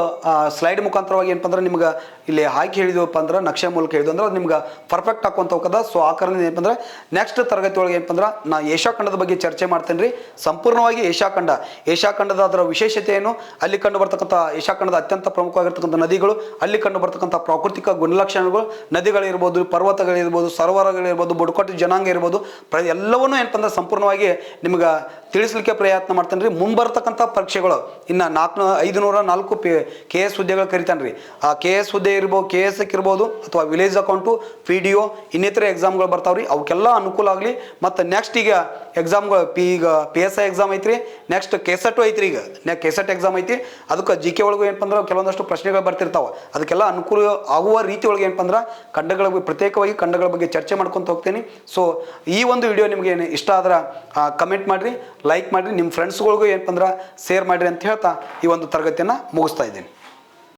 ಸ್ಲೈಡ್ ಮುಖಾಂತರವಾಗಿ ಏನಪ್ಪ ಅಂದ್ರೆ ನಿಮ್ಗೆ ಇಲ್ಲಿ ಹಾಕಿ ಹೇಳಿದ್ವಪ್ಪ ಅಂದ್ರೆ ನಕ್ಷೆ ಮೂಲಕ ಹೇಳಿದ್ವು ಅಂದ್ರೆ ಅದು ನಿಮ್ಗೆ ಪರ್ಫೆಕ್ಟ್ ಹಾಕೊಂತ ಹೋಗದ. ಸೊ ಆ ಕಾರಣ ಏನಪ್ಪ ಅಂದ್ರೆ ನೆಕ್ಸ್ಟ್ ತರಗತಿ ಒಳಗೆ ಏನಪ್ಪ ಅಂದ್ರೆ ನಾ ಏಷ್ಯಾ ಖಂಡದ ಬಗ್ಗೆ ಚರ್ಚೆ ಮಾಡ್ತೇನೆ ರೀ. ಸಂಪೂರ್ಣವಾಗಿ ಏಷ್ಯಾ ಖಂಡದ ಅದರ ವಿಶೇಷತೆ ಏನು, ಅಲ್ಲಿ ಕಂಡು ಬರ್ತಕ್ಕಂಥ ಏಷ್ಯಾ ಖಂಡದ ಅತ್ಯಂತ ಪ್ರಮುಖವಾಗಿರ್ತಕ್ಕಂಥ ನದಿಗಳು, ಅಲ್ಲಿ ಕಂಡು ಬರ್ತಕ್ಕಂಥ ಪ್ರಾಕೃತಿಕ ಗುಣಲಕ್ಷಣಗಳು, ನದಿಗಳಿರ್ಬೋದು, ಪರ್ವತಗಳಿರ್ಬೋದು, ಸರೋವರಗಳಿರ್ಬೋದು, ಬುಡಕಟ್ಟು ಜನಾಂಗ ಇರ್ಬೋದು, ಎಲ್ಲವನ್ನೂ ಏನಪ್ಪ ಅಂದ್ರೆ ಸಂಪೂರ್ಣವಾಗಿ ನಿಮ್ಗೆ ತಿಳಿಸ್ಲಿಕ್ಕೆ ಪ್ರಯತ್ನ ಮಾಡ್ತೇನೆ ರೀ. ಮುಂಬರ್ತಕ್ಕಂಥ ಪರೀಕ್ಷೆಗಳು ಇನ್ನು 504 KS ಹುದ್ದೆಗಳು ಕರಿತಾನೆ ರೀ. ಆ KS ಹುದ್ದೆ ಇರ್ಬೋದು, KS ಇರ್ಬೋದು, ಅಥವಾ ವಿಲೇಜ್ ಅಕೌಂಟು, PDO, ಇನ್ನಿತರ ಎಕ್ಸಾಮ್ಗಳು ಬರ್ತಾವ್ರಿ. ಅವಕ್ಕೆಲ್ಲ ಅನುಕೂಲ ಆಗಲಿ. ಮತ್ತು ನೆಕ್ಸ್ಟ್ ಈಗ ಎಕ್ಸಾಮ್ಗಳು ಈಗ PSI ಎಕ್ಸಾಮ್ ಐತ್ರಿ. ನೆಕ್ಸ್ಟ್ ಕೆಸೆಟ್ ಐತ್ರಿ. ಈಗ ಕೆಸೆಟ್ ಎಕ್ಸಾಮ್ ಐತಿ. ಅದಕ್ಕೆ GK ಒಳಗೂ ಏನಪ್ಪ ಅಂದ್ರೆ ಕೆಲವೊಂದಷ್ಟು ಪ್ರಶ್ನೆಗಳು ಬರ್ತಿರ್ತಾವೆ. ಅದಕ್ಕೆಲ್ಲ ಅನುಕೂಲ ಆಗುವ ರೀತಿ ಒಳಗೆ ಏನಪ್ಪ ಅಂದ್ರೆ ಪ್ರತ್ಯೇಕವಾಗಿ ಖಂಡಗಳ ಬಗ್ಗೆ ಚರ್ಚೆ ಮಾಡ್ಕೊತ ಹೋಗ್ತೀನಿ. ಸೊ ಈ ಒಂದು ವಿಡಿಯೋ ನಿಮಗೆ ಇಷ್ಟ ಆದ್ರೆ ಕಮೆಂಟ್ ಮಾಡಿರಿ, ಲೈಕ್ ಮಾಡಿರಿ, ನಿಮ್ಮ ಫ್ರೆಂಡ್ಸ್ಗಳಿಗೂ ಏನಪ್ಪ ಅಂದ್ರೆ ಶೇರ್ ಮಾಡಿರಿ ಅಂತ ಹೇಳ್ತಾ ಈ ಒಂದು ತರಗತಿಯನ್ನು ಮುಗಿಸ್ತಾ ಇದ್ದೀನಿ.